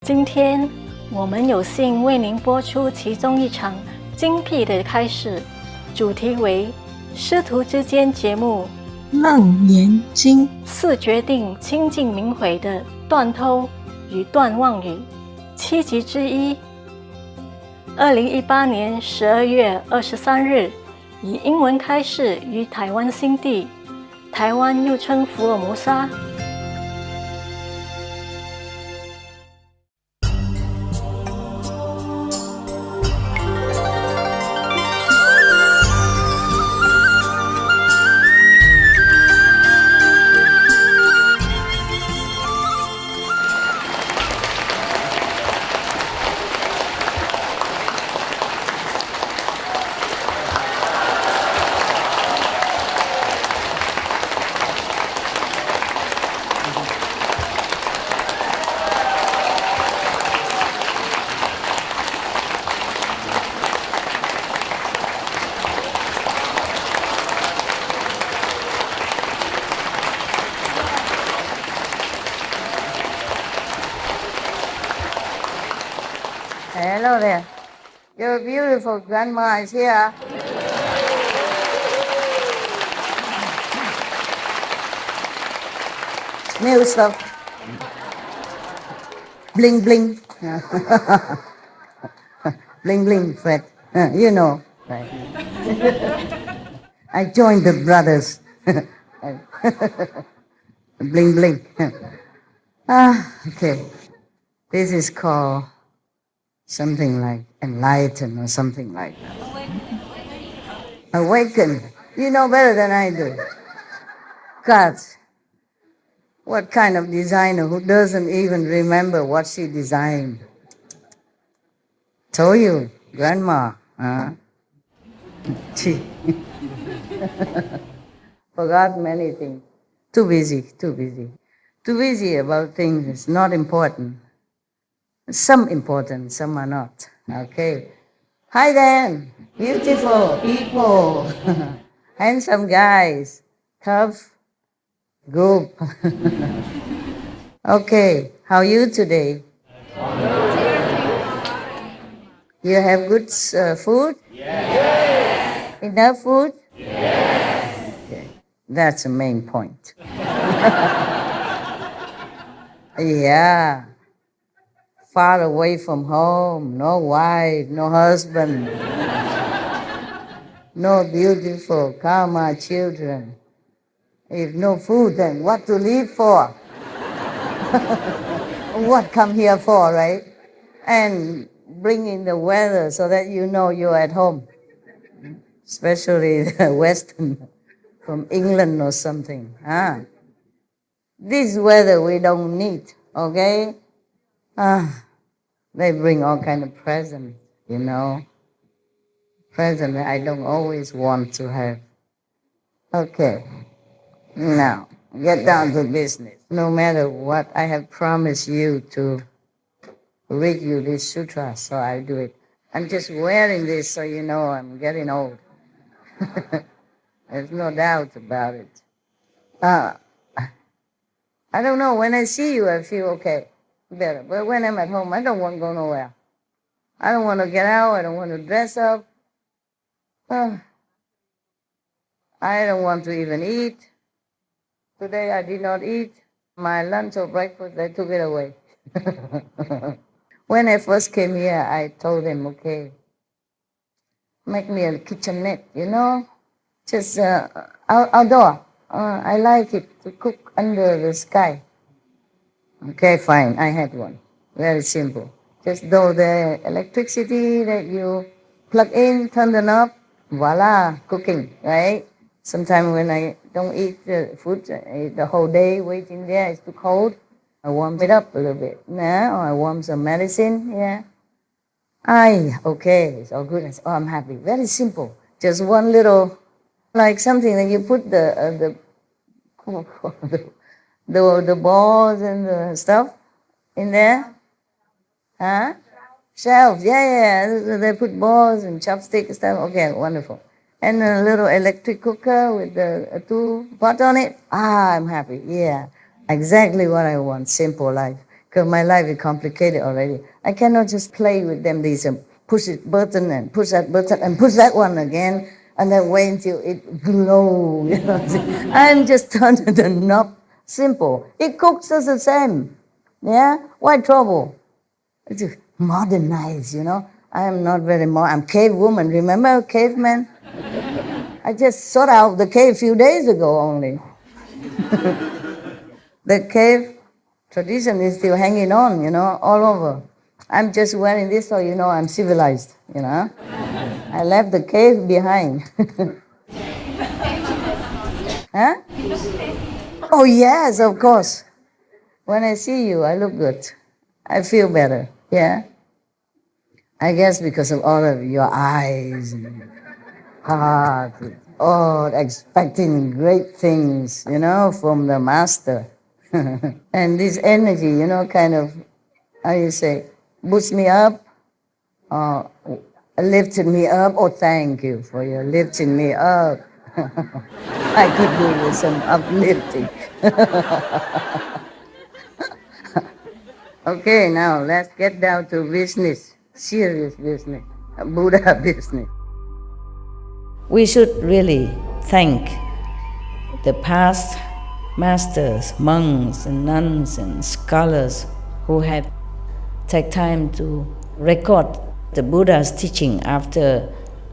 今天我们有幸为您播出其中一场精辟的开示，主题为师徒之间节目楞严经4决定清净明慧的断偷与断妄语7集之一。2018年12月23日以英文开示于台湾新地，台湾又称福尔摩沙。Hello there. Your beautiful grandma is here. New stuff. Bling bling. Bling bling, Fred. You know. Right. I joined the brothers. Bling bling. Okay. This is called something like enlighten or something like that. Awaken. You know better than I do. God, what kind of designer who doesn't even remember what she designed? Told you, grandma, huh? She forgot many things. Too busy. Too busy about things that's not important. Some important, some are not. Okay. Hi then, beautiful people, handsome guys, tough group. Okay, how are you today? You have good food? Yes. Enough food? Yes. Okay. That's the main point. Yeah. Far away from home, no wife, no husband, no beautiful karma children. If no food, then what to live for? What come here for, right? And bring in the weather so that you know you're at home. Especially the Western, from England or something. This weather we don't need, okay? They bring all kind of presents, you know. Present I don't always want to have. Okay, now get down to business. No matter what, I have promised you to read you this sutra, so I do it. I'm just wearing this so you know I'm getting old. There's no doubt about it. I don't know, when I see you I feel okay. Better. But when I'm at home, I don't want to go nowhere. I don't want to get out. I don't want to dress up. I don't want to even eat. Today I did not eat. My lunch or breakfast, they took it away. When I first came here, I told them, okay, make me a kitchenette, you know, just outdoor. I like it to cook under the sky. Okay, fine, I had one. Very simple. Just though the electricity that you plug in, turn the knob, voila, cooking, right? Sometimes when I don't eat the food, I eat the whole day waiting there, it's too cold. I warm it up a little bit. Or I warm some medicine, yeah. Okay, it's all good. I say, oh, I'm happy. Very simple. Just one little, like something that you put the balls and the stuff in there. Shelves, yeah. They put balls and chopsticks and stuff. Okay, wonderful. And a little electric cooker with the 2 pots on it. I'm happy, yeah. Exactly what I want, simple life. because my life is complicated already. I cannot just play with them. These push it button and push that button and push that one again, and then wait until it glow. You know, I'm just turning the knob. Simple. It cooks us the same. Yeah, why trouble? It's modernized, you know. I am not very I'm cave woman. Remember caveman? I just sought out the cave a few days ago only. The cave tradition is still hanging on, you know, all over. I'm just wearing this so you know I'm civilized, you know. I left the cave behind. Huh? Oh yes, of course. When I see you, I look good. I feel better, yeah. I guess because of all of your eyes and heart, expecting great things, you know, from the master. And this energy, you know, kind of, how you say, boosts me up, lifted me up. Oh, thank you for your lifting me up. I could do with some uplifting. Okay, now let's get down to business, serious business, Buddha business. We should really thank the past masters, monks and nuns and scholars who have taken time to record the Buddha's teaching after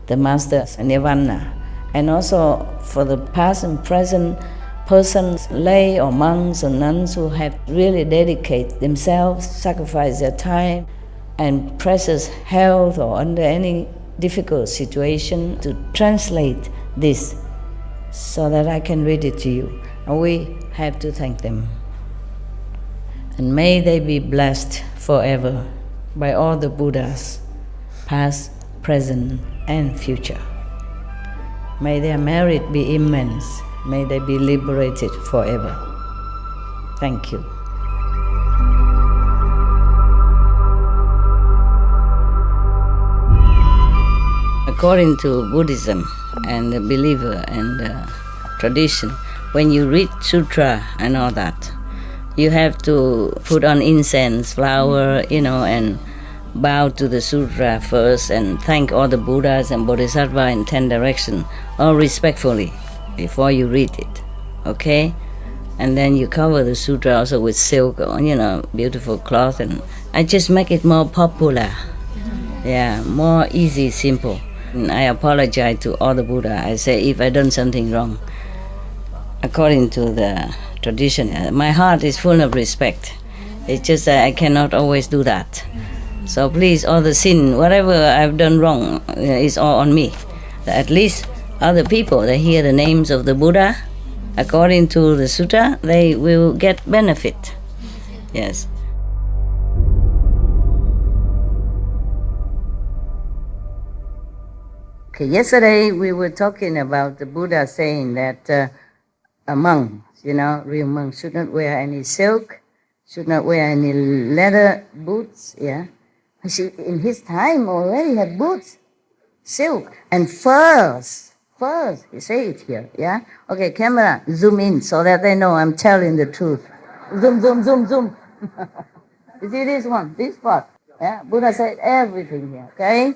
the master's nirvana, and also for the past and present persons, lay or monks or nuns who have really dedicated themselves, sacrificed their time and precious health or under any difficult situation to translate this so that I can read it to you. And we have to thank them. And may they be blessed forever by all the Buddhas, past, present, and future. May their merit be immense. May they be liberated forever. Thank you. According to Buddhism and the believer and the tradition, when you read sutra and all that, you have to put on incense, flower, you know, and bow to the sutra first and thank all the Buddhas and Bodhisattva in 10 directions, all respectfully, before you read it, okay? And then you cover the sutra also with silk, or, you know, beautiful cloth, and I just make it more popular. Yeah, more easy, simple. And I apologize to all the Buddha. I say if I done something wrong, according to the tradition, my heart is full of respect. It's just that I cannot always do that. So please, all the sin, whatever I've done wrong, is all on me. At least other people, they hear the names of the Buddha, according to the sutta, they will get benefit. Yes. Okay, yesterday we were talking about the Buddha saying that a monk, you know, real monk, should not wear any silk, should not wear any leather boots, yeah. In his time already had boots, silk, and furs. Furs, you say it here, yeah? Okay, camera, zoom in so that they know I'm telling the truth. Zoom, zoom, zoom, zoom. You see this one, this part? Yeah, Buddha said everything here, okay?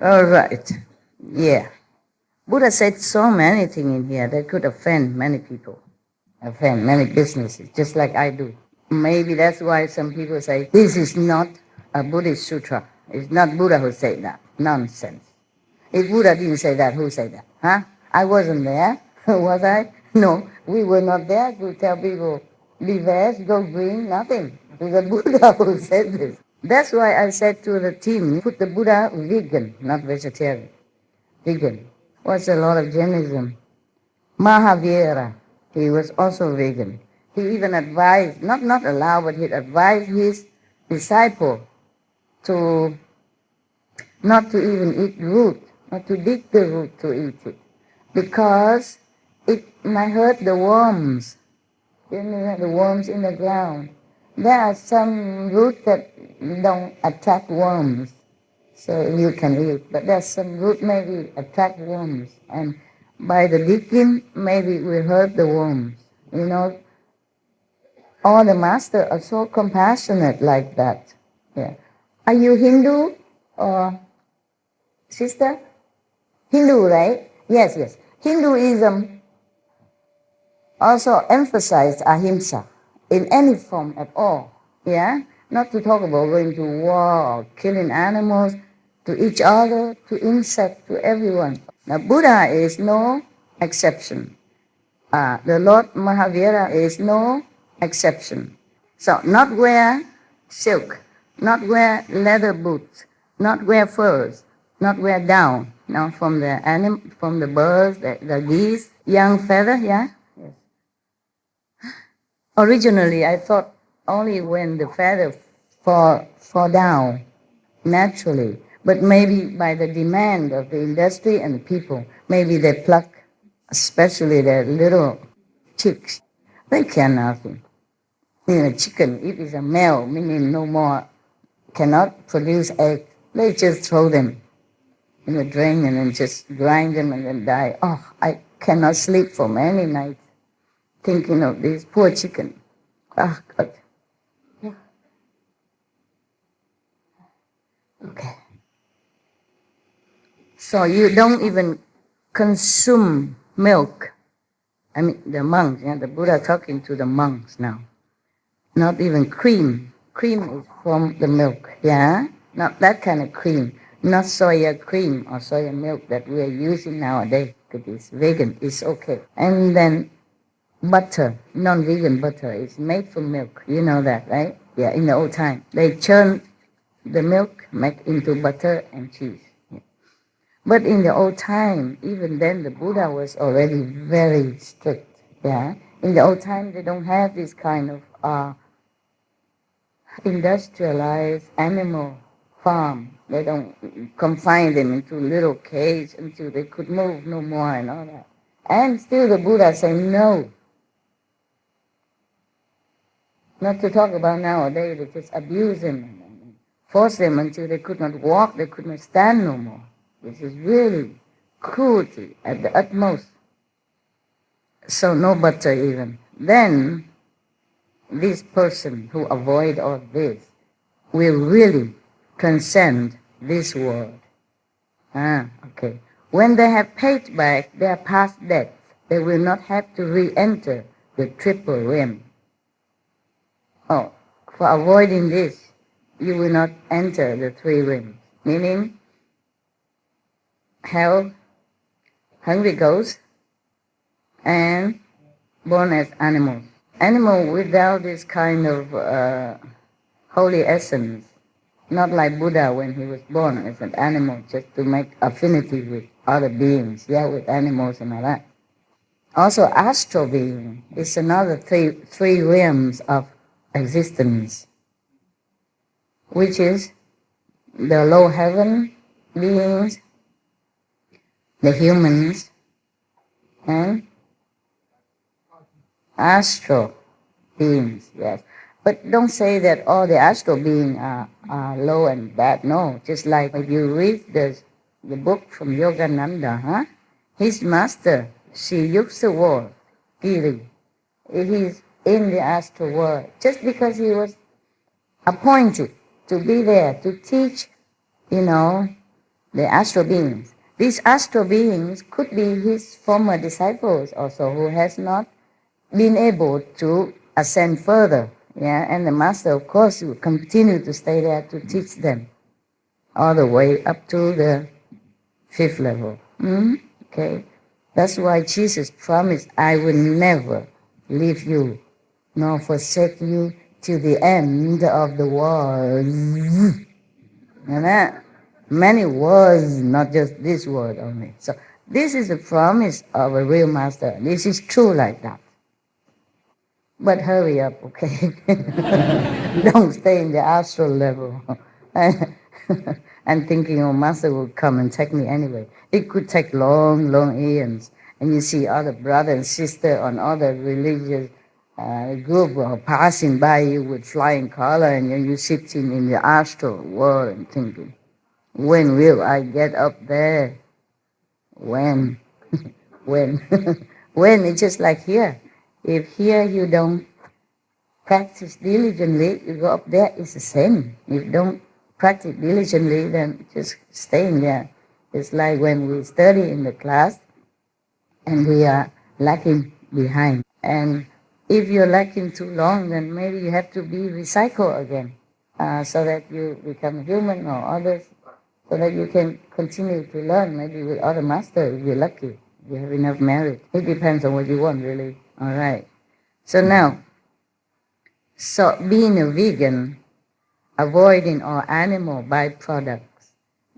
All right, yeah. Buddha said so many things in here that could offend many people, offend many businesses, just like I do. Maybe that's why some people say, this is not a Buddhist sutra. It's not Buddha who said that. Nonsense. If Buddha didn't say that, who said that? Huh? I wasn't there. Was I? No, we were not there to tell people, be veg, go green, nothing. It was the Buddha who said this. That's why I said to the team, put the Buddha vegan, not vegetarian. Vegan. Was a lot of Jainism. Mahavira, he was also vegan. He even advised, not allowed, but he advised his disciple to not to even eat root, not to dig the root to eat it, because it might hurt the worms. You know, the worms in the ground. There are some roots that don't attract worms, so you can eat. But there's some root maybe attract worms, and by the digging, maybe it will hurt the worms. You know, all the masters are so compassionate like that. Yeah. Are you Hindu or sister? Hindu, right? Yes, yes. Hinduism also emphasized ahimsa in any form at all. Yeah? Not to talk about going to war or killing animals, to each other, to insects, to everyone. Now, Buddha is no exception. The Lord Mahavira is no exception. So, not wear silk, not wear leather boots, not wear furs, not wear down. Now, from the birds, the geese, young feather, yeah? Yes. Originally, I thought only when the feather fall down naturally, but maybe by the demand of the industry and the people, maybe they pluck, especially the little chicks. They care nothing. Chicken, if it's a male, meaning no more, cannot produce eggs, they just throw them in the drain and then just grind them and then die. Oh, I cannot sleep for many nights thinking of this poor chicken. Oh, God. Yeah. Okay. So you don't even consume milk. I mean, the monks, yeah, the Buddha talking to the monks now. Not even cream. Cream is from the milk, yeah? Not that kind of cream. Not soya cream or soya milk that we are using nowadays, because it's vegan, it's okay. And then butter, non-vegan butter, is made from milk. You know that, right? Yeah, in the old time. They churn the milk, make into butter and cheese. Yeah. But in the old time, even then, the Buddha was already very strict, yeah? In the old time, they don't have this kind of industrialized animal farm. They don't confine them into little cage until they could move no more and all that. And still the Buddha said no. Not to talk about nowadays, they just abuse them and force them until they could not walk, they could not stand no more. This is really cruelty at the utmost. So no butter even. Then this person who avoid all this will really transcend this world. Okay. When they have paid back their past debts, they will not have to re-enter the triple realm. Oh, for avoiding this, you will not enter the three realms, meaning hell, hungry ghosts, and born as animals. Animal without this kind of holy essence, not like Buddha when he was born as an animal, just to make affinity with other beings, yeah, with animals and all that. Also, astral being is another three realms of existence, which is the low heaven beings, the humans, and astral beings, yes. But don't say that all the astral beings are low and bad. No, just like if you read the book from Yogananda, his master, Sri Yuksawar, Giri, he's in the astral world just because he was appointed to be there to teach, the astral beings. These astral beings could be his former disciples also who has not been able to ascend further. Yeah, and the master, of course, will continue to stay there to teach them all the way up to the 5th level. Okay, that's why Jesus promised, I will never leave you nor forsake you till the end of the world. And many words, not just this word only. So this is the promise of a real master. This is true like that. But hurry up, okay? Don't stay in the astral level. And thinking, master will come and take me anyway. It could take long, long eons. And you see other brother and sister on other religious group passing by you with flying color, and you're sitting in the astral world and thinking, when will I get up there? When? When? When? It's just like here. If here you don't practice diligently, you go up there, it's the same. If you don't practice diligently, then just staying there. It's like when we study in the class and we are lagging behind. And if you're lagging too long, then maybe you have to be recycled again so that you become human or others, so that you can continue to learn, maybe with other masters if you're lucky, if you have enough merit. It depends on what you want, really. All right. So now, being a vegan, avoiding all animal byproducts,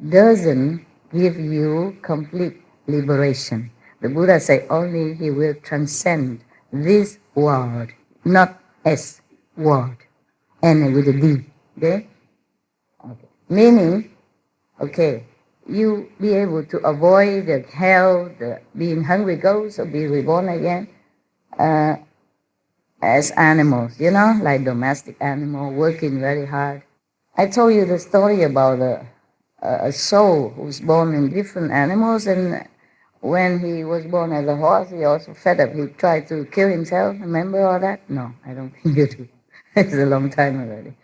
doesn't give you complete liberation. The Buddha said only he will transcend this world, not S, world, and with a D, okay? Meaning, okay, you be able to avoid the hell, the being hungry ghosts, or be reborn again as animals, you know, like domestic animal, working very hard. I told you the story about a soul who's born in different animals, and when he was born as a horse, he also fed up. He tried to kill himself. Remember all that? No, I don't think you do. It's a long time already.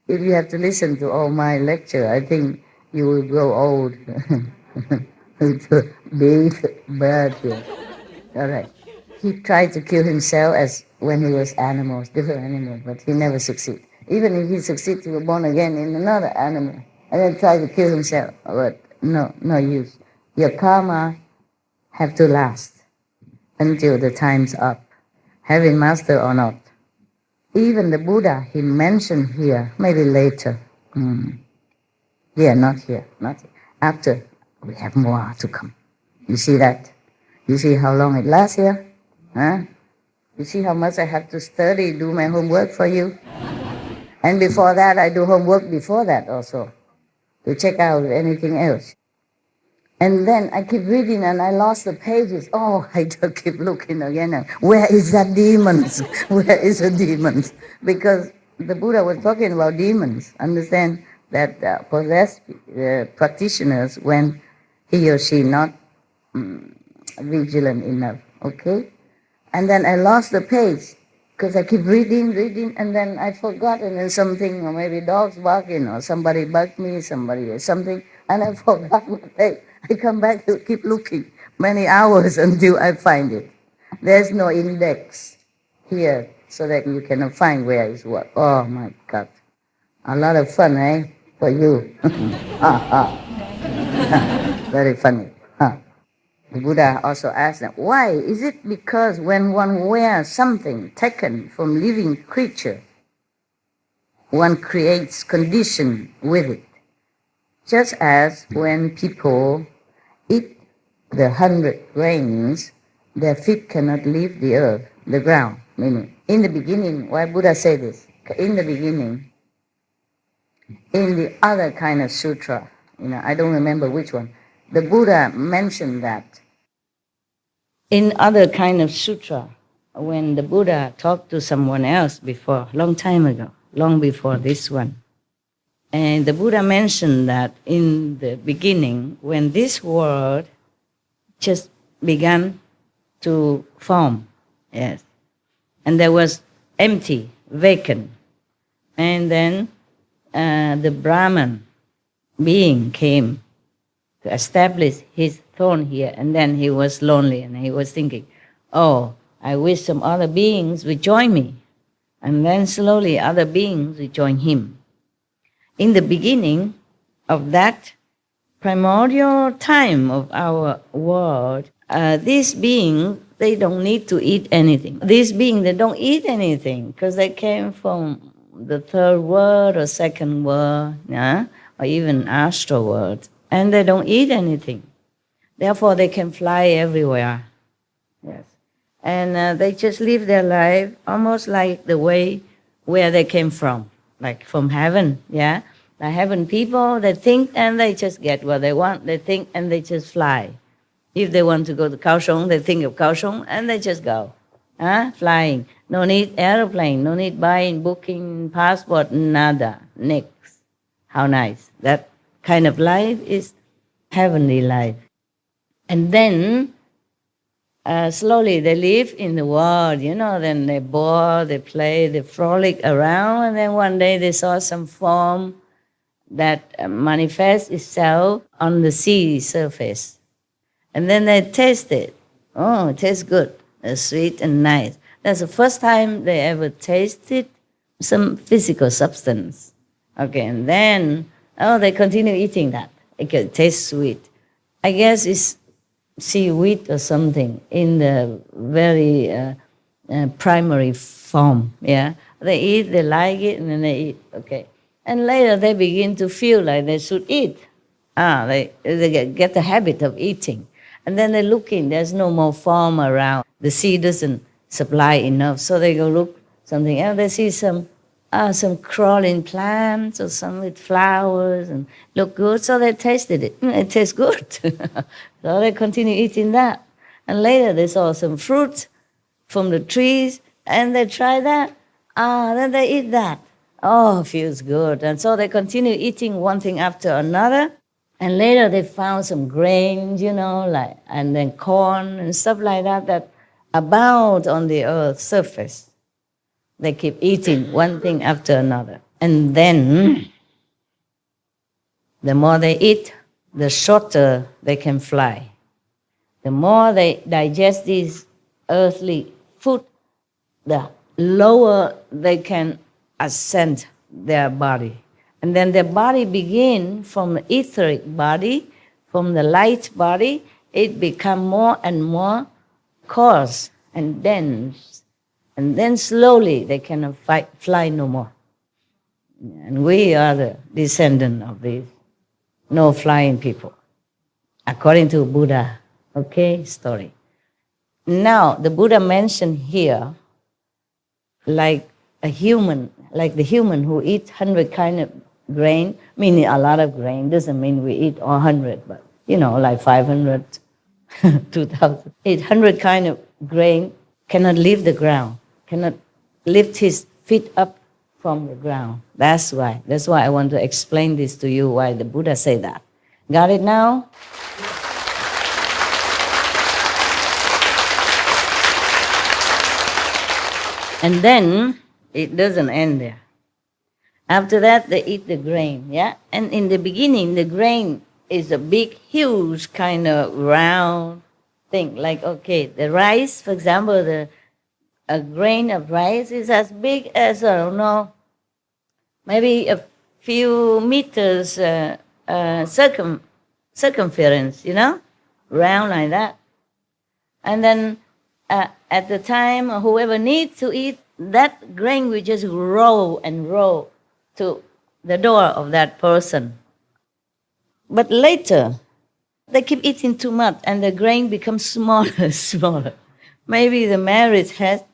If you have to listen to all my lecture, I think you will grow old. It's a big bird here. All right. He tried to kill himself as when he was animals, different animals, but he never succeeded. Even if he succeeds, he was born again in another animal, and then try to kill himself. But no use. Your karma have to last until the time's up, having master or not. Even the Buddha, he mentioned here, maybe later. Yeah, not here. After, we have more to come. You see that? You see how long it lasts here? Huh? You see how much I have to study, do my homework for you? And before that, I do homework before that also, to check out anything else. And then I keep reading and I lost the pages. Oh, I just keep looking again. Where is that demons? Where is the demons? Because the Buddha was talking about demons. Understand that possessed practitioners when he or she not vigilant enough. Okay? And then I lost the page because I keep reading, and then I forgot, and then something, or maybe dogs barking, or somebody bugged me, somebody or something, and I forgot my page. I come back to keep looking many hours until I find it. There's no index here so that you cannot find where is what. Oh my God. A lot of fun, eh? For you. Very funny. The Buddha also asked them, why? Is it because when one wears something taken from living creature, one creates condition with it? Just as when people eat the 100 grains, their feet cannot leave the earth, the ground. Meaning, in the beginning, why Buddha say this? In the beginning, in the other kind of sutra, I don't remember which one, the Buddha mentioned that. In other kind of sutra, when the Buddha talked to someone else before, long time ago, long before this one, and the Buddha mentioned that in the beginning, when this world just began to form, yes, and there was empty, vacant, and then the Brahman being came to establish his throne here, and then he was lonely, and he was thinking, oh, I wish some other beings would join me, and then slowly other beings would join him. In the beginning of that primordial time of our world, these beings, they don't need to eat anything. These beings, they don't eat anything because they came from the third world or second world, yeah? Or even astral world, and they don't eat anything. Therefore, they can fly everywhere. Yes, and they just live their life almost like the way where they came from, like from heaven. Yeah, the heaven people, they think and they just get what they want. They think and they just fly. If they want to go to Kaohsiung, they think of Kaohsiung and they just go, flying. No need airplane, no need buying, booking, passport, nada, nix. How nice. That kind of life is heavenly life. And then slowly they live in the world, then they bore, they play, they frolic around, and then one day they saw some form that manifests itself on the sea surface. And then they taste it. Oh, it tastes good. It's sweet and nice. That's the first time they ever tasted some physical substance. Okay, and then, they continue eating that. It tastes sweet. I guess it's seaweed or something in the very primary form, yeah? They eat, they like it, and then they eat, okay. And later they begin to feel like they should eat. They get the habit of eating. And then they look in, there's no more form around. The sea doesn't supply enough, so they go look something else. They see some crawling plants or some with flowers and look good, so they tasted it. It tastes good. So they continue eating that. And later they saw some fruit from the trees, and they try that. Then they eat that. Oh, feels good. And so they continue eating one thing after another. And later they found some grains, and then corn and stuff like that abound on the earth's surface. They keep eating one thing after another. And then, the more they eat, the shorter they can fly. The more they digest these earthly food, the lower they can ascend their body. And then their body begin from the etheric body, from the light body, it become more and more coarse and dense. And then slowly they cannot fly no more. And we are the descendant of these no flying people, according to Buddha, story. Now, the Buddha mentioned here, like the human who eats 100 kind of grain, meaning a lot of grain, doesn't mean we eat all 100, but, like 500, 2,000. 800 kind of grain cannot leave the ground, cannot lift his feet up from the ground. That's why I want to explain this to you, why the Buddha said that. Got it now? And then, it doesn't end there. After that, they eat the grain, yeah? And in the beginning, the grain is a big, huge kind of round thing. Like, the rice, for example, a grain of rice is as big as, I don't know, maybe a few meters circumference, round like that. And then at the time, whoever needs to eat, that grain will just roll and roll to the door of that person. But later, they keep eating too much and the grain becomes smaller and smaller. Maybe the merit has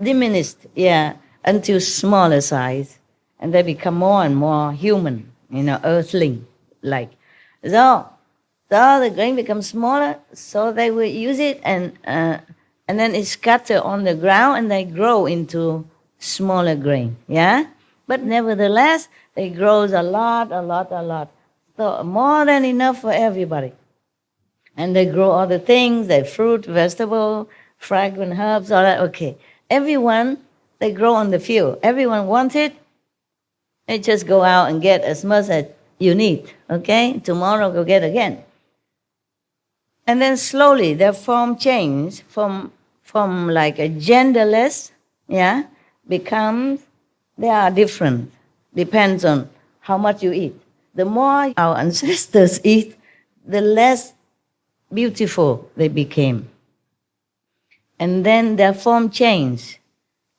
diminished, until smaller size. And they become more and more human, earthling-like. So the grain becomes smaller, so they will use it and then it's scattered on the ground and they grow into smaller grain, But nevertheless, it grows a lot. So more than enough for everybody. And they grow other things, they fruit, vegetable, fragrant herbs, all that, Everyone, they grow on the field. Everyone wants it. They just go out and get as much as you need, Tomorrow go get again. And then slowly their form change from like a genderless, becomes, they are different. Depends on how much you eat. The more our ancestors eat, the less beautiful they became. And then their form change.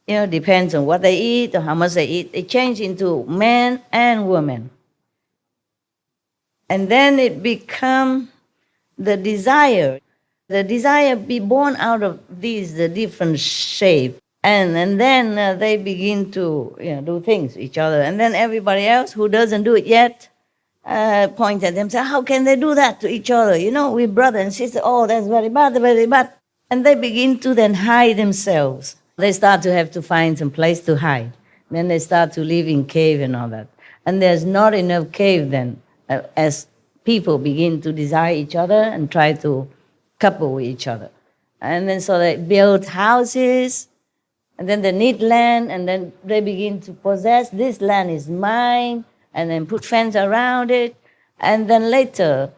Depends on what they eat or how much they eat. They change into men and women. And then it becomes the desire be born out of these, the different shapes. And then they begin to do things to each other. And then everybody else who doesn't do it yet point at them and say, how can they do that to each other? We're brother and sister. Oh, that's very bad, very bad. And they begin to then hide themselves. They start to have to find some place to hide. Then they start to live in cave and all that. And there's not enough cave then as people begin to desire each other and try to couple with each other. And then so they build houses, and then they need land, and then they begin to possess, this land is mine, and then put fence around it. And then later,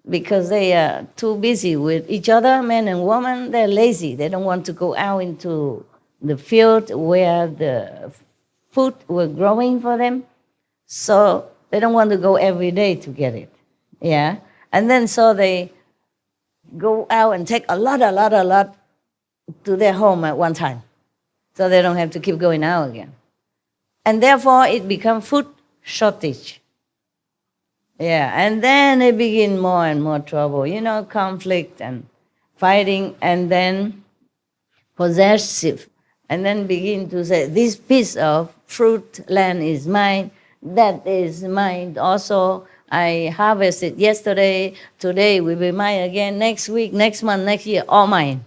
because they are too busy with each other, man and woman, they're lazy. They don't want to go out into the field where the food were growing for them. So they don't want to go every day to get it. Yeah. And then so they go out and take a lot to their home at one time. So they don't have to keep going out again. And therefore it becomes food shortage. Yeah, and then they begin more and more trouble, conflict and fighting, and then possessive, and then begin to say, this piece of fruit land is mine, that is mine also, I harvested yesterday, today will be mine again, next week, next month, next year, all mine.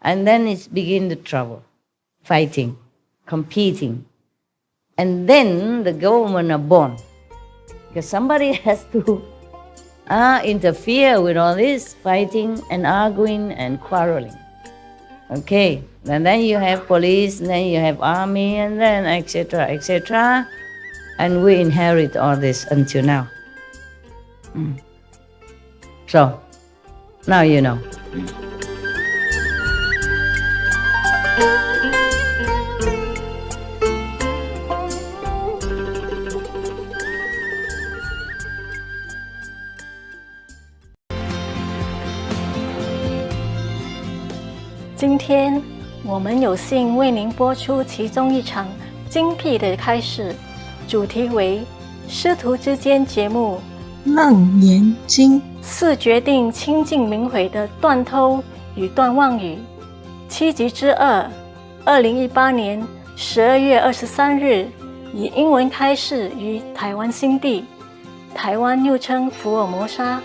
And then it begins the trouble, fighting, competing. And then the government are born. Because somebody has to interfere with all this fighting and arguing and quarreling. Okay, and then you have police, and then you have army, and then etc., etc. And we inherit all this until now. So, now you know.今天我们有幸为您播出其中一场精辟的开示，主题为师徒之间节目楞严经4决定清净明慧的断偷与断妄语7集之2 2018年12月23日以英文开示于台湾新地，台湾又称福尔摩沙。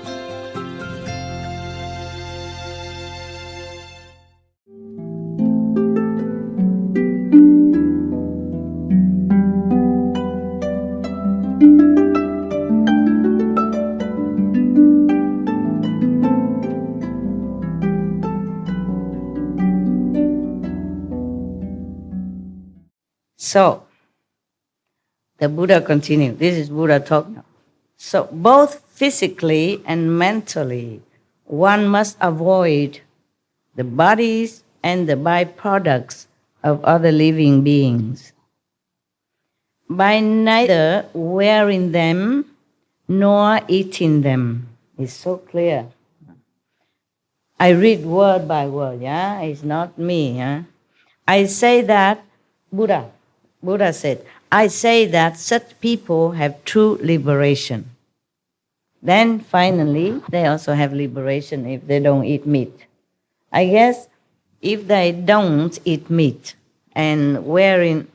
So, the Buddha continued. This is Buddha talk now. So, both physically and mentally, one must avoid the bodies and the byproducts of other living beings by neither wearing them nor eating them. It's so clear. I read word by word, yeah? It's not me, yeah? I say that Buddha said, I say that such people have true liberation. Then finally, they also have liberation if they don't eat meat. I guess if they don't eat meat and wearing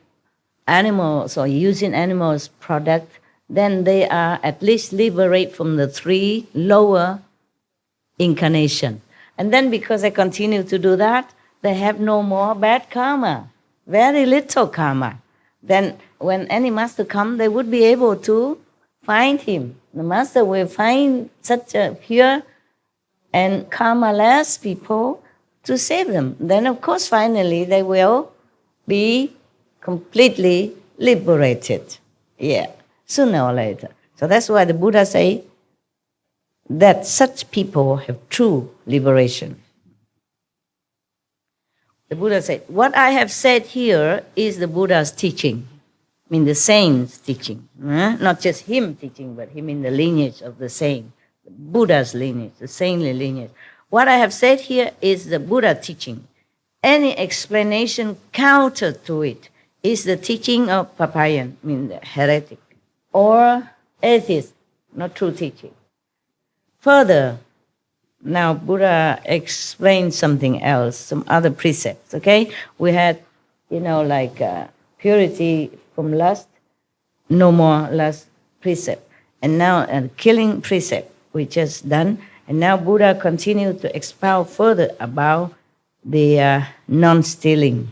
animals or using animals' product, then they are at least liberated from the 3 lower incarnations. And then because they continue to do that, they have no more bad karma, very little karma. Then when any master comes, they would be able to find him. The master will find such a pure and karma-less people to save them. Then of course finally they will be completely liberated. Yeah, sooner or later. So that's why the Buddha say that such people have true liberation. The Buddha said, what I have said here is the Buddha's teaching. I mean the saint's teaching. Not just him teaching, but him in the lineage of the saint. The Buddha's lineage, the saintly lineage. What I have said here is the Buddha teaching. Any explanation counter to it is the teaching of Papayan, I mean the heretic, or atheist, not true teaching. Further, now Buddha explained something else, some other precepts, okay? We had, purity from lust, no more lust precept. And now a killing precept, we just done. And now Buddha continued to expound further about the non-stealing.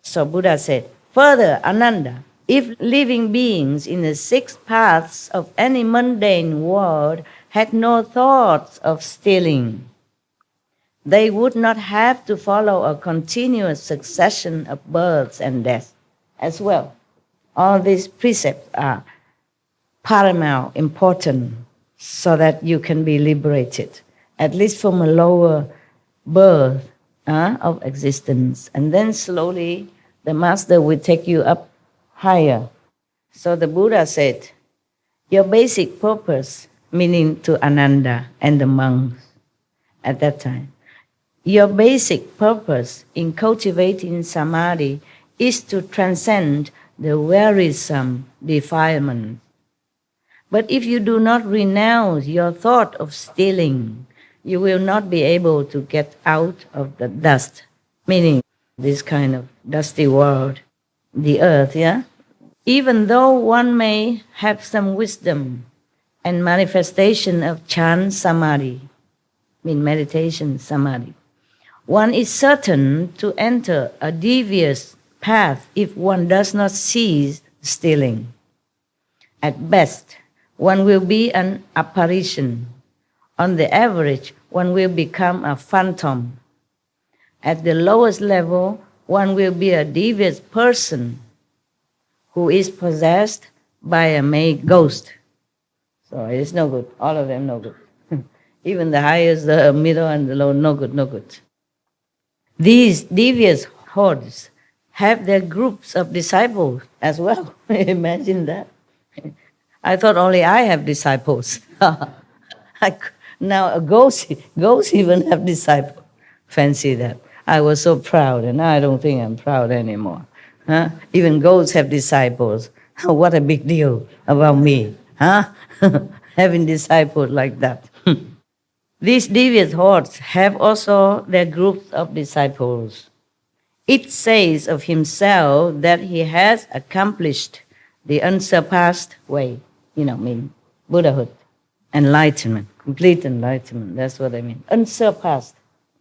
So Buddha said, further, Ananda, If living beings in the 6 paths of any mundane world had no thoughts of stealing, they would not have to follow a continuous succession of births and deaths as well. All these precepts are paramount important so that you can be liberated, at least from a lower birth of existence. And then slowly the Master will take you up higher. So the Buddha said, your basic purpose, meaning to Ananda and the monks at that time, your basic purpose in cultivating samadhi is to transcend the wearisome defilement. But if you do not renounce your thought of stealing, you will not be able to get out of the dust, meaning this kind of dusty world, the earth, yeah? Even though one may have some wisdom and manifestation of chant samadhi, mean meditation samadhi, one is certain to enter a devious path if one does not cease stealing. At best, one will be an apparition. On the average, one will become a phantom. At the lowest level, one will be a devious person who is possessed by a male ghost. So it's no good. All of them no good. Even the highest, the middle, and the low, no good, no good. These devious hordes have their groups of disciples as well. Imagine that. I thought only I have disciples. Now ghosts even have disciples. Fancy that. I was so proud, and now I don't think I'm proud anymore. Huh? Even ghosts have disciples. What a big deal about me, huh? Having disciples like that. These devious hordes have also their groups of disciples. Each says of himself that he has accomplished the unsurpassed way, mean Buddhahood, enlightenment, complete enlightenment, that's what I mean. Unsurpassed,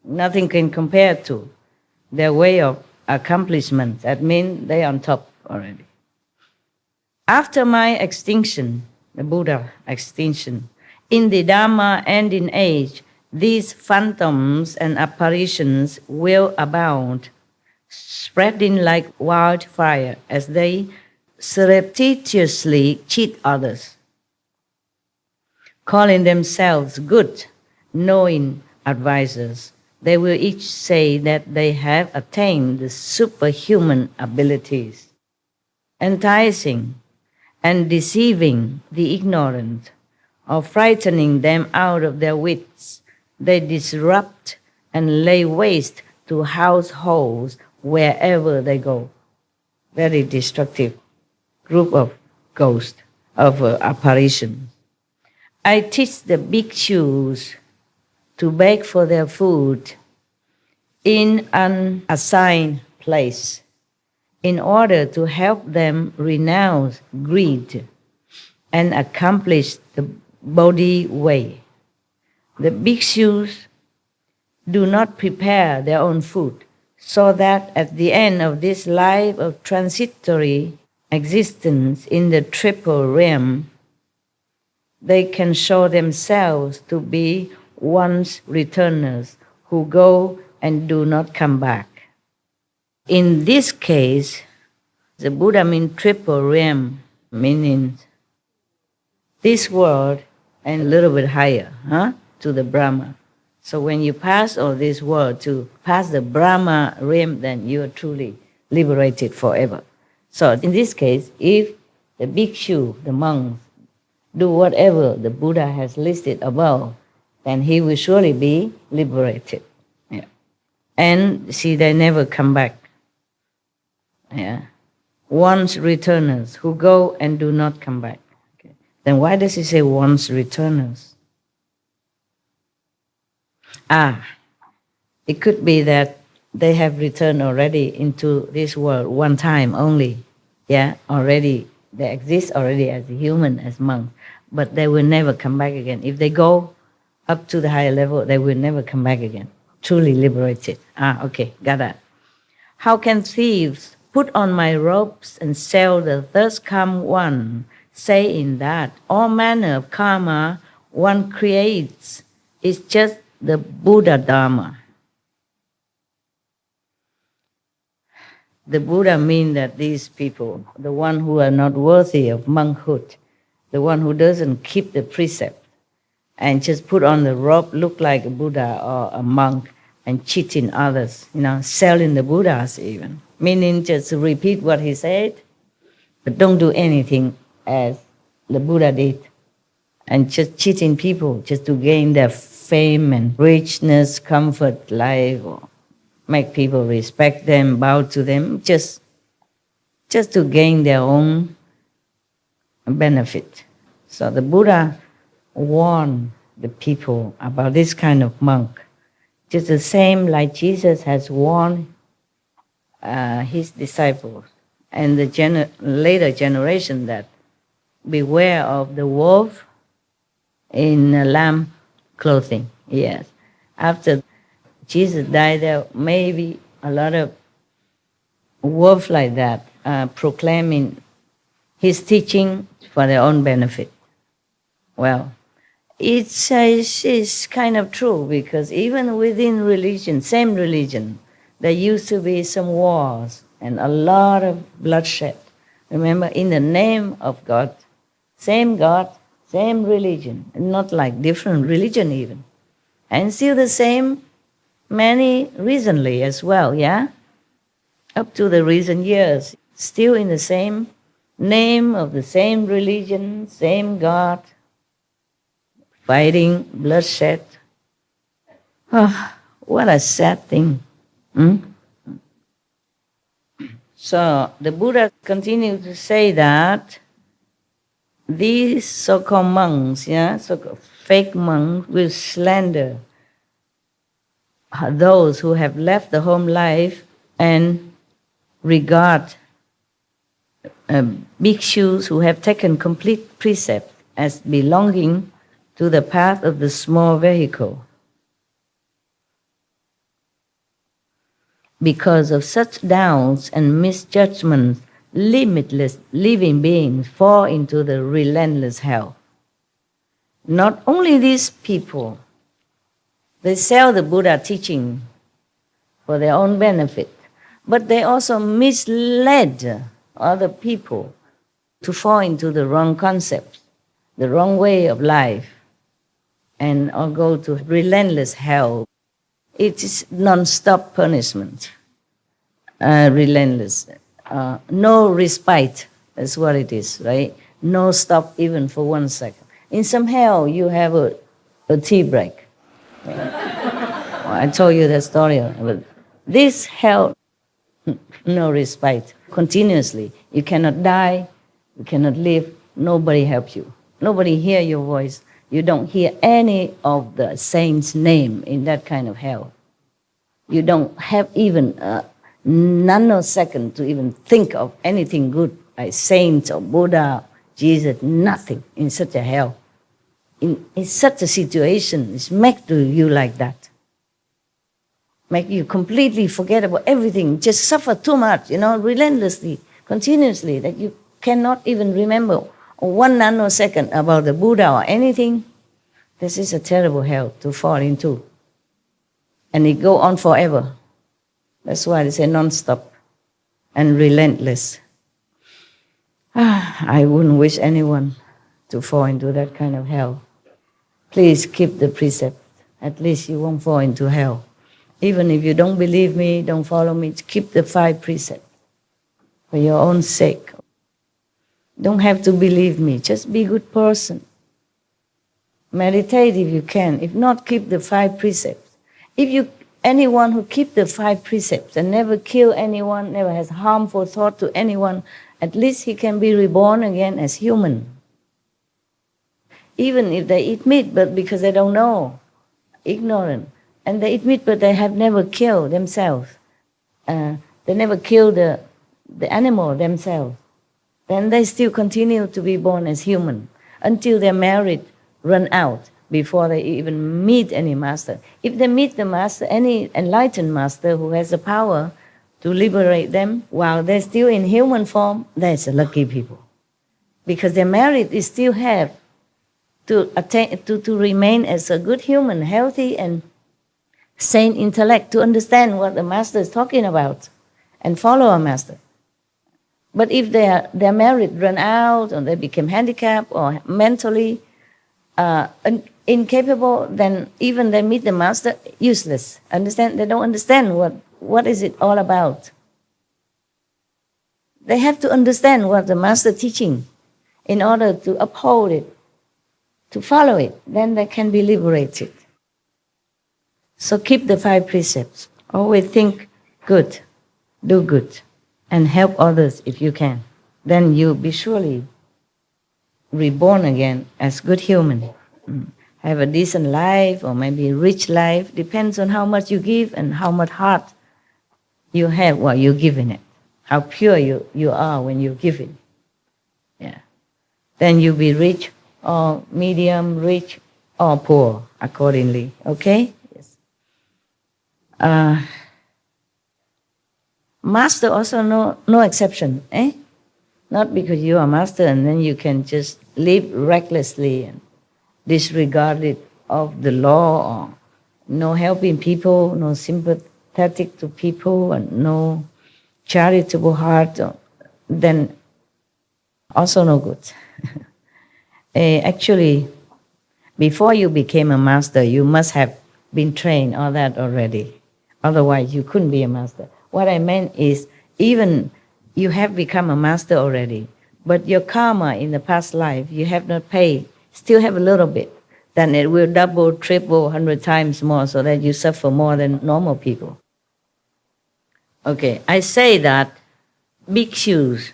nothing can compare to their way of accomplishment. That means they are on top already. After my extinction, the Buddha extinction, in the Dharma and in age, these phantoms and apparitions will abound, spreading like wildfire as they surreptitiously cheat others, calling themselves good, knowing advisors. They will each say that they have attained the superhuman abilities, enticing and deceiving the ignorant, or frightening them out of their wits. They disrupt and lay waste to households wherever they go. Very destructive group of ghosts, of apparitions. I teach the bhikshus to beg for their food in an assigned place in order to help them renounce greed and accomplish the Bodhi way. The bhikshus do not prepare their own food, so that at the end of this life of transitory existence in the triple realm, they can show themselves to be once returners who go and do not come back. In this case, the Buddha means triple realm, meaning this world and a little bit higher, to the Brahma. So when you pass all this world to pass the Brahma realm, then you are truly liberated forever. So in this case, if the bhikshu, the monks, do whatever the Buddha has listed above, then he will surely be liberated. Yeah. And see, they never come back. Yeah. Once returners who go and do not come back. Okay. Then why does he say once returners? It could be that they have returned already into this world one time only. Yeah, already they exist already as a human, as monks, but they will never come back again. If they go up to the higher level, they will never come back again. Truly liberated. Okay, got that. How can thieves put on my robes and sail the thus come one, saying that all manner of karma one creates is just the Buddha Dharma. The Buddha means that these people, the one who are not worthy of monkhood, the one who doesn't keep the precept, and just put on the robe, look like a Buddha or a monk, and cheating others, selling the Buddhas even. Meaning just repeat what he said, but don't do anything as the Buddha did. And just cheating people just to gain their fame and richness, comfort, life, or make people respect them, bow to them, just to gain their own benefit. So the Buddha warned the people about this kind of monk, just the same like Jesus has warned his disciples and the later generation that beware of the wolf in lamb clothing. Yes. After Jesus died, there may be a lot of wolves like that proclaiming his teaching for their own benefit. Well, it's kind of true, because even within religion, same religion, there used to be some wars and a lot of bloodshed. Remember, in the name of God, same religion, not like different religion even. And still the same, many recently as well, yeah? Up to the recent years, still in the same name of the same religion, same God, fighting, bloodshed. Oh, what a sad thing. So the Buddha continued to say that these so-called monks, so-called fake monks, will slander those who have left the home life and regard bhikshus who have taken complete precept as belonging to the path of the small vehicle. Because of such doubts and misjudgments, limitless living beings fall into the relentless hell. Not only these people, they sell the Buddha teaching for their own benefit, but they also misled other people to fall into the wrong concepts, the wrong way of life, and or go to relentless hell. It is non-stop punishment, relentless. No respite, that's what it is, right? No stop even for 1 second. In some hell, you have a tea break. I told you that story. But this hell, no respite, continuously. You cannot die, you cannot live, nobody helps you. Nobody hear your voice. You don't hear any of the saints' name in that kind of hell. You don't have even a nanosecond to even think of anything good, like saints or Buddha, Jesus, nothing in such a hell. In such a situation, it's made to you like that. Make you completely forget about everything, just suffer too much, relentlessly, continuously, that you cannot even remember 1 nanosecond about the Buddha or anything. This is a terrible hell to fall into. And it go on forever. That's why they say non-stop and relentless. I wouldn't wish anyone to fall into that kind of hell. Please keep the precept. At least you won't fall into hell. Even if you don't believe me, don't follow me, keep the 5 precepts for your own sake. Don't have to believe me, just be a good person. Meditate if you can. If not, keep the 5 precepts. Anyone who keep the 5 precepts and never kill anyone, never has harmful thought to anyone, at least he can be reborn again as human. Even if they eat meat, but because they don't know, ignorant, and they eat meat, but they have never killed themselves. They never killed the animal themselves. Then they still continue to be born as human until their merit run out before they even meet any master. If they meet the master, any enlightened master who has the power to liberate them while they're still in human form, that's lucky people. Because their merit is still have to attain to remain as a good human, healthy and sane intellect, to understand what the master is talking about and follow a master. But if their merit run out, or they become handicapped or mentally incapable, then even they meet the master, useless. Understand? They don't understand what is it all about. They have to understand what the master teaching in order to uphold it, to follow it. Then they can be liberated. So keep the 5 precepts. Always think good, do good, and help others if you can. Then you'll be surely reborn again as good human. Have a decent life, or maybe a rich life. Depends on how much you give and how much heart you have while you're giving it. How pure you are when you're giving. Yeah. Then you'll be rich or medium rich or poor accordingly. Okay? Yes. Master also no exception. Not because you are master and then you can just live recklessly and disregard it of the law, or no helping people, no sympathetic to people, and no charitable heart, then also no good. Actually, before you became a master, you must have been trained all that already. Otherwise, you couldn't be a master. What I meant is, even you have become a master already, but your karma in the past life, you have not paid, still have a little bit, then it will double, triple, 100 times more, so that you suffer more than normal people. Okay, I say that bhikkhus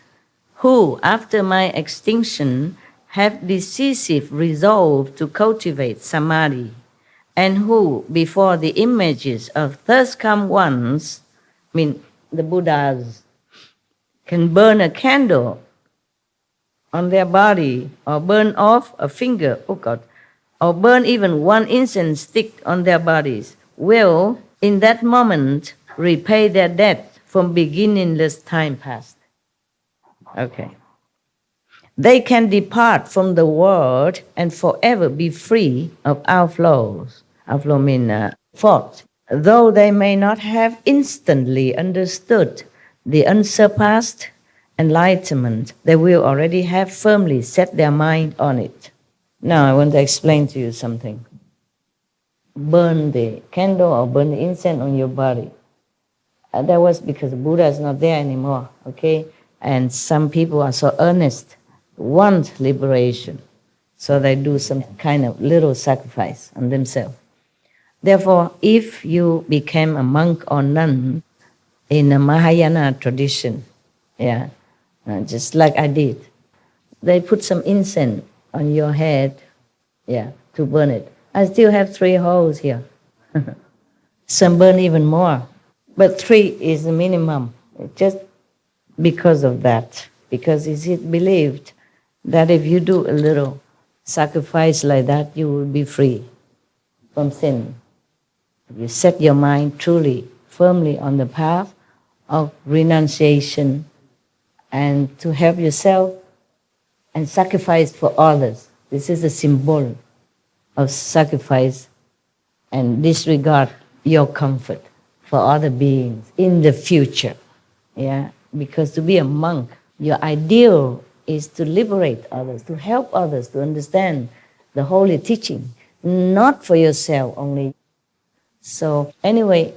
who, after my extinction, have decisive resolve to cultivate samadhi, and who, before the images of thirst come ones, mean the Buddhas, can burn a candle on their body, or burn off a finger, oh God, or burn even one incense stick on their bodies, will, in that moment, repay their debt from beginningless time past. Okay. They can depart from the world and forever be free of outflows. Outflow means fault. Though they may not have instantly understood the unsurpassed enlightenment, they will already have firmly set their mind on it. Now I want to explain to you something. Burn the candle or burn the incense on your body. That was because Buddha is not there anymore, okay? And some people are so earnest, want liberation, so they do some kind of little sacrifice on themselves. Therefore, if you became a monk or nun in a Mahayana tradition, just like I did, they put some incense on your head, to burn it. I still have 3 holes here. Some burn even more, but 3 is the minimum, just because of that. Because it's believed that if you do a little sacrifice like that, you will be free from sin. If you set your mind truly, firmly on the path of renunciation and to help yourself and sacrifice for others. This is a symbol of sacrifice and disregard your comfort for other beings in the future. Because to be a monk, your ideal is to liberate others, to help others to understand the holy teaching, not for yourself only. So anyway,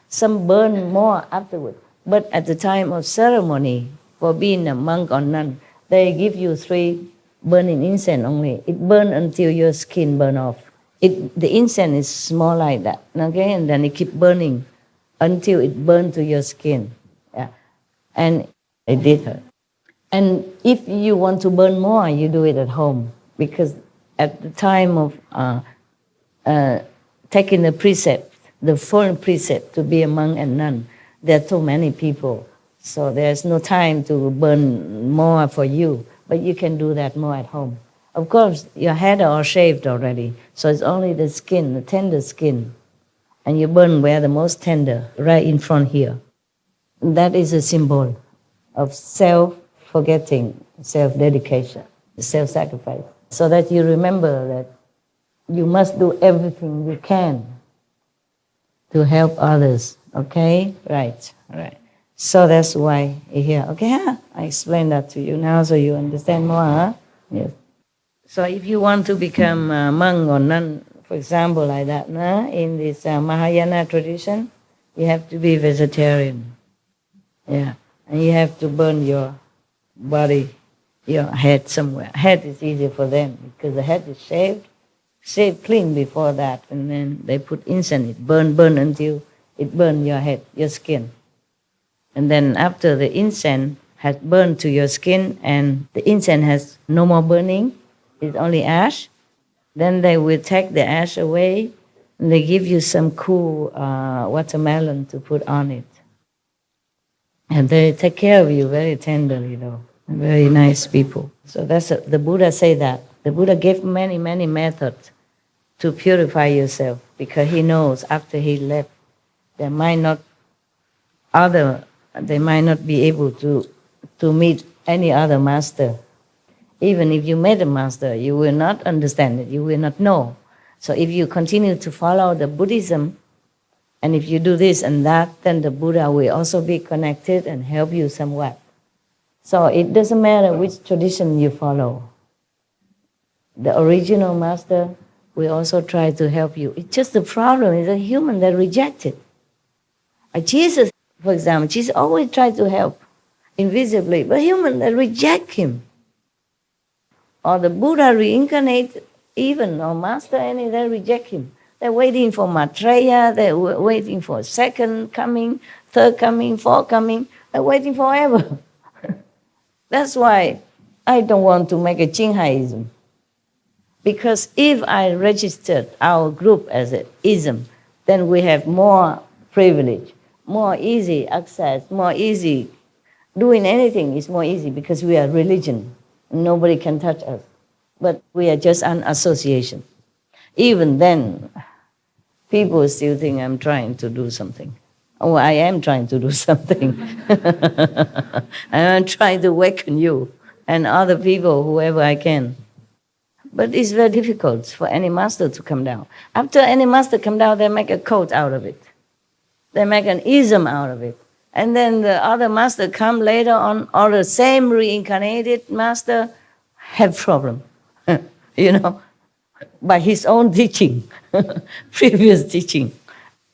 some burn more afterward. But at the time of ceremony, for being a monk or nun, they give you 3 burning incense only. It burns until your skin burn off. The incense is small like that, okay? And then it keep burning until it burns to your skin. And it did hurt. And if you want to burn more, you do it at home. Because at the time of taking the precept, the full precept to be a monk and nun, there are so many people. So there's no time to burn more for you. But you can do that more at home. Of course, your head are all shaved already. So it's only the skin, the tender skin. And you burn where the most tender, right in front here. That is a symbol of self-forgetting, self-dedication, self-sacrifice. So that you remember that you must do everything you can to help others. Okay? Right. So that's why here. Okay, I explained that to you now so you understand more. Huh? Yes. So if you want to become a monk or nun, for example, like that, in this Mahayana tradition, you have to be vegetarian. Yeah. And you have to burn your body, your head somewhere. Head is easier for them because the head is shaved clean before that, and then they put incense, it burn until it burn your head, your skin. And then after the incense has burned to your skin and the incense has no more burning, it's only ash, then they will take the ash away and they give you some cool watermelon to put on it. And they take care of you very tenderly, though. Very nice people. So that's the Buddha say that. The Buddha gave many methods to purify yourself because he knows after he left, they might not be able to meet any other master. Even if you met a master, you will not understand it, you will not know. So if you continue to follow the Buddhism, and if you do this and that, then the Buddha will also be connected and help you somewhat. So it doesn't matter which tradition you follow. The original master will also try to help you. It's just the problem is a human that rejects it. Jesus, for example, Jesus always tried to help invisibly, but humans that reject him. Or the Buddha reincarnate even, or master any, they reject him. They're waiting for Maitreya, they're waiting for second coming, third coming, fourth coming. They're waiting forever. That's why I don't want to make a Jinhaism. Because if I registered our group as an ism, then we have more privilege, more easy access, more easy. Doing anything is more easy because we are religion. Nobody can touch us. But we are just an association. Even then, people still think I'm trying to do something. Oh, I am trying to do something. I'm trying to awaken you and other people, whoever I can. But it's very difficult for any master to come down. After any master come down, they make a cult out of it. They make an ism out of it. And then the other master come later on, or the same reincarnated master have problem, by his own teaching, previous teaching.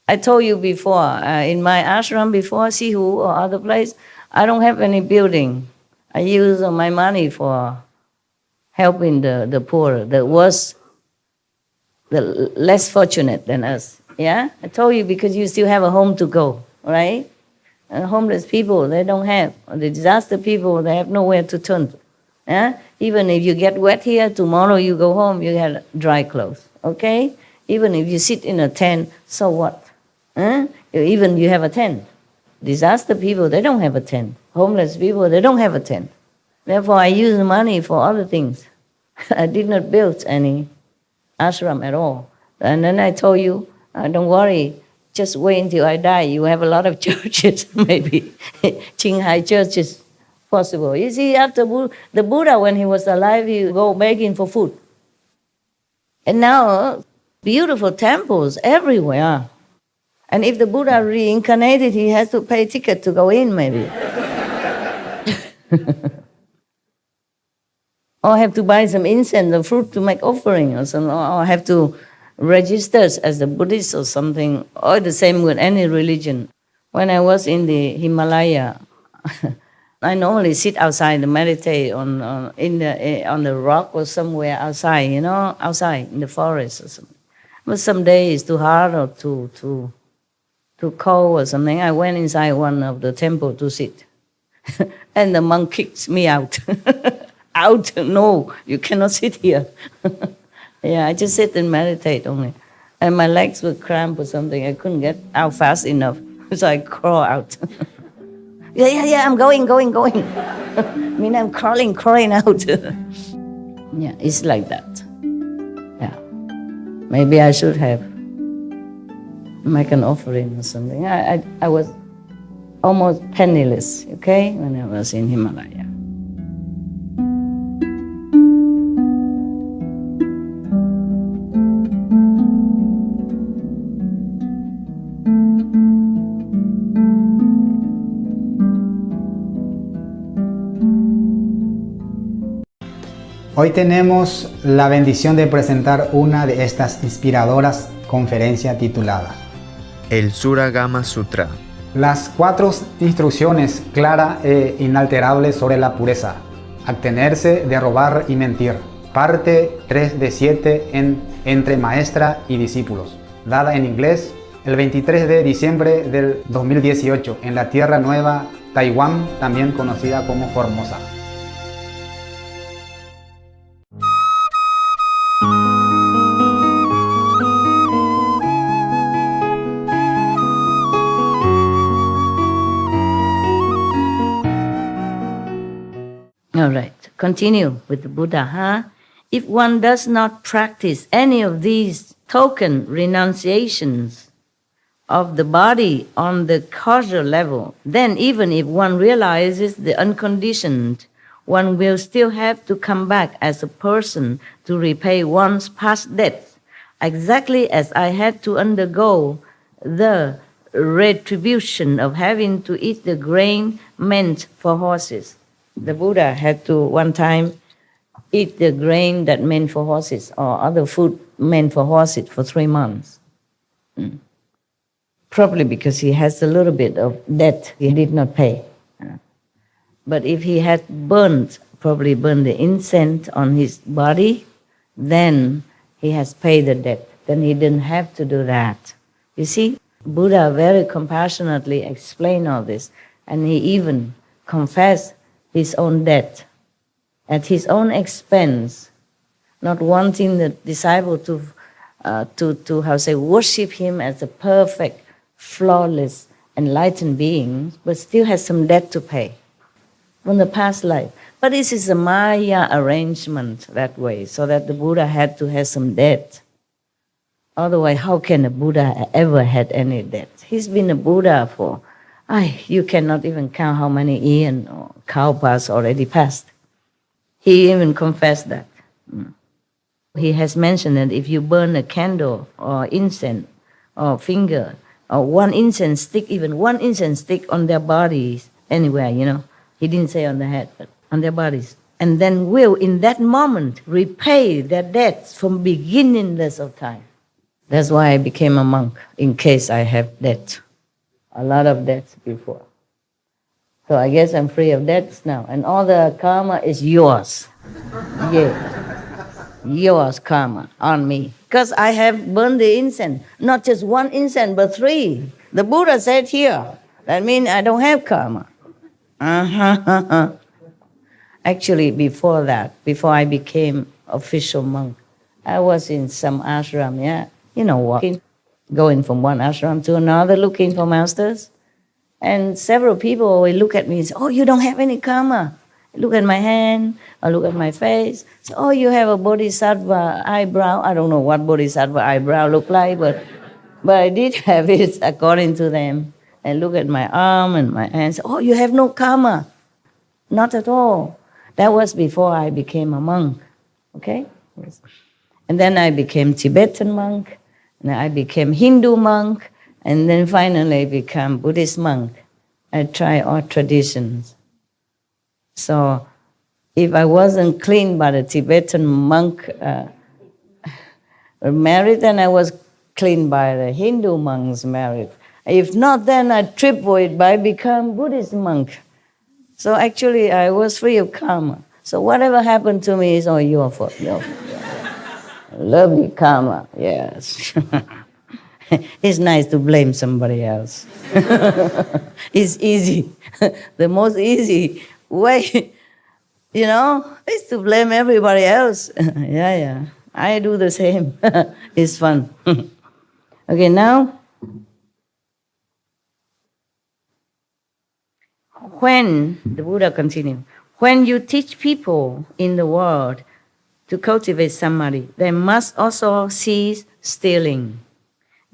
I told you before, in my ashram before, Sihu or other place, I don't have any building. I use my money for helping the poor, the less fortunate than us. Yeah? I told you because you still have a home to go, right? And homeless people, they don't have. The disaster people, they have nowhere to turn to. Yeah? Even if you get wet here, tomorrow you go home, you have dry clothes, okay? Even if you sit in a tent, so what? Even you have a tent. Disaster people, they don't have a tent. Homeless people, they don't have a tent. Therefore, I use the money for other things. I did not build any ashram at all. And then I told you, don't worry, just wait until I die. You have a lot of churches, maybe. Qinghai church is possible. You see, after the Buddha, when he was alive, he would go begging for food. And now, beautiful temples everywhere. And if the Buddha reincarnated, he has to pay a ticket to go in, maybe. Or have to buy some incense or fruit to make offering or something, or have to register as a Buddhist or something, or the same with any religion. When I was in the Himalaya, I normally sit outside and meditate on the rock or somewhere outside, outside in the forest or something. But some days it's too hard or too cold or something. I went inside one of the temple to sit. And the monk kicked me out. Out, no, you cannot sit here. Yeah, I just sit and meditate only. And my legs were cramped or something. I couldn't get out fast enough. So I crawl out. Yeah, I'm going. I mean, I'm crawling out. Yeah, it's like that. Yeah. Maybe I should have make an offering or something. I was almost penniless, okay, when I was in Himalaya. Hoy tenemos la bendición de presentar una de estas inspiradoras conferencias titulada El Sura Gama Sutra. Las 4 instrucciones claras e inalterables sobre la pureza, abstenerse de robar y mentir. Parte 3 de 7 entre maestra y discípulos, dada en inglés el 23 de diciembre del 2018 en la Tierra Nueva, Taiwán, también conocida como Formosa. All right, continue with the Buddha, huh? If one does not practice any of these token renunciations of the body on the causal level, then even if one realizes the unconditioned, one will still have to come back as a person to repay one's past debts, exactly as I had to undergo the retribution of having to eat the grain meant for horses. The Buddha had to one time eat the grain that meant for horses or other food meant for horses for 3 months. Probably because he has a little bit of debt he did not pay. But if he had probably burned the incense on his body, then he has paid the debt. Then he didn't have to do that. You see, Buddha very compassionately explained all this, and he even confessed his own debt at his own expense, not wanting the disciple to worship him as a perfect, flawless, enlightened being, but still has some debt to pay from the past life. But this is a Maya arrangement that way, so that the Buddha had to have some debt. Otherwise, how can a Buddha ever had any debt? He's been a Buddha for, you cannot even count how many eons or kalpas already passed. He even confessed that. He has mentioned that if you burn a candle or incense or finger or one incense stick, even one incense stick on their bodies, anywhere, he didn't say on the head, but on their bodies, and then will in that moment repay their debts from beginningless of time. That's why I became a monk, in case I have debt. A lot of debts before. So I guess I'm free of debts now. And all the karma is yours. Yeah. Yours karma on me. Because I have burned the incense. Not just 1 incense, but 3. The Buddha said here. That means I don't have karma. Actually, before that, before I became official monk, I was in some ashram, walking, going from one ashram to another, looking for masters. And several people always look at me and say, oh, you don't have any karma. Look at my hand, or look at my face. Say, oh, you have a bodhisattva eyebrow. I don't know what bodhisattva eyebrow look like, but I did have it according to them. And look at my arm and my hands. Oh, you have no karma. Not at all. That was before I became a monk. Okay? Yes. And then I became Tibetan monk. And I became Hindu monk. And then finally I became Buddhist monk. I try all traditions. So if I wasn't clean by the Tibetan monk married, then I was clean by the Hindu monks married. If not, then I triple it by become Buddhist monk. So actually I was free of karma. So whatever happened to me is all your fault. Your fault. Lovely karma, yes. It's nice to blame somebody else. It's easy. The most easy way, is to blame everybody else. Yeah. I do the same. It's fun. Okay, now, when, the Buddha continued, when you teach people in the world to cultivate samadhi, they must also cease stealing,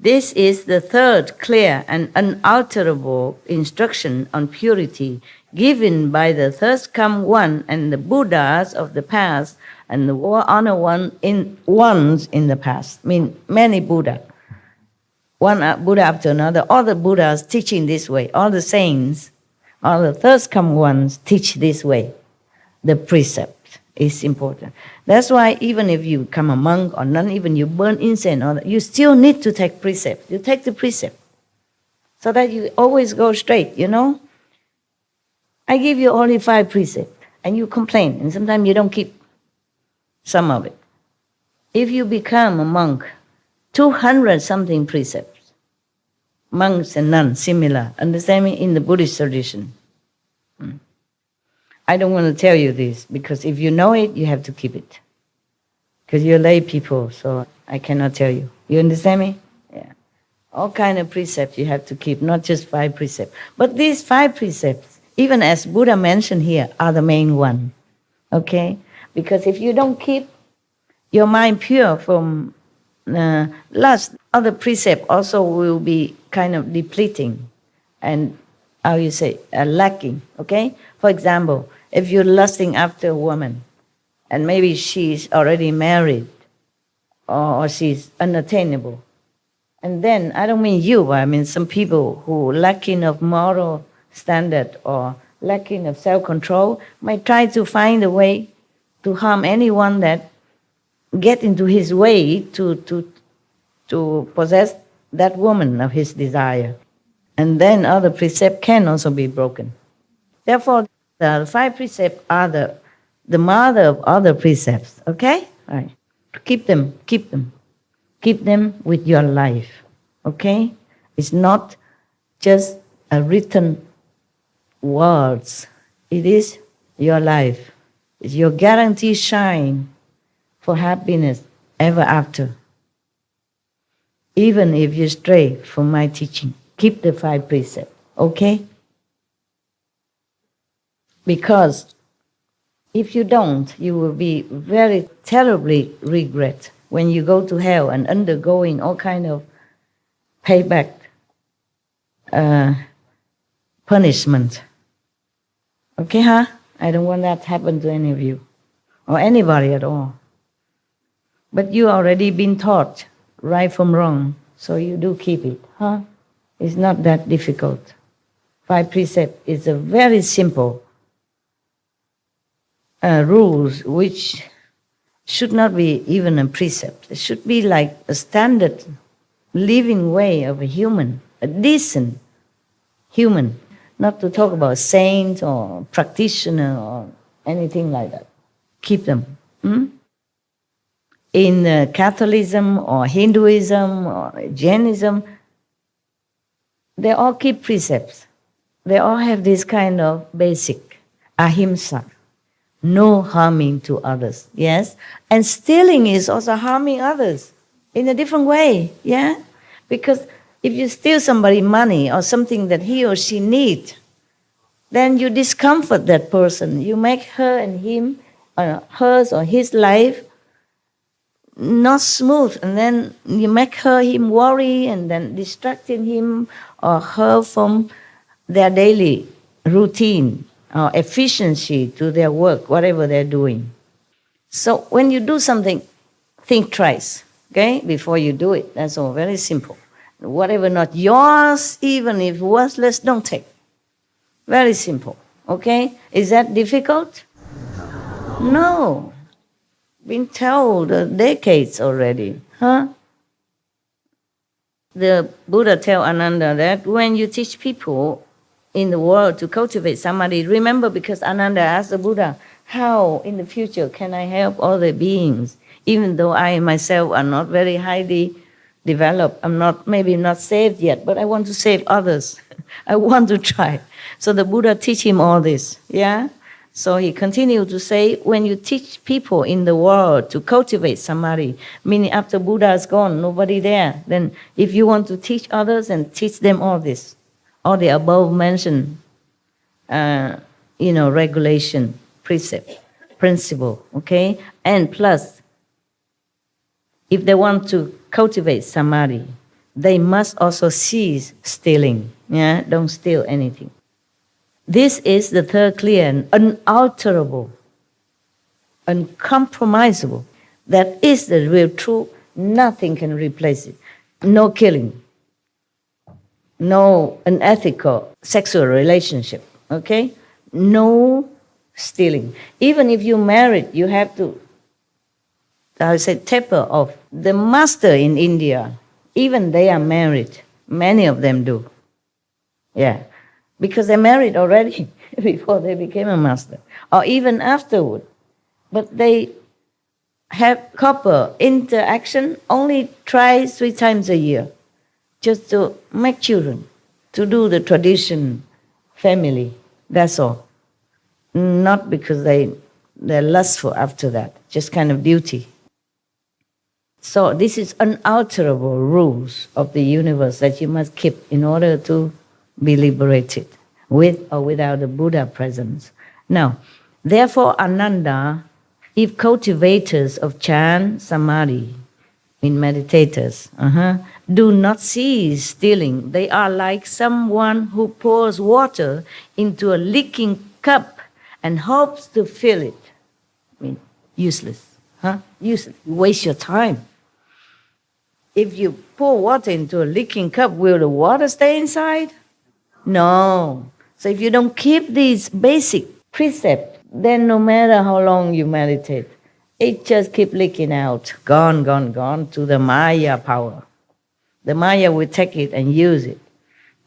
This is the third clear and unalterable instruction on purity given by the third-come one and the Buddhas of the past and the honor ones in the past. I mean, many Buddha. One Buddha after another, all the Buddhas teaching this way, all the saints, all the third-come ones teach this way. The precept is important. That's why even if you become a monk or not even you burn incense, you still need to take precept. You take the precept so that you always go straight, you know. I give you only 5 precepts and you complain and sometimes you don't keep some of it. If you become a monk, 200 something precepts, monks and nuns similar, understand me, in the Buddhist tradition. I don't want to tell you this because if you know it, you have to keep it. Because you're lay people, so I cannot tell you. You understand me? Yeah. All kind of precepts you have to keep, not just 5 precepts. But these 5 precepts, even as Buddha mentioned here, are the main one. Okay? Because if you don't keep your mind pure from lust, other precepts also will be kind of depleting and, how you say, lacking. Okay? For example, if you're lusting after a woman, and maybe she's already married, or she's unattainable, and then, I don't mean you, but I mean some people who lacking of moral standard or lacking of self-control might try to find a way to harm anyone that get into his way to possess that woman of his desire. And then other precepts can also be broken. Therefore, the 5 precepts are the mother of other precepts, okay? All right. Keep them. Keep them with your life, okay? It's not just a written words. It is your life. It's your guaranteed shine for happiness ever after. Even if you stray from my teaching, keep the 5 precepts, okay? Because if you don't, you will be very terribly regret when you go to hell and undergoing all kind of payback, punishment. Okay, huh? I don't want that to happen to any of you or anybody at all. But you already been taught right from wrong, so you do keep it, huh? It's not that difficult. 5 precepts is a very simple rules which should not be even a precept. It should be like a standard living way of a human, a decent human, not to talk about saint or practitioner or anything like that. Keep them. In Catholicism or Hinduism or Jainism, they all keep precepts. They all have this kind of basic ahimsa. No harming to others, yes? And stealing is also harming others in a different way, yeah? Because if you steal somebody money or something that he or she needs, then you discomfort that person. You make her and him, hers or his life not smooth, and then you make him worry and then distracting him or her from their daily routine or efficiency to their work, whatever they're doing. So when you do something, think twice, okay, before you do it. That's all, very simple. Whatever not yours, even if worthless, don't take. Very simple, okay? Is that difficult? No. Been told decades already, huh? The Buddha tell Ananda that when you teach people in the world to cultivate samadhi, remember, because Ananda asked the Buddha, how in the future can I help all the beings, even though I myself are not very highly developed, I'm not, maybe not saved yet, but I want to save others. I want to try. So the Buddha teach him all this, yeah? So he continued to say, when you teach people in the world to cultivate samadhi, meaning after Buddha is gone, nobody there, then if you want to teach others and teach them all this, all the above mentioned, regulation, precept, principle, okay? And plus, if they want to cultivate samadhi, they must also cease stealing. Yeah, don't steal anything. This is the third clear and unalterable, uncompromisable. That is the real truth. Nothing can replace it. No killing. No unethical sexual relationship. Okay? No stealing. Even if you're married, you have to, I would say, taper off. The master in India, even they are married. Many of them do. Yeah. Because they're married already before they became a master. Or even afterward. But they have couple interaction only 3 times a year. Just to make children. To do the tradition family. That's all. Not because they're lustful after that. Just kind of duty. So this is unalterable rules of the universe that you must keep in order to be liberated, with or without the Buddha presence. Now, therefore, Ananda, if cultivators of chant, samadhi, in meditators, do not cease stealing, they are like someone who pours water into a leaking cup and hopes to fill it. I mean, useless. Useless. You waste your time. If you pour water into a leaking cup, will the water stay inside? No. So if you don't keep these basic precepts, then no matter how long you meditate, it just keeps leaking out, gone to the Maya power. The Maya will take it and use it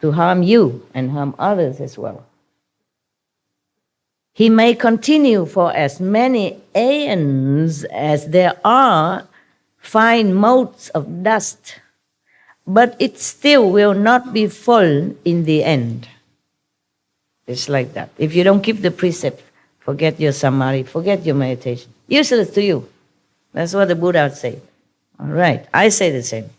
to harm you and harm others as well. He may continue for as many aeons as there are fine motes of dust, but it still will not be full in the end. It's like that. If you don't keep the precept, forget your samadhi, forget your meditation. Useless to you. That's what the Buddha would say. All right, I say the same.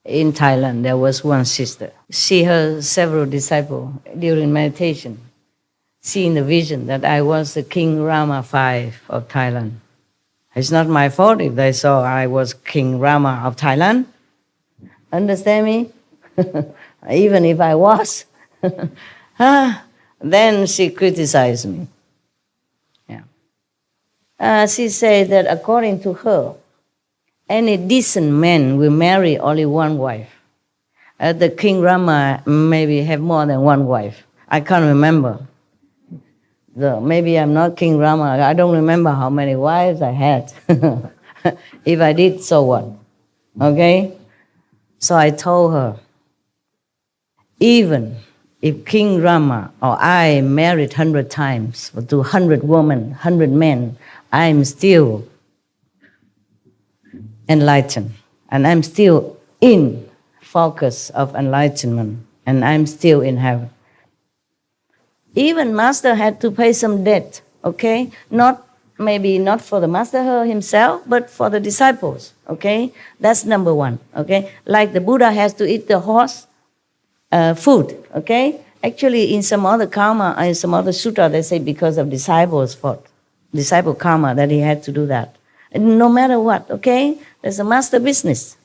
In Thailand, there was one sister. She heard several disciples during meditation, seeing the vision that I was the King Rama V of Thailand. It's not my fault if they saw I was King Rama of Thailand. Understand me? Even if I was. Then she criticized me. Yeah. She said that according to her, any decent man will marry only one wife. The King Rama maybe have more than one wife. I can't remember. Maybe I'm not King Rama. I don't remember how many wives I had. If I did, so what? Okay? So I told her, even if King Rama or I married 100 times to 100 women, 100 men, I'm still enlightened. And I'm still in focus of enlightenment. And I'm still in heaven. Even Master had to pay some debt, okay? Maybe not for the Master himself, but for the disciples, okay? That's number one, okay? Like the Buddha has to eat the horse food, okay? Actually, in some other karma, in some other sutra, they say because of disciples' fault, disciple karma, that he had to do that. And no matter what, okay? There's a Master business.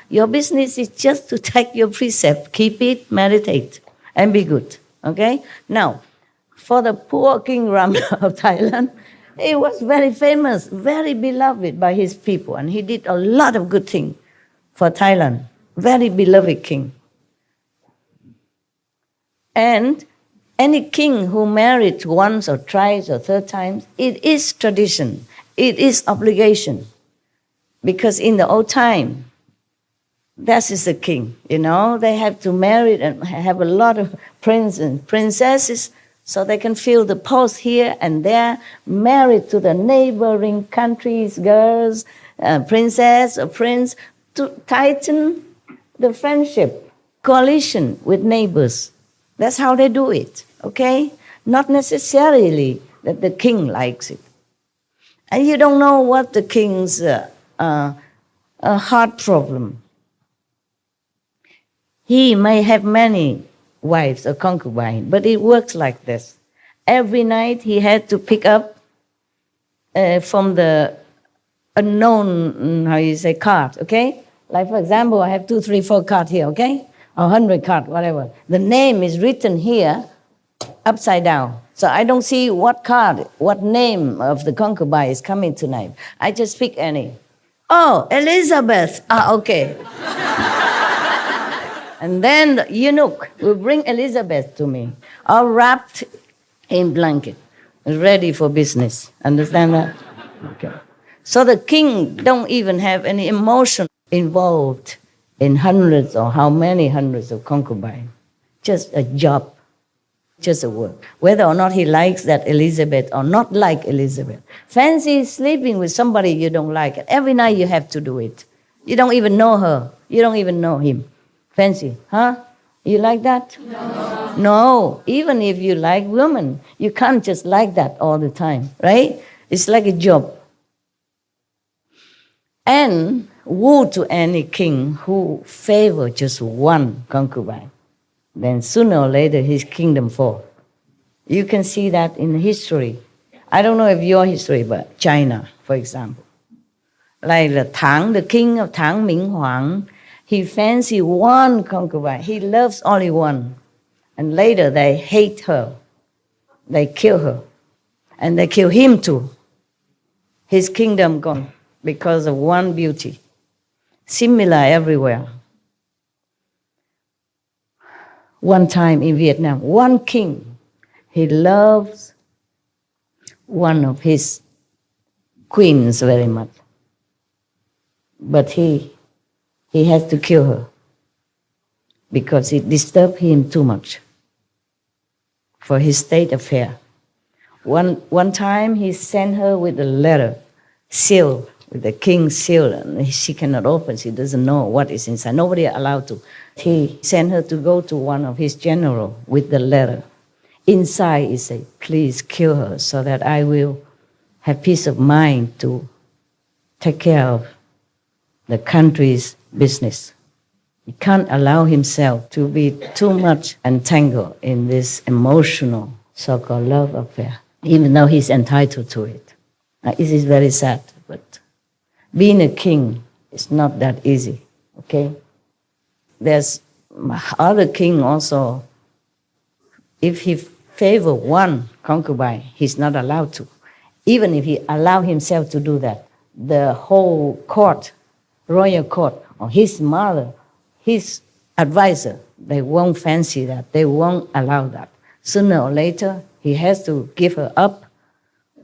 Your business is just to take your precept, keep it, meditate, and be good, okay? Now, for the poor King Rama of Thailand, he was very famous, very beloved by his people, and he did a lot of good things for Thailand. Very beloved king. And any king who married once or twice or third times, it is tradition, it is obligation. Because in the old time, that is the king, you know, they have to marry and have a lot of princes and princesses, so they can fill the post here and there, married to the neighboring countries' girls, princess or prince, to tighten the friendship, coalition with neighbors. That's how they do it, okay? Not necessarily that the king likes it. And you don't know what the king's heart problem. He may have many wives or concubines, but it works like this. Every night he had to pick up from the unknown, card, okay? Like, for example, I have 2, 3, 4 cards here, okay? Or 100 cards, whatever. The name is written here upside down. So I don't see what card, what name of the concubine is coming tonight. I just pick any. Oh, Elizabeth. Ah, okay. And then the eunuch will bring Elizabeth to me, all wrapped in blanket, ready for business. Understand that? Okay. So the king don't even have any emotion involved in hundreds or how many hundreds of concubines. Just a job, just a work. Whether or not he likes that Elizabeth or not like Elizabeth. Fancy sleeping with somebody you don't like. Every night you have to do it. You don't even know her. You don't even know him. Fancy, huh? You like that? No. No. Even if you like women, you can't just like that all the time, right? It's like a job. And woe to any king who favor just one concubine. Then sooner or later his kingdom falls. You can see that in history. I don't know if your history, but China, for example. Like the Tang, the king of Tang, Ming Huang, he fancy one concubine. He loves only one. And later they hate her. They kill her. And they kill him too. His kingdom gone because of one beauty. Similar everywhere. One time in Vietnam, one king, he loves one of his queens very much. But he has to kill her because it disturbed him too much for his state affair. One time he sent her with a letter, sealed, with the king's seal, and she cannot open, she doesn't know what is inside. Nobody allowed to. He sent her to go to one of his generals with the letter. Inside he said, please kill her so that I will have peace of mind to take care of the country's business. He can't allow himself to be too much entangled in this emotional so-called love affair, even though he's entitled to it. It is very sad, but being a king is not that easy, okay? There's other king also, if he favor one concubine, he's not allowed to. Even if he allow himself to do that, the whole court, royal court, or his mother, his advisor, they won't fancy that. They won't allow that. Sooner or later, he has to give her up,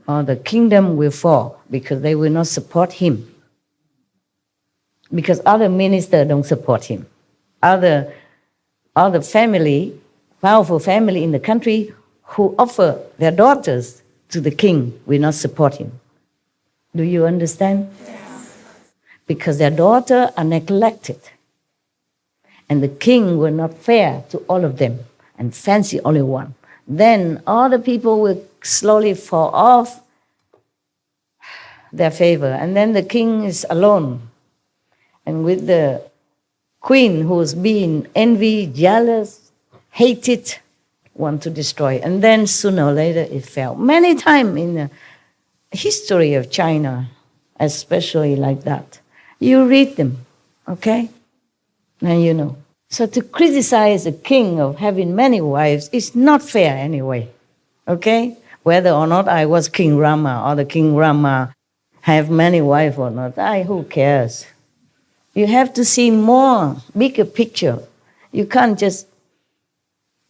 or the kingdom will fall because they will not support him. Because other ministers don't support him. Other family, powerful family in the country who offer their daughters to the king will not support him. Do you understand? Yes. Because their daughters are neglected. And the king will not fair to all of them and fancy only one. Then all the people will slowly fall off their favor. And then the king is alone. And with the queen who's being envied, jealous, hated, want to destroy. And then sooner or later it fell. Many times in the history of China, especially like that. You read them, okay? And you know. So to criticize a king of having many wives is not fair anyway, okay? Whether or not I was King Rama or the King Rama have many wives or not, who cares? You have to see more, bigger picture. You can't just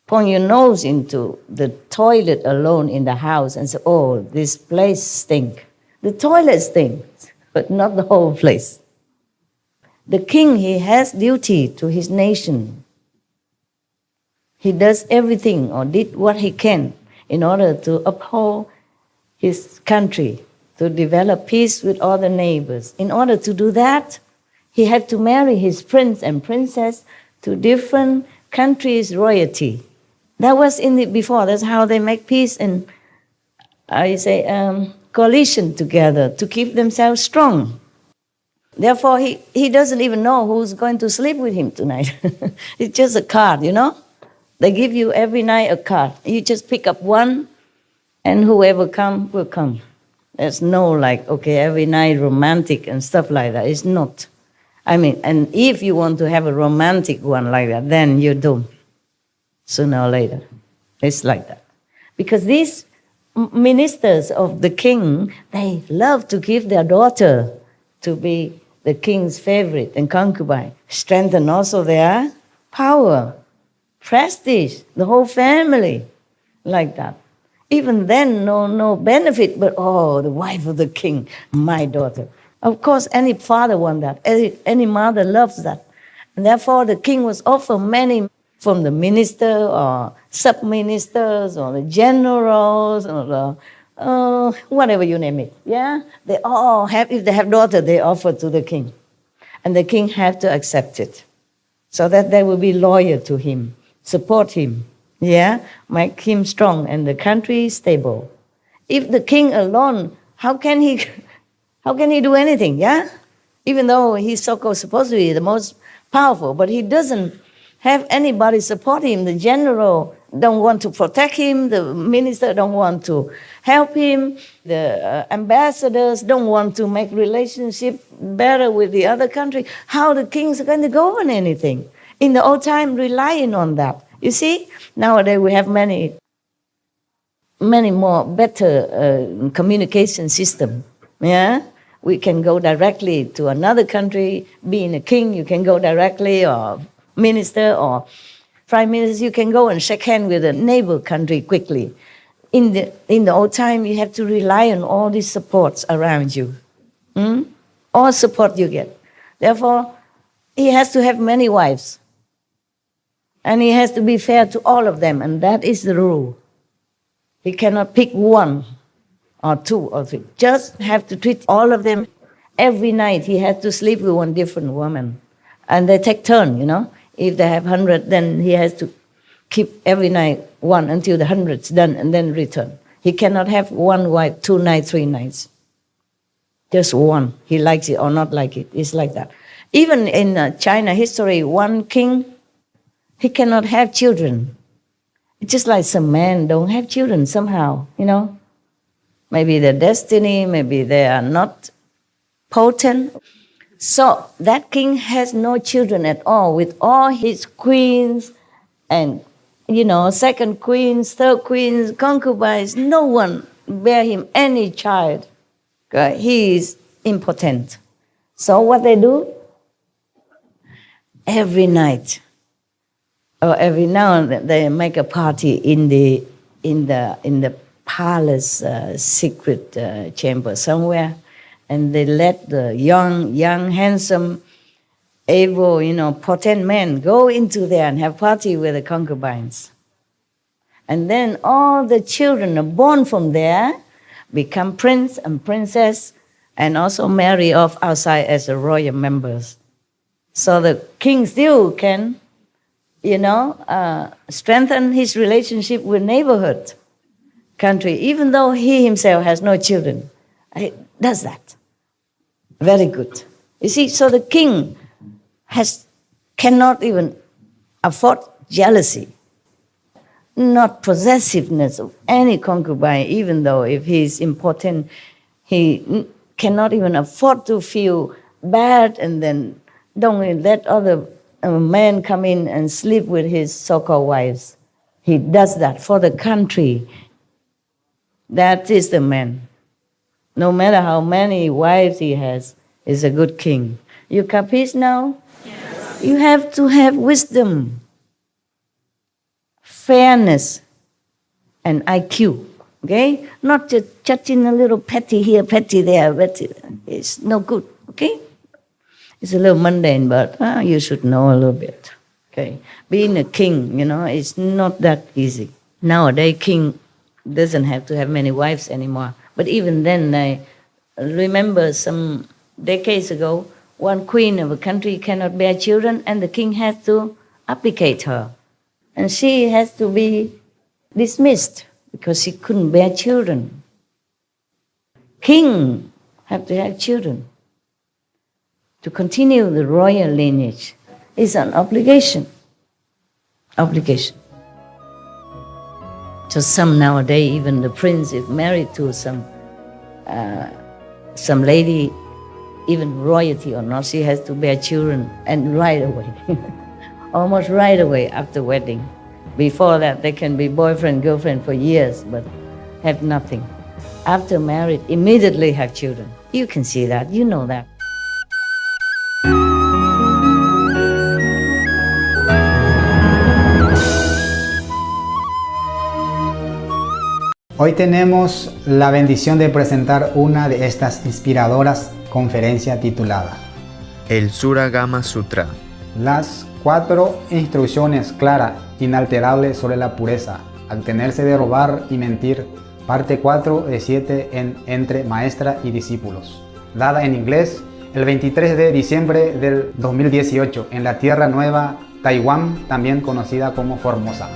point your nose into the toilet alone in the house and say, oh, this place stinks. The toilet stinks, but not the whole place. The king, he has duty to his nation. He does everything or did what he can in order to uphold his country, to develop peace with all the neighbors. In order to do that, he had to marry his prince and princess to different countries' royalty. That was in it before. That's how they make peace and, coalition together to keep themselves strong. Therefore, he doesn't even know who's going to sleep with him tonight. It's just a card, you know? They give you every night a card. You just pick up one, and whoever comes will come. There's no like, okay, every night romantic and stuff like that. It's not. I mean, and if you want to have a romantic one like that, then you're doomed sooner or later. It's like that. Because these ministers of the king, they love to give their daughter to be the king's favorite and concubine. Strengthen also their power, prestige, the whole family, like that. Even then, no benefit, but oh, the wife of the king, my daughter. Of course, any father wants that. Any mother loves that. And therefore, the king was offered many from the minister or sub-ministers or the generals or the, whatever you name it. Yeah, they all have, if they have daughter, they offer to the king. And the king had to accept it so that they will be loyal to him, support him, yeah, make him strong and the country stable. If the king alone, how can he do anything, yeah? Even though he's so-called supposed to be the most powerful, but he doesn't have anybody support him. The general don't want to protect him. The minister don't want to help him. The ambassadors don't want to make relationship better with the other country. How the kings are going to govern anything? In the old time, relying on that. You see, nowadays we have many more better communication system. Yeah, we can go directly to another country. Being a king, you can go directly, or minister or prime minister, you can go and shake hands with a neighbor country quickly. In the old time, you have to rely on all these supports around you. All support you get. Therefore, he has to have many wives. And he has to be fair to all of them, and that is the rule. He cannot pick one or two or three. Just have to treat all of them. Every night he has to sleep with one different woman. And they take turn, you know. If they have 100, then he has to keep every night one until the 100's done and then return. He cannot have one wife, 2 nights, 3 nights. Just one. He likes it or not like it. It's like that. Even in China history, one king, he cannot have children. It's just like some men don't have children somehow, you know. Maybe their destiny, maybe they are not potent. So that king has no children at all with all his queens and, you know, second queens, third queens, concubines. No one bear him any child. He is impotent. So what they do? Every night or every now and then they make a party in the palace secret chamber somewhere. And they let the young, handsome, able, you know, potent men go into there and have party with the concubines. And then all the children are born from there, become prince and princess, and also marry off outside as the royal members. So the king still can, you know, strengthen his relationship with neighborhood country, even though he himself has no children. He does that. Very good. You see, so the king cannot even afford jealousy, not possessiveness of any concubine, even though if he is important, he cannot even afford to feel bad and then don't let other men come in and sleep with his so-called wives. He does that for the country. That is the man. No matter how many wives he has, he's a good king. You capiche now? Yes. You have to have wisdom, fairness, and IQ, okay? Not just judging a little petty here, petty there, petty. It's no good, okay? It's a little mundane, but you should know a little bit, okay? Being a king, you know, it's not that easy. Nowadays, king doesn't have to have many wives anymore. But even then, I remember some decades ago, one queen of a country cannot bear children, and the king has to abdicate her. And she has to be dismissed because she couldn't bear children. King have to have children. To continue the royal lineage is an obligation. Obligation. So some nowadays, even the prince is married to some lady even royalty or not, she has to bear children, and right away, almost right away after wedding. Before that, they can be boyfriend, girlfriend for years, but have nothing. After married, immediately have children. You can see that, you know that. Hoy tenemos la bendición de presentar una de estas inspiradoras conferencias titulada El Sura Gama Sutra. Las 4 instrucciones claras, inalterables sobre la pureza, abstenerse de robar y mentir, parte 4 de 7 entre maestra y discípulos, dada en inglés el 23 de diciembre del 2018 en la Tierra Nueva, Taiwán, también conocida como Formosa.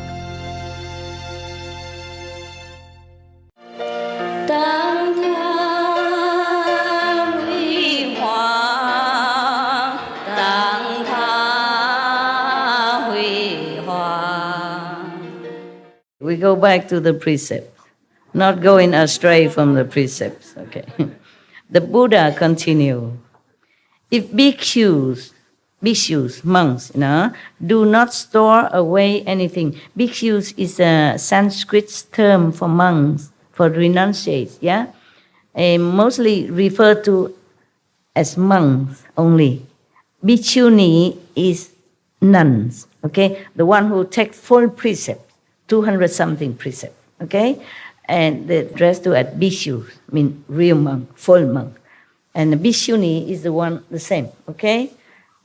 We go back to the precepts, not going astray from the precepts, okay? The Buddha continue. If bhikkhus, monks, do not store away anything. Bhikkhus is a Sanskrit term for monks, for renunciates, yeah? Mostly referred to as monks only. Bhikkhuni is nuns, okay? The one who take full precept, 200 something precept, okay? And the dress to at bhikshu, mean real monk, full monk. And the bhikshuni is the one, the same, okay?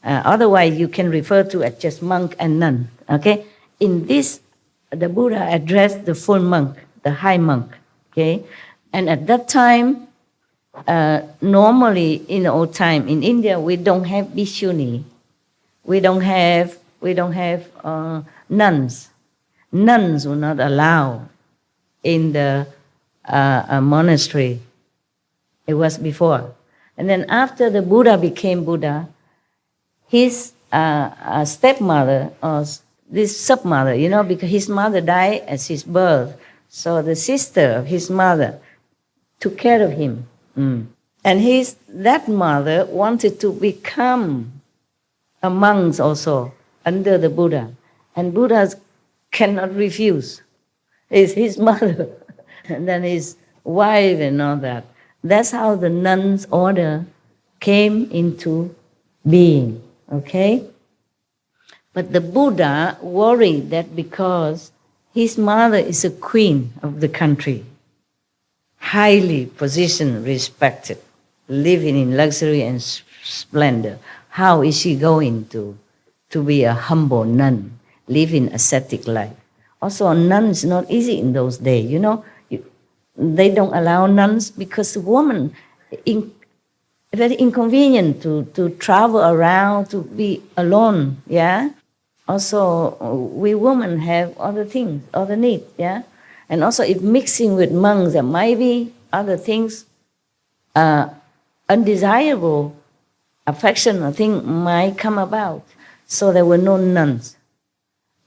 Otherwise, you can refer to as just monk and nun, okay? In this, the Buddha addressed the full monk, the high monk, okay? And at that time, normally in the old time, in India, we don't have bhikshuni. We don't have nuns. Nuns were not allowed in the monastery. It was before. And then after the Buddha became Buddha, his stepmother, or this stepmother, because his mother died at his birth, so the sister of his mother took care of him. And that mother wanted to become a monk also under the Buddha. And Buddha cannot refuse. It's his mother, and then his wife and all that. That's how the nuns' order came into being, okay? But the Buddha worried that because his mother is a queen of the country, highly positioned, respected, living in luxury and splendor, how is she going to be a humble nun, living ascetic life? Also, a nun is not easy in those days, They don't allow nuns because women, very inconvenient to travel around, to be alone, yeah? Also, we women have other things, other needs, yeah? And also, if mixing with monks, there might be other things, undesirable affection or thing might come about. So there were no nuns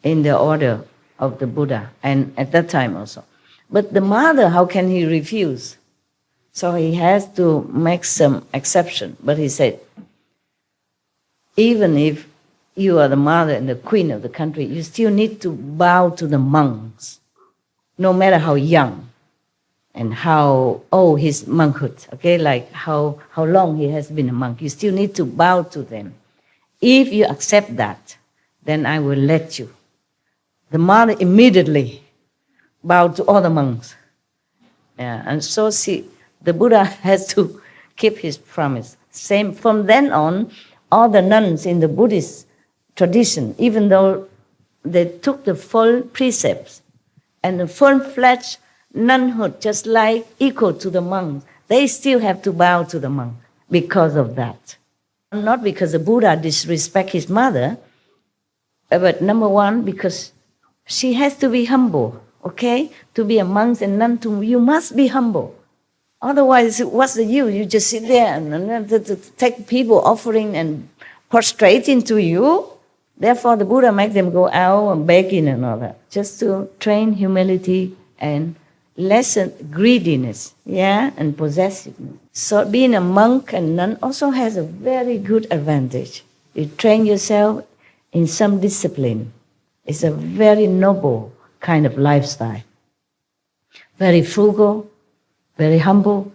in the order of the Buddha, and at that time also. But the mother, how can he refuse? So he has to make some exception. But he said, even if you are the mother and the queen of the country, you still need to bow to the monks, no matter how young and how old his monkhood, okay, like how long he has been a monk. You still need to bow to them. If you accept that, then I will let you. The mother immediately bowed to all the monks. Yeah, and so the Buddha has to keep his promise. Same from then on, all the nuns in the Buddhist tradition, even though they took the full precepts and the full-fledged nunhood, just like equal to the monks, they still have to bow to the monk because of that. Not because the Buddha disrespect his mother, but number one, because she has to be humble, okay? To be a monk and nun, you must be humble. Otherwise, what's the use? You just sit there and take people offering and prostrating to you. Therefore, the Buddha make them go out and begging and all that, just to train humility and lessen greediness, yeah, and possessiveness. So being a monk and nun also has a very good advantage. You train yourself in some discipline. It's a very noble kind of lifestyle. Very frugal, very humble,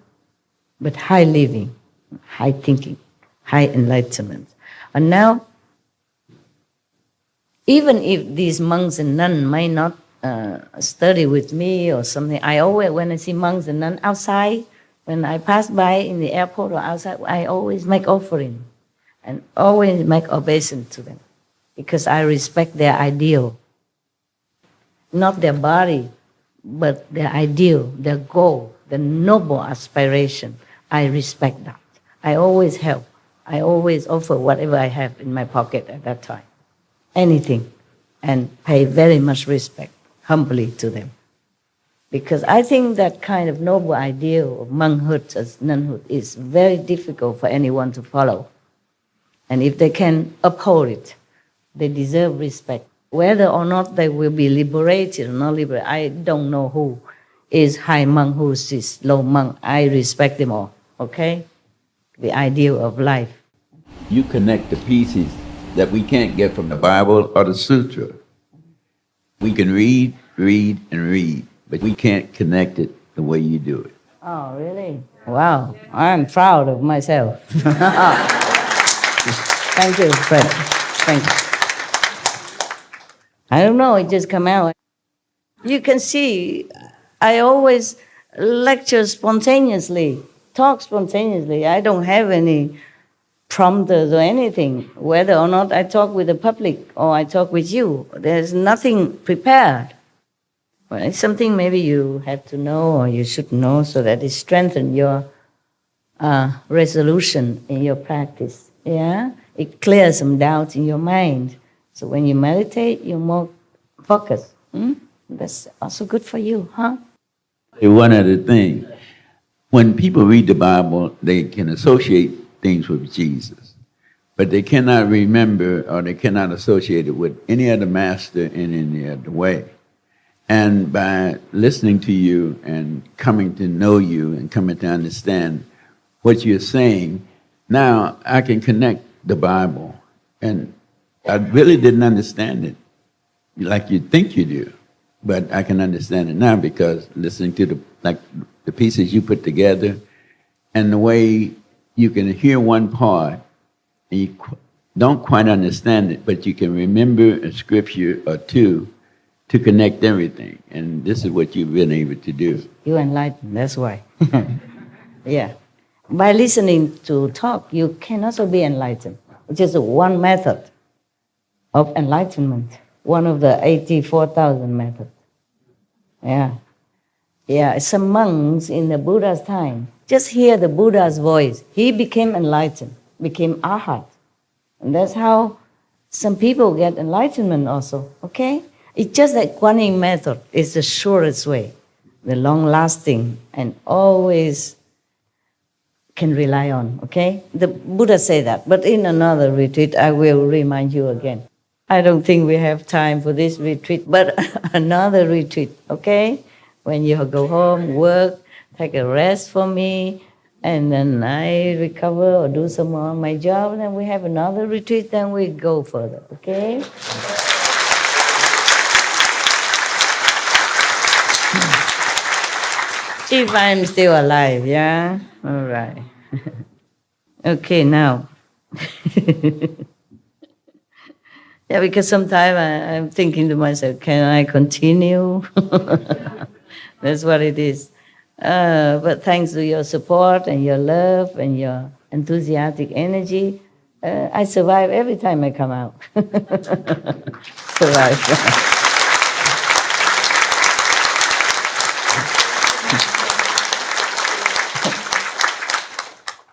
but high living, high thinking, high enlightenment. And now, even if these monks and nuns may not study with me or something, I always, when I see monks and nuns outside, when I pass by in the airport or outside, I always make offering and always make obeisance to them because I respect their ideal. Not their body, but their ideal, their goal, the noble aspiration. I respect that. I always help. I always offer whatever I have in my pocket at that time. Anything. And pay very much respect, humbly to them. Because I think that kind of noble ideal of monkhood as nunhood is very difficult for anyone to follow. And if they can uphold it, they deserve respect. Whether or not they will be liberated or not liberated, I don't know who is high monk, who is low monk. I respect them all, okay? The ideal of life. You connect the pieces that we can't get from the Bible or the Sutra. We can read, and read, but we can't connect it the way you do it. Oh, really? Wow, I'm proud of myself. Thank you, Fred. Thank you. I don't know, it just come out. You can see, I always lecture spontaneously, talk spontaneously. I don't have any prompters or anything, whether or not I talk with the public or I talk with you. There's nothing prepared. Well, it's something maybe you have to know or you should know so that it strengthens your resolution in your practice. Yeah? It clears some doubts in your mind. So when you meditate, you're more focused. That's also good for you, huh? One other thing, when people read the Bible, they can associate things with Jesus, but they cannot remember or they cannot associate it with any other master in any other way. And by listening to you and coming to know you and coming to understand what you're saying, now I can connect the Bible. And I really didn't understand it like you think you do, but I can understand it now because listening to the pieces you put together and the way you can hear one part and you don't quite understand it, but you can remember a scripture or two to connect everything. And this is what you've been able to do. You enlighten, that's why. Yeah. By listening to talk, you can also be enlightened. It's just one method of enlightenment, one of the 84,000 methods. Yeah. Yeah, some monks in the Buddha's time, just hear the Buddha's voice. He became enlightened, became arhat. And that's how some people get enlightenment also, okay? It's just that Guanyin method is the surest way, the long-lasting, and always can rely on, okay? The Buddha said that, but in another retreat, I will remind you again. I don't think we have time for this retreat, but another retreat, okay? When you go home, work, take a rest for me, and then I recover or do some more of my job, and then we have another retreat, then we go further, okay? If I'm still alive, yeah? All right. Okay, now. Yeah, because sometimes I'm thinking to myself, can I continue? That's what it is. But thanks to your support and your love and your enthusiastic energy, I survive every time I come out. Survive.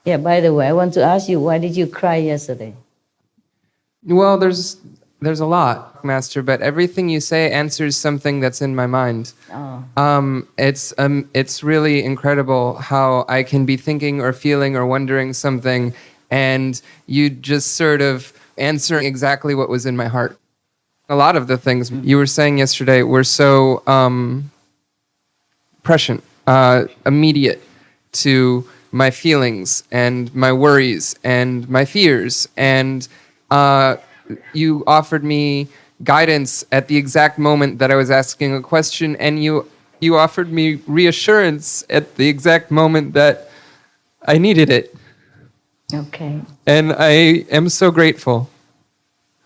Yeah, by the way, I want to ask you, why did you cry yesterday? Well, there's a lot, Master, but everything you say answers something that's in my mind. Oh. It's really incredible how I can be thinking or feeling or wondering something, and you just sort of answer exactly what was in my heart. A lot of the things you were saying yesterday were so prescient, immediate to my feelings and my worries and my fears. And you offered me guidance at the exact moment that I was asking a question, and you offered me reassurance at the exact moment that I needed it. Okay. And I am so grateful.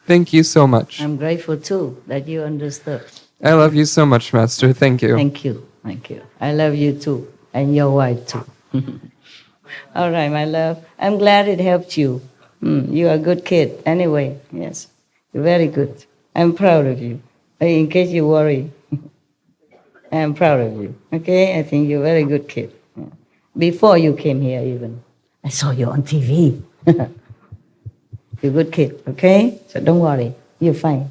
Thank you so much. I'm grateful too that you understood. I love you so much, Master. Thank you. Thank you. Thank you. I love you too. And your wife too. All right, my love. I'm glad it helped you. You are a good kid. Anyway, yes. You're very good. I'm proud of you. In case you worry, I'm proud of you. Okay? I think you're a very good kid. Before you came here even. I saw you on TV. You're a good kid, okay? So don't worry. You're fine.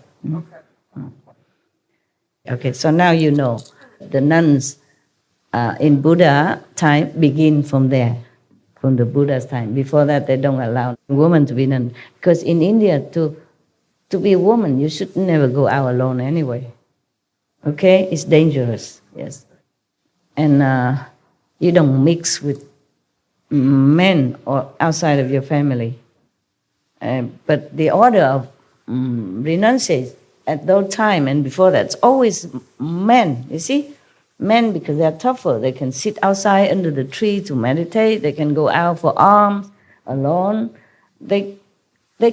Okay, so now you know. The nuns in Buddha time begin from there, from the Buddha's time. Before that, they don't allow women to be nun. Because in India, to be a woman, you should never go out alone anyway. Okay? It's dangerous, yes. And you don't mix with men or outside of your family. But the order of renunciation at that time and before that, it's always men, you see? Men, because they're tougher. They can sit outside under the tree to meditate. They can go out for alms alone. They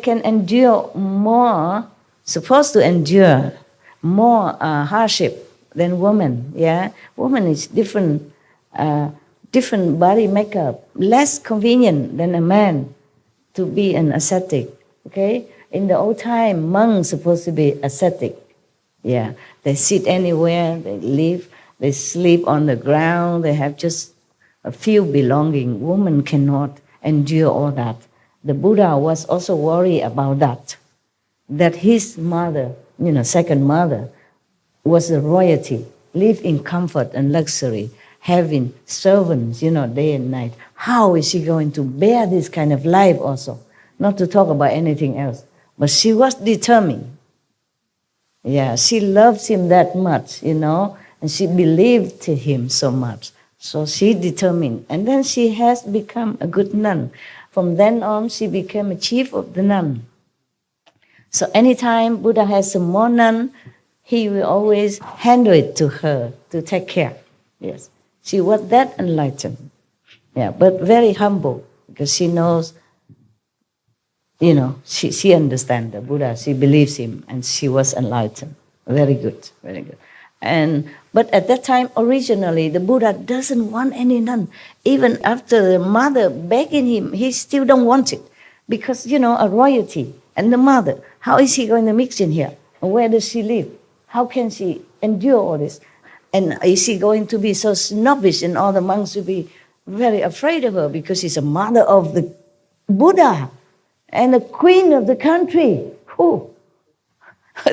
can endure more, supposed to endure more hardship than women, yeah? Woman is different body makeup, less convenient than a man to be an ascetic, okay? In the old time, monks supposed to be ascetic, yeah. They sit anywhere, they live, they sleep on the ground, they have just a few belongings. Women cannot endure all that. The Buddha was also worried about that his mother, second mother, was a royalty, lived in comfort and luxury, having servants, day and night. How is she going to bear this kind of life also? Not to talk about anything else. But she was determined. Yeah, she loved him that much, and she believed in him so much. So she determined. And then she has become a good nun. From then on, she became a chief of the nun. So anytime Buddha has some more nun, he will always handle it to her to take care. Yes. She was that enlightened. Yeah, but very humble because she knows, she understands the Buddha, she believes him, and she was enlightened. Very good, very good. But at that time, originally, the Buddha doesn't want any nun. Even after the mother begging him, he still don't want it. Because, a royalty and the mother, how is he going to mix in here? And where does she live? How can she endure all this? And is she going to be so snobbish and all the monks will be very afraid of her because she's a mother of the Buddha and the queen of the country? Whew.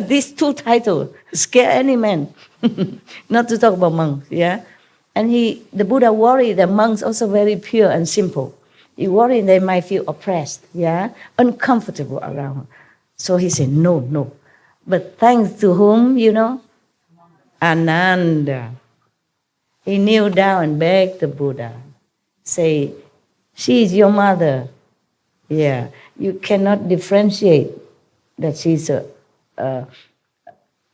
These two titles scare any man. Not to talk about monks, yeah? And the Buddha worried that monks also very pure and simple. He worried they might feel oppressed, yeah? Uncomfortable around her. So he said, no. But thanks to whom, Ananda. He kneeled down and begged the Buddha, say, she is your mother. Yeah, you cannot differentiate that she's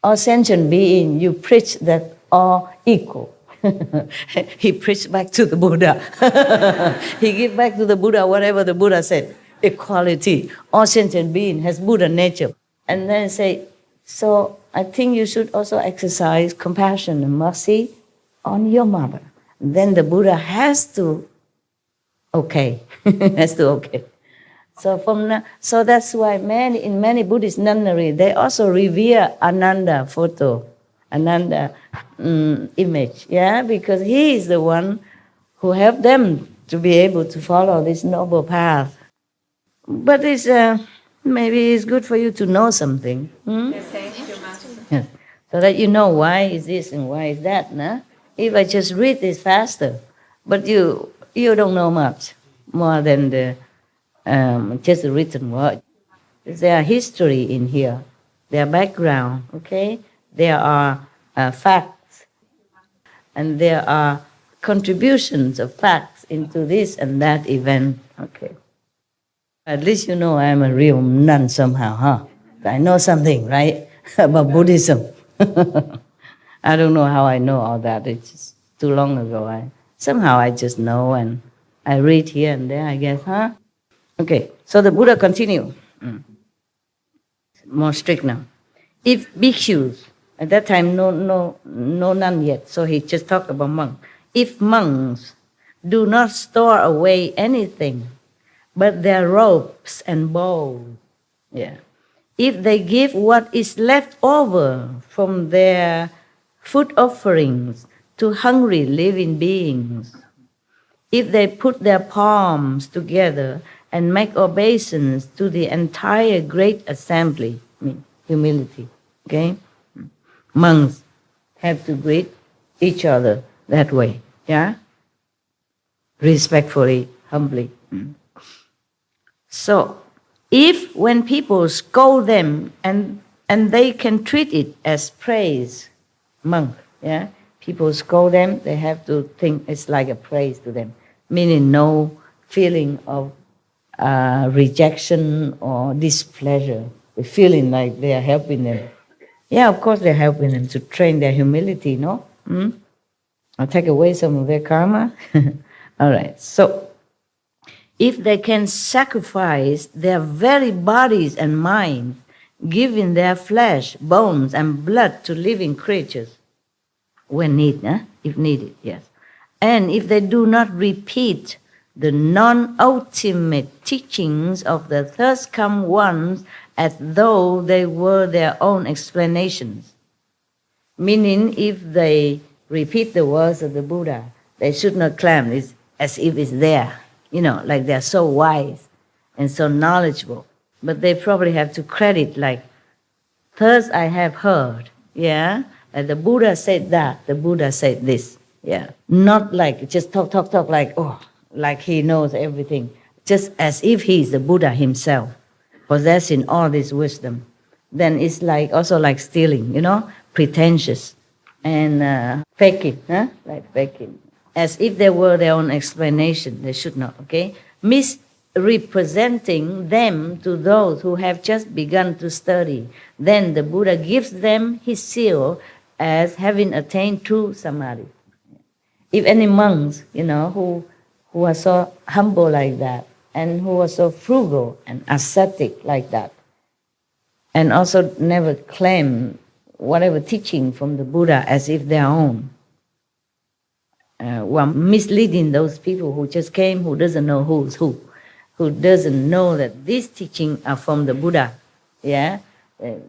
all sentient being. You preach that all equal. He preached back to the Buddha. He gave back to the Buddha whatever the Buddha said. Equality. All sentient being has Buddha nature. And then say, so I think you should also exercise compassion and mercy on your mother. Then the Buddha has to okay. So that's why in many Buddhist nunnery, they also revere Ananda photo, Ananda image, yeah, because he is the one who helped them to be able to follow this noble path. But it's maybe it's good for you to know something. Yes, thank you, Master. Yes. So that you know why is this and why is that. Nah? If I just read this faster, but you don't know much more than the just the written word. There are history in here. There are background, okay? There are facts. and there are contributions of facts into this and that event. Okay. At least you know I'm a real nun somehow, huh? I know something, right, about Buddhism. I don't know how I know all that. It's just too long ago. Somehow I just know, and I read here and there, I guess, huh? Okay, so the Buddha continue. More strict now. If bhikkhus, at that time no nun yet, so he just talked about monks. If monks do not store away anything but their robes and bowls, if they give what is left over from their food offerings to hungry living beings, if they put their palms together and make obeisance to the entire great assembly, humility, okay? Monks have to greet each other that way, respectfully, humbly. So, if when people scold them and they can treat it as praise, monk, people scold them, they have to think it's like a praise to them, meaning no feeling of rejection or displeasure, the feeling like they are helping them. Yeah, of course they're helping them to train their humility, no? I'll take away some of their karma. All right, so if they can sacrifice their very bodies and minds, giving their flesh, bones, and blood to living creatures, when needed, if needed, yes. And if they do not repeat the non-ultimate teachings of the first come ones as though they were their own explanations, meaning if they repeat the words of the Buddha, they should not claim it as if it's there, like they're so wise and so knowledgeable. But they probably have to credit like, first I have heard, like the Buddha said that, the Buddha said this, not like just talk like, like he knows everything, just as if he's the Buddha himself, possessing all this wisdom. Then it's like also like stealing, pretentious and faking, like faking, as if they were their own explanation. They should not, okay? Misrepresenting them to those who have just begun to study. Then the Buddha gives them his seal as having attained true samadhi. If any monks, who are so humble like that, and who are so frugal and ascetic like that, and also never claim whatever teaching from the Buddha as if their own, were misleading those people who just came, who doesn't know who's who doesn't know that these teachings are from the Buddha,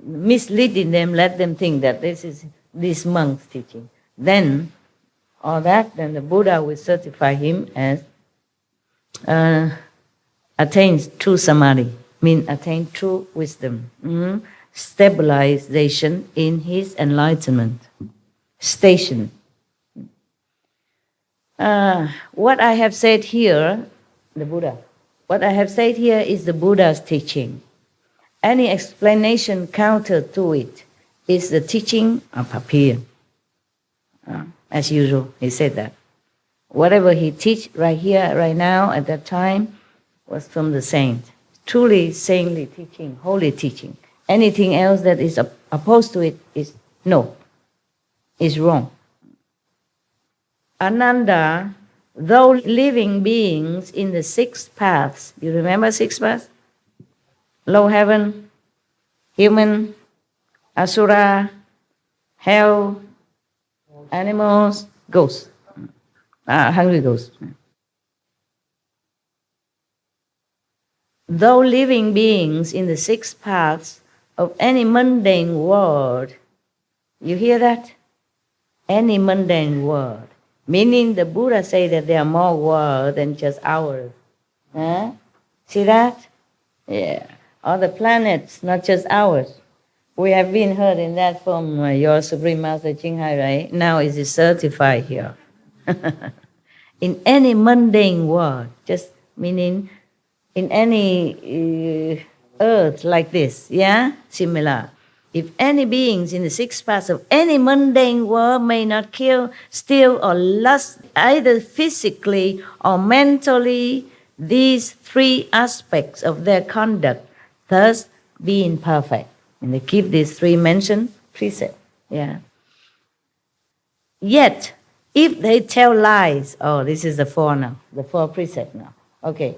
misleading them, let them think that this is this monk's teaching. Then the Buddha will certify him as attains true samadhi, means attain true wisdom, stabilization in his enlightenment, station. What I have said here, what I have said here is the Buddha's teaching. Any explanation counter to it is the teaching of Papir. As usual, he said that. Whatever he teach right here, right now, at that time, was from the saint. Truly saintly teaching, holy teaching. Anything else that is opposed to it is wrong. Ananda, though living beings in the six paths, you remember six paths? Low heaven, human, asura, hell, animals, ghosts, hungry ghosts. Though living beings in the six paths of any mundane world, you hear that? Any mundane world. Meaning the Buddha say that there are more worlds than just ours. See that? Yeah. All the planets, not just ours. We have been heard in that from your Supreme Master Jinghai, right? Now it is certified here. In any mundane world, just meaning in any earth like this, similar. If any beings in the 6 parts of any mundane world may not kill, steal, or lust, either physically or mentally, these 3 aspects of their conduct, thus being perfect. And they keep these 3 mentioned precepts. Yeah. Yet, if they tell lies, oh, this is the 4 now, the 4 precepts now. Okay,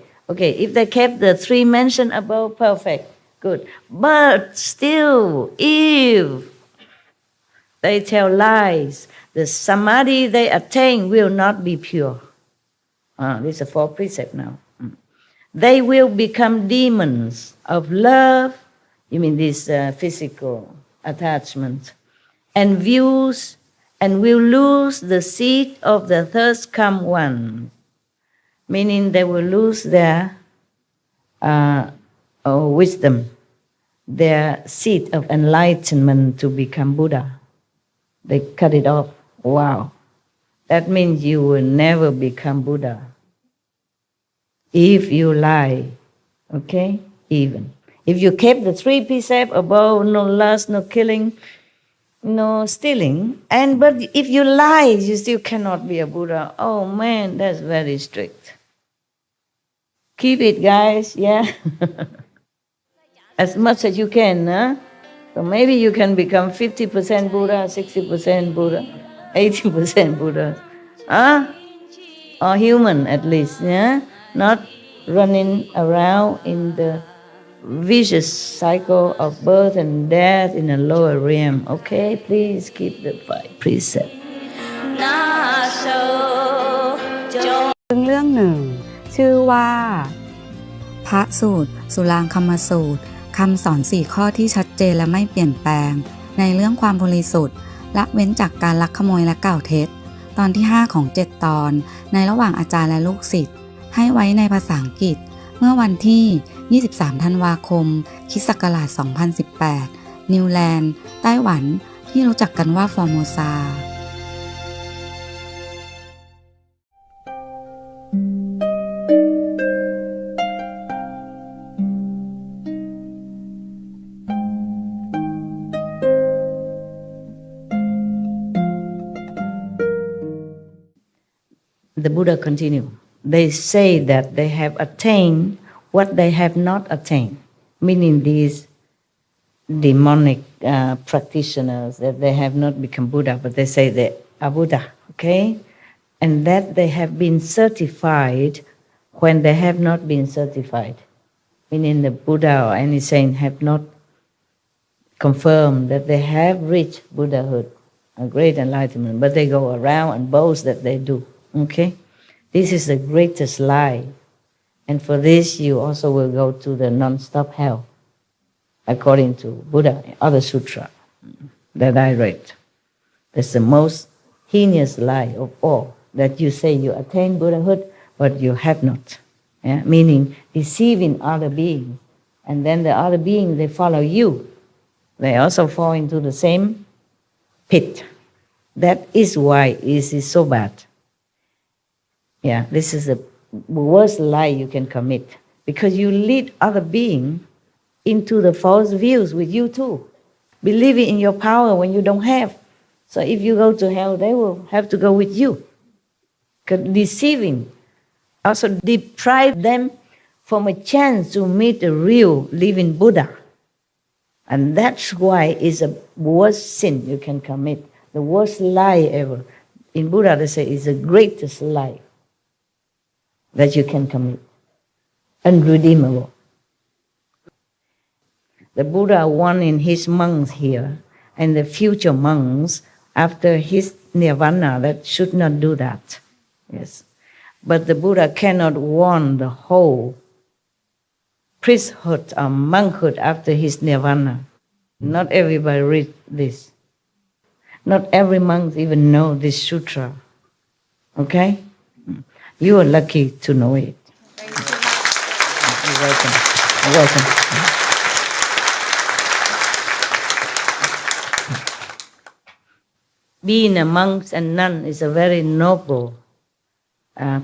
if they kept the 3 mentioned above, perfect, good. But still, if they tell lies, the samadhi they attain will not be pure. This is a 4 precept now. They will become demons of love, you mean this physical attachment, and views, and will lose the seat of the thirst-come one, meaning they will lose their wisdom, their seat of enlightenment to become Buddha. They cut it off. Wow. That means you will never become Buddha if you lie. Okay? Even. If you kept the 3 precepts above, no lust, no killing, no stealing, but if you lie, you still cannot be a Buddha. Oh man, that's very strict. Keep it, guys, yeah? As much as you can, huh? So maybe you can become 50% Buddha, 60% Buddha, 80% Buddha. Or human at least, yeah? Not running around in the vicious cycle of birth and death in a lower realm. Okay, please keep the 5 precepts. เรื่องหนึ่งชื่อว่าพระสูตรสุรางคัมสูตรคำสอน4 ข้อที่ชัดเจนและไม่เปลี่ยนแปลงในเรื่องความบริสุทธิ์ละเว้นจากการลักขโมยและกล่าวเท็จตอนที่5ของ7 ตอนในระหว่างอาจารย์และลูกศิษย์ให้ไว้ในภาษาอังกฤษเมื่อวันที่23 ธันวาคมค.ศ. 2018 นิวแลนด์ไต้หวันที่รู้จักกันว่าฟอร์โมซาThe Buddha continue. They say that they have attained what they have not attained, meaning these demonic practitioners, that they have not become Buddha, but they say they are Buddha, okay? And that they have been certified when they have not been certified, meaning the Buddha or any saint have not confirmed that they have reached Buddhahood, a great enlightenment, but they go around and boast that they do, okay? This is the greatest lie. And for this, you also will go to the non-stop hell, according to Buddha, other sutra that I read. That's the most heinous lie of all, that you say you attain Buddhahood, but you have not. Yeah? Meaning deceiving other beings. And then the other beings, they follow you. They also fall into the same pit. That is why it is so bad. Yeah, this is the worst lie you can commit, because you lead other beings into the false views with you too, believing in your power when you don't have. So if you go to hell, they will have to go with you. Deceiving also deprive them from a chance to meet the real living Buddha. And that's why it's the worst sin you can commit, the worst lie ever. In Buddha, they say it's the greatest lie that you can commit, unredeemable. The Buddha warning his monks here and the future monks after his nirvana that should not do that. Yes, but the Buddha cannot warn the whole priesthood or monkhood after his nirvana. Not everybody read this. Not every monk even know this sutra. Okay? You are lucky to know it. You're welcome. You're welcome. Being a monk and nun is a very noble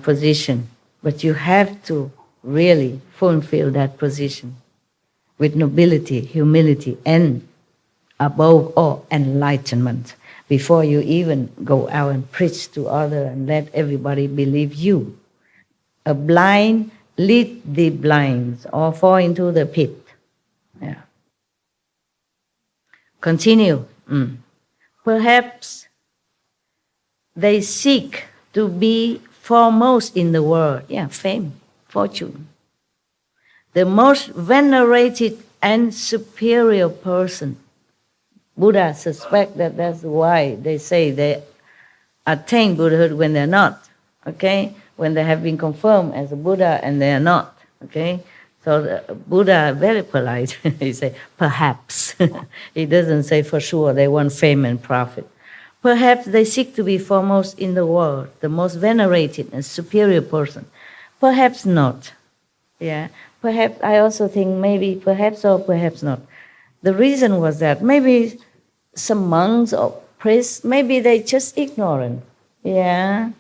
position, but you have to really fulfill that position with nobility, humility, and above all, enlightenment. Before you even go out and preach to others and let everybody believe you. A blind lead the blind or fall into the pit. Yeah. Continue. Perhaps they seek to be foremost in the world. Yeah, fame, fortune. The most venerated and superior person. Buddha suspect that that's why they say they attain Buddhahood when they're not. Okay? When they have been confirmed as a Buddha and they are not. Okay? So the Buddha very polite. He say, perhaps. He doesn't say for sure they want fame and profit. Perhaps they seek to be foremost in the world, the most venerated and superior person. Perhaps not. Yeah. Perhaps, I also think maybe perhaps or perhaps not. The reason was that maybe some monks or priests, maybe they just ignorant. Yeah.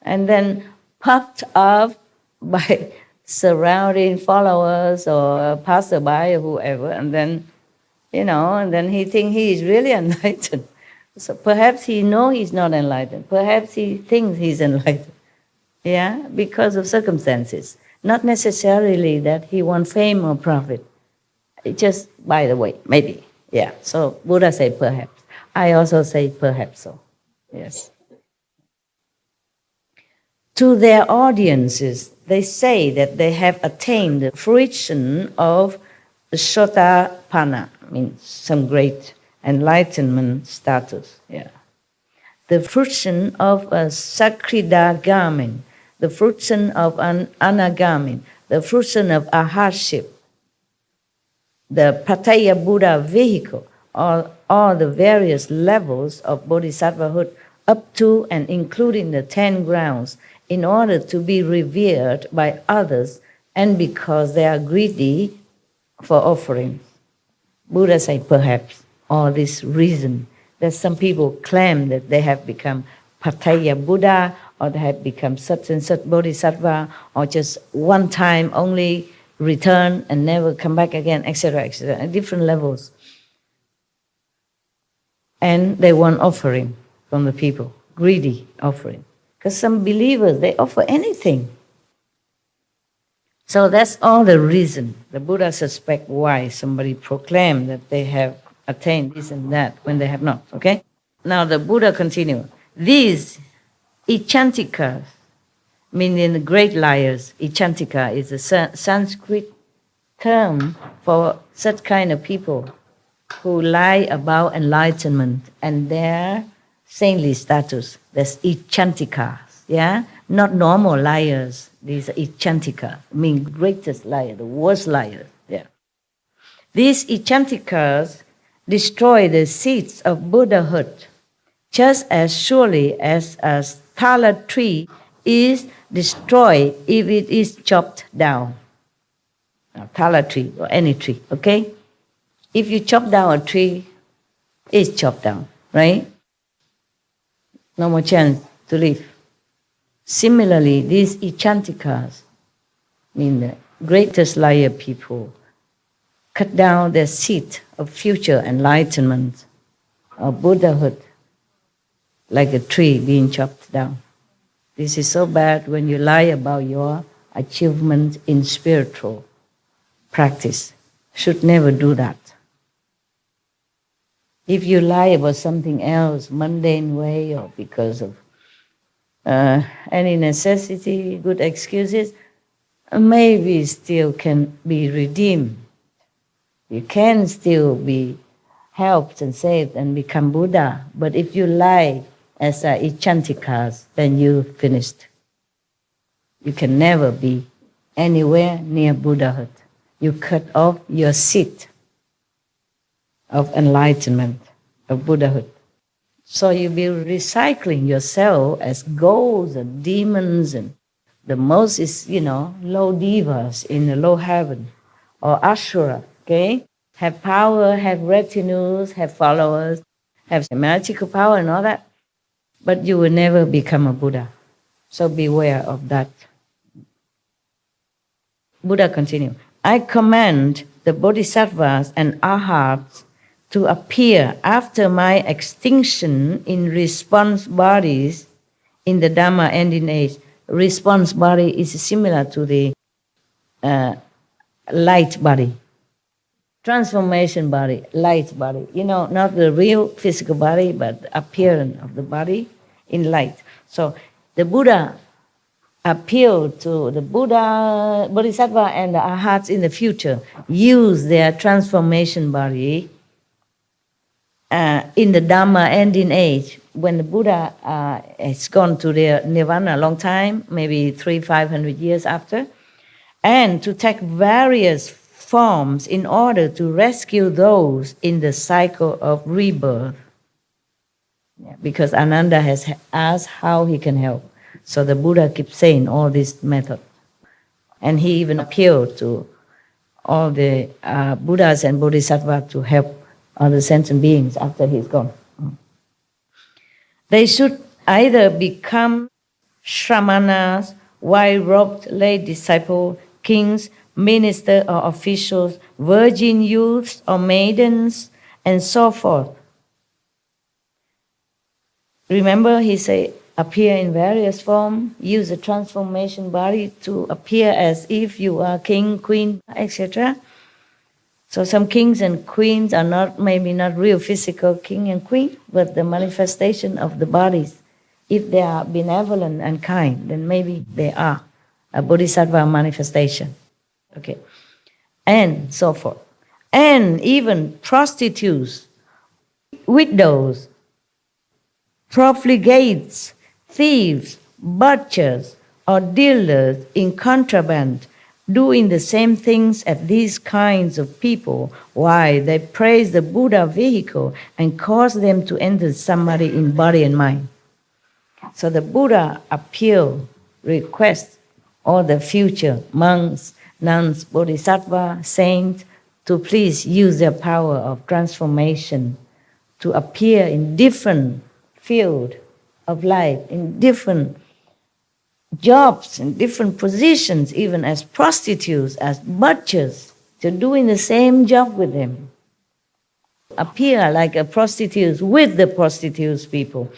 And then puffed up by surrounding followers or passerby or whoever, and then, and then he think he is really enlightened. So perhaps he knows he's not enlightened. Perhaps he thinks he's enlightened. Yeah, because of circumstances. Not necessarily that he wants fame or profit. It just, by the way, maybe. Yeah, so Buddha say perhaps. I also say perhaps so. Yes. To their audiences, they say that they have attained the fruition of Sotapanna, means some great enlightenment status. Yeah. The fruition of a Sakridagamin, the fruition of an Anagamin, the fruition of Aharship, the Pattaya Buddha vehicle, all the various levels of Bodhisattvahood up to and including the 10 grounds, in order to be revered by others and because they are greedy for offerings. Buddha say perhaps, or this reason that some people claim that they have become Pattaya Buddha or they have become such and such Bodhisattva or just one time only return and never come back again, etc., etc., at different levels. And they want offering from the people, greedy offering. Because some believers, they offer anything. So that's all the reason. The Buddha suspect why somebody proclaimed that they have attained this and that when they have not. Okay? Now the Buddha continues. These Ichantikas, meaning the great liars, Ichantika is a Sanskrit term for such kind of people who lie about enlightenment and their saintly status. That's Ichantikas, yeah? Not normal liars. These are Ichantikas, mean greatest liar, the worst liar, yeah. These Ichantikas destroy the seeds of Buddhahood just as surely as a thala tree is destroyed if it is chopped down. A thala tree or any tree, okay? If you chop down a tree, it's chopped down, right? No more chance to live. Similarly, these Ichantikas, mean the greatest liar people, cut down their seed of future enlightenment, of Buddhahood, like a tree being chopped down. This is so bad when you lie about your achievement in spiritual practice. Should never do that. If you lie about something else, mundane way, or because of any necessity, good excuses, maybe still can be redeemed. You can still be helped and saved and become Buddha. But if you lie as Ichantikas, then you finished. You can never be anywhere near Buddhahood. You cut off your seed of enlightenment, of Buddhahood. So you'll be recycling yourself as ghosts and demons and the most is, low devas in the low heaven or Ashura, okay? Have power, have retinues, have followers, have magical power and all that. But you will never become a Buddha. So beware of that. Buddha continues, I command the Bodhisattvas and Arhats to appear after my extinction in response bodies in the Dhamma ending age. Response body is similar to the light body. Transformation body, light body. You know, not the real physical body, but the appearance of the body in light. So the Buddha appealed to the Buddha, Bodhisattva, and the Arhats in the future use their transformation body in the Dhamma ending age, when the Buddha has gone to their nirvana a long time, maybe 300-500 years after, and to take various forms in order to rescue those in the cycle of rebirth. Yeah, because Ananda has asked how he can help. So the Buddha keeps saying all these methods. And he even appealed to all the Buddhas and Bodhisattvas to help other sentient beings after he's gone. They should either become shramanas, white-robed lay disciples, kings, ministers or officials, virgin youths or maidens, and so forth. Remember, he said, appear in various forms, use a transformation body to appear as if you are king, queen, etc. So some kings and queens are not, maybe not real physical king and queen, but the manifestation of the bodies. If they are benevolent and kind, then maybe they are a bodhisattva manifestation. Okay, and so forth. And even prostitutes, widows, profligates, thieves, butchers, or dealers in contraband, doing the same things as these kinds of people. Why? They praise the Buddha vehicle and cause them to enter samadhi in body and mind. So the Buddha appeal, request all the future monks, nuns, bodhisattva, saints to please use their power of transformation to appear in different field of life, in different jobs, in different positions, even as prostitutes, as butchers, to doing the same job with them. Appear like a prostitute with the prostitutes people,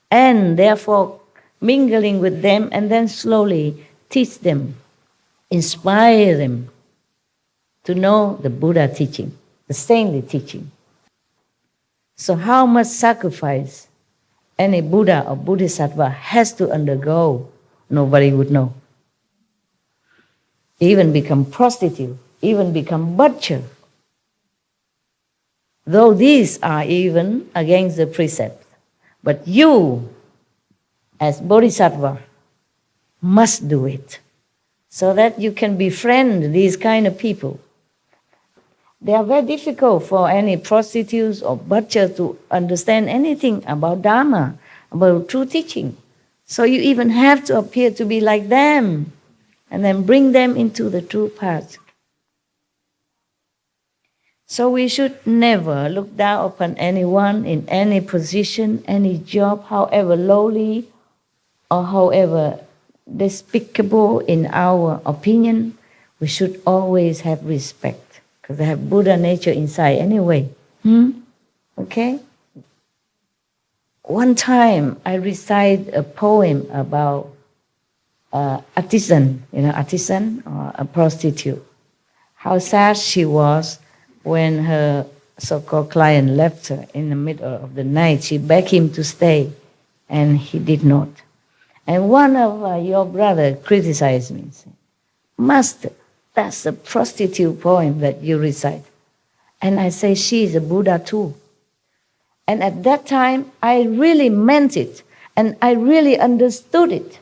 and therefore mingling with them, and then slowly teach them, inspire them to know the Buddha teaching, the saintly teaching. So how much sacrifice any Buddha or Bodhisattva has to undergo, nobody would know. Even become prostitute, even become butcher. Though these are even against the precepts. But you, as Bodhisattva, must do it, so that you can befriend these kind of people. They are very difficult for any prostitutes or butcher to understand anything about Dharma, about true teaching. So you even have to appear to be like them, and then bring them into the true path. So we should never look down upon anyone in any position, any job, however lowly or however despicable in our opinion. We should always have respect, because they have Buddha nature inside anyway. Okay? One time I recite a poem about artisan, artisan or a prostitute. How sad she was when her so-called client left her in the middle of the night. She begged him to stay, and he did not. And one of your brother criticized me, saying, "Master, that's a prostitute poem that you recite." And I say, she is a Buddha too. And at that time, I really meant it, and I really understood it.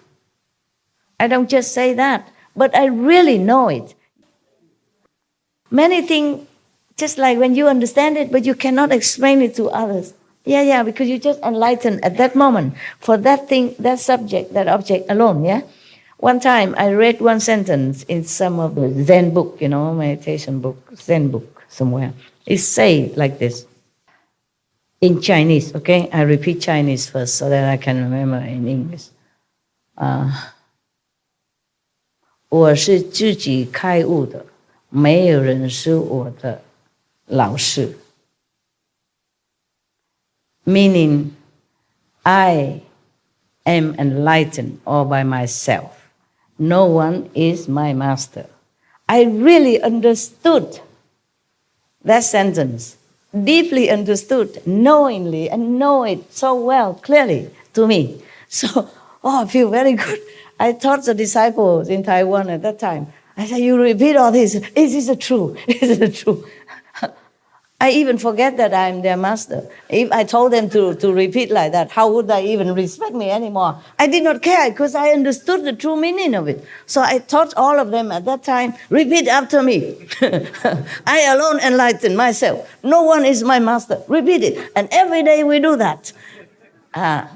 I don't just say that, but I really know it. Many things, just like when you understand it, but you cannot explain it to others. Yeah, because you just enlightened at that moment for that thing, that subject, that object alone, yeah? One time I read one sentence in some of the Zen book, meditation book, Zen book somewhere. It says like this, in Chinese, okay? I repeat Chinese first so that I can remember in English. 我是自己开悟的，没有人是我的老师。meaning I am enlightened all by myself. No one is my master. I really understood that sentence, deeply understood, knowingly, and know it so well, clearly to me. So, I feel very good. I taught the disciples in Taiwan at that time. I said, you repeat all this. Is this true? Is it true? I even forget that I'm their master. If I told them to repeat like that, how would they even respect me anymore? I did not care because I understood the true meaning of it. So I taught all of them at that time, repeat after me. I alone enlighten myself. No one is my master. Repeat it. And every day we do that.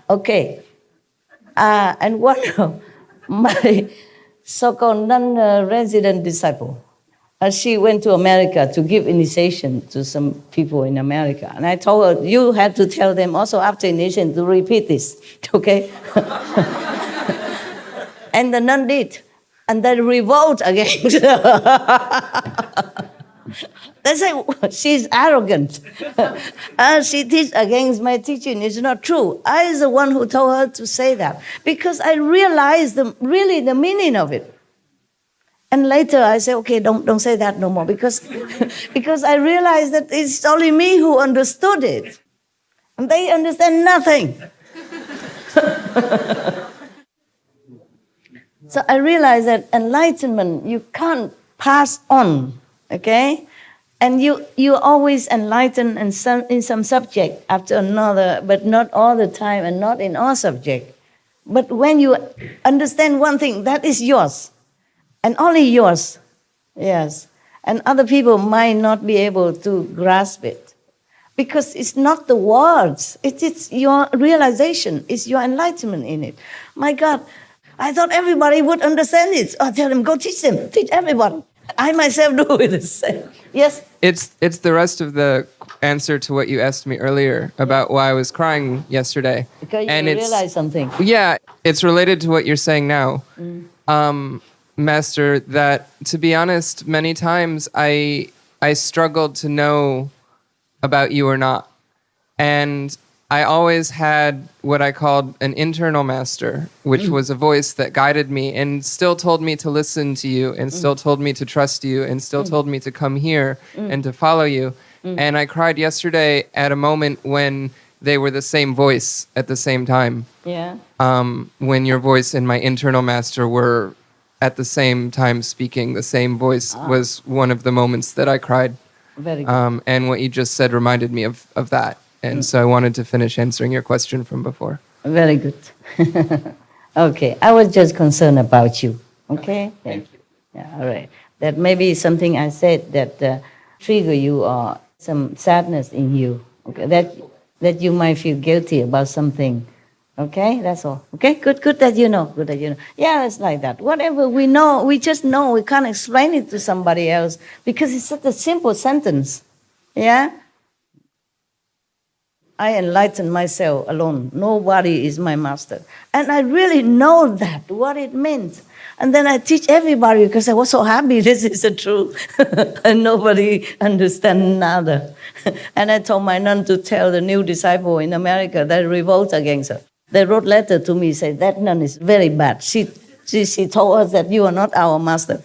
Okay. And one of my so-called non-resident disciple, she went to America to give initiation to some people in America. And I told her, you have to tell them also after initiation to repeat this, okay? And the nun did. And they revolt against her. They say, she's arrogant. She teaches against my teaching. It's not true. I was the one who told her to say that because I realized really the meaning of it. And later I say, okay, don't say that no more because I realized that it's only me who understood it. And they understand nothing. So I realized that enlightenment, you can't pass on, okay? And you always enlighten in some subject after another, but not all the time and not in all subject. But when you understand one thing, that is yours. And only yours, yes. And other people might not be able to grasp it. Because it's not the words, it's your realization, it's your enlightenment in it. My God, I thought everybody would understand it. I tell them, go teach them, teach everybody. I myself do it the same. Yes? It's the rest of the answer to what you asked me earlier about why I was crying yesterday. Because you realize something. Yeah, it's related to what you're saying now. Master, that to be honest, many times I struggled to know about you or not. And I always had what I called an internal master, which was a voice that guided me and still told me to listen to you and still told me to trust you and still told me to come here and to follow you. And I cried yesterday at a moment when they were the same voice at the same time. Yeah. When your voice and my internal master were at the same time speaking, the same voice was one of the moments that I cried. Very good. And what you just said reminded me of that. And so I wanted to finish answering your question from before. Very good. Okay, I was just concerned about you. Okay? Thank you. Yeah, all right. That maybe something I said that trigger you or some sadness in you. Okay, that you might feel guilty about something. Okay, that's all. Okay, good that you know. Good that you know. Yeah, it's like that. Whatever we know, we just know. We can't explain it to somebody else because it's such a simple sentence. Yeah? I enlighten myself alone. Nobody is my master. And I really know that, what it means. And then I teach everybody because I was so happy this is the truth. And nobody understands nada. And I told my nun to tell the new disciple in America that revolt against her. They wrote letter to me, say that nun is very bad. She told us that you are not our master.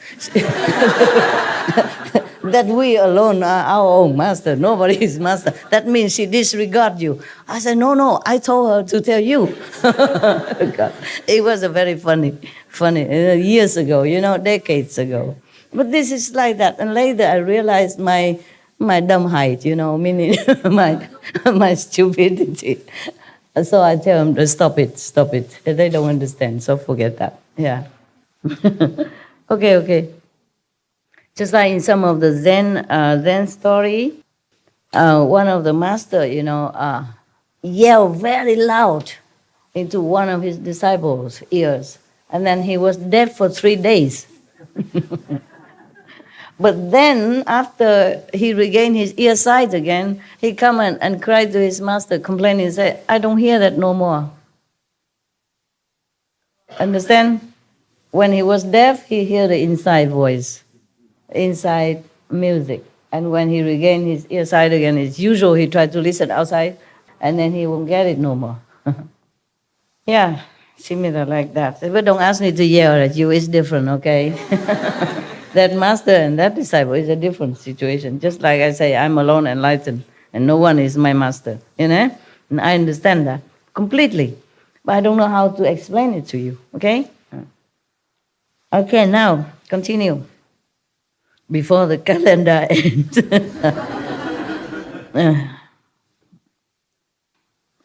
That we alone are our own master. Nobody is master. That means she disregards you. I said, no, I told her to tell you. God. It was a very funny, years ago, decades ago. But this is like that. And later I realized my dumbheit, meaning my stupidity. So I tell them, stop it. They don't understand, so forget that. Yeah. Okay. Just like in some of the Zen story, one of the master, yelled very loud into one of his disciples' ears. And then he was dead for 3 days. But then, after he regained his ear sight again, he come and cried to his master, complaining, and said, I don't hear that no more. Understand? When he was deaf, he heard the inside voice, inside music. And when he regained his ear sight again, it's usual he tried to listen outside. and then he won't get it no more. Yeah, similar like that. But don't ask me to yell at you, it's different, okay? That master and that disciple is a different situation. Just like I say, I'm alone enlightened, and no one is my master, you know? And I understand that completely. But I don't know how to explain it to you, okay? Okay, now, continue. Before the calendar ends.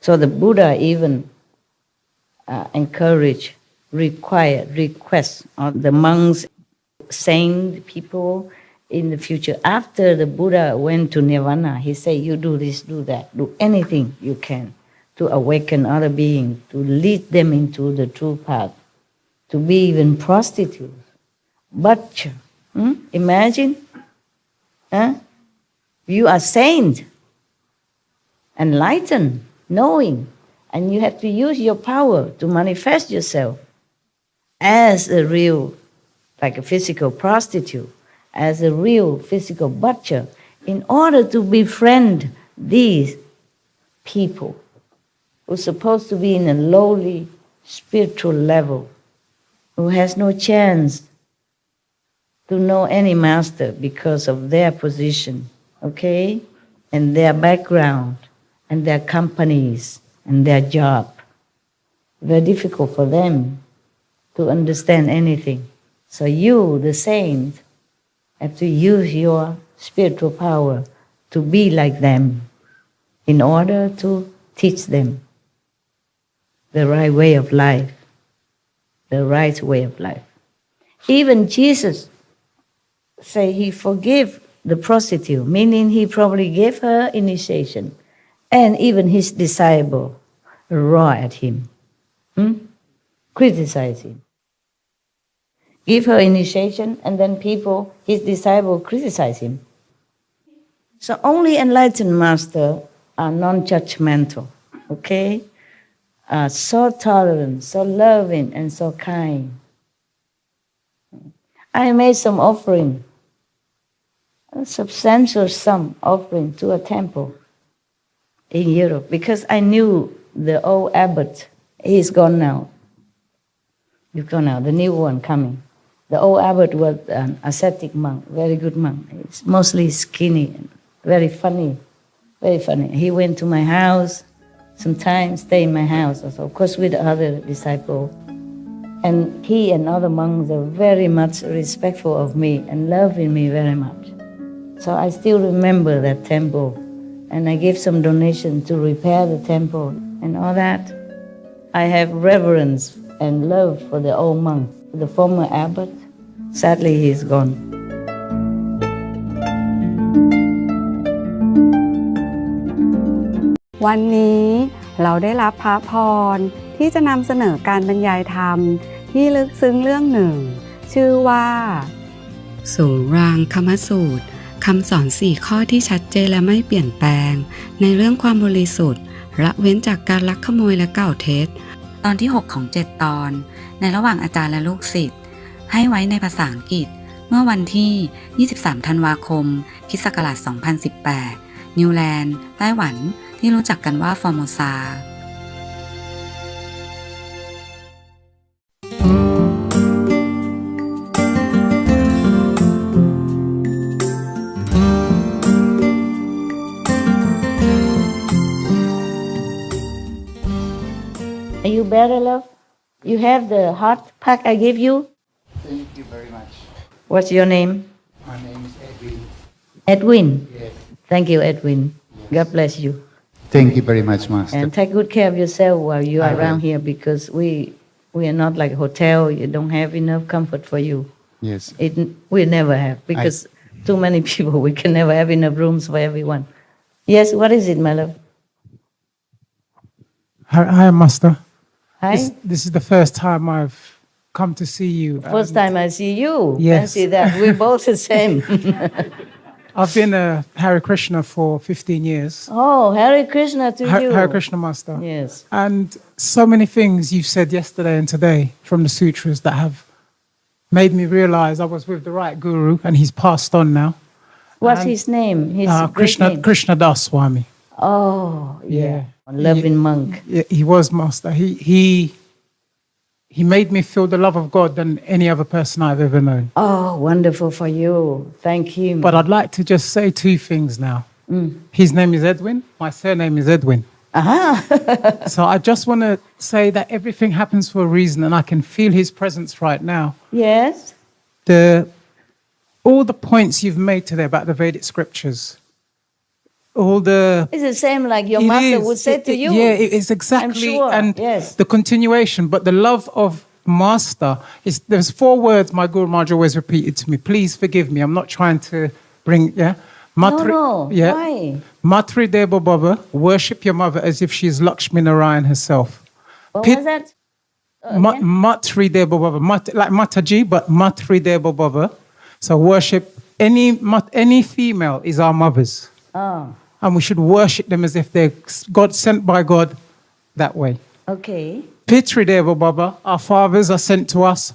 So the Buddha even encouraged, request of the monks, saint people in the future. After the Buddha went to Nirvana, he said, you do this, do that, do anything you can to awaken other beings, to lead them into the true path, to be even prostitutes. But imagine, you are saint, enlightened, knowing, and you have to use your power to manifest yourself as a real, like a physical prostitute, as a real physical butcher, in order to befriend these people who are supposed to be in a lowly spiritual level, who has no chance to know any master because of their position, okay, and their background, and their companies, and their job. Very difficult for them to understand anything. So you, the saint, have to use your spiritual power to be like them in order to teach them the right way of life, the right way of life. Even Jesus say he forgave the prostitute, meaning he probably gave her initiation, and even his disciple roar at him, criticize him. Give her initiation, and then people, his disciple, criticize him. So only enlightened masters are non-judgmental, okay? Are so tolerant, so loving, and so kind. I made some offering, a substantial sum offering to a temple in Europe, because I knew the old abbot, he's gone now. He's gone now, the new one coming. The old abbot was an ascetic monk, very good monk. He's mostly skinny, and very funny, very funny. He went to my house, sometimes stay in my house also, of course with other disciples. And he and other monks are very much respectful of me and loving me very much. So I still remember that temple, and I gave some donation to repair the temple and all that. I have reverence and love for the old monk, the former abbot. Sadly, he's gone. วันนี้เราได้รับพระพรที่จะนำเสนอการบรรยายธรรมที่ลึกซึ้งเรื่องหนึ่งชื่อว่าสุรางคมสูตรคำสอน4ข้อที่ชัดเจนและไม่เปลี่ยนแปลงในเรื่องความบริสุทธิ์ละเว้นจากการลักขโมยและกล่าวเท็จตอนที่6ของ7ตอนในระหว่างอาจารย์และลูกศิษย์ให้ไว้ในภาษาอังกฤษเมื่อวันที่23ธันวาคมค.ศ. 2018นิวแลนด์ไต้หวันที่รู้จักกันว่าฟอร์โมซาAre you better, love? You have the hot pack I gave you? Thank you very much. What's your name? My name is Edwin. Edwin. Yes. Thank you, Edwin. God bless you. Thank you very much, Master. And take good care of yourself while you are I will. around here, because we are not like a hotel. You don't have enough comfort for you. Yes. We never have, because too many people, we can never have enough rooms for everyone. Yes, what is it, my love? Hi, Master. Hi. This is the first time I've come to see you. First time I see you. Yes. Fancy that. We're both the same. I've been a Hare Krishna for 15 years. Oh, Hare Krishna to you. Hare Krishna, Master. Yes. And so many things you've said yesterday and today from the sutras that have made me realize I was with the right guru, and he's passed on now. What's And, his name? His great Krishna name? Das Swami. Oh, yeah. Yeah. Loving monk. Yeah, he was master. He made me feel the love of God than any other person I've ever known. Oh, wonderful for you. Thank him. But I'd like to just say two things now. His name is Edwin. My surname is Edwin. So I just want to say that everything happens for a reason, and I can feel his presence right now. Yes. All the points you've made today about the Vedic scriptures, it's the same like your master would say to you. Yeah, it's exactly. I'm sure. And yes. the continuation, but the love of master is, there's 4 words my Guru Maharaj always repeated to me. Please forgive me. I'm not trying to bring, No. Why? Matri Deva Baba, worship your mother as if she's Lakshmi Narayan herself. What was that? Matri Deva Baba, like Mataji, but Matri Deva Baba. So worship any female is our mothers. Oh. And we should worship them as if they're God sent by God that way. Okay. Pitri Deva Baba, our fathers are sent to us.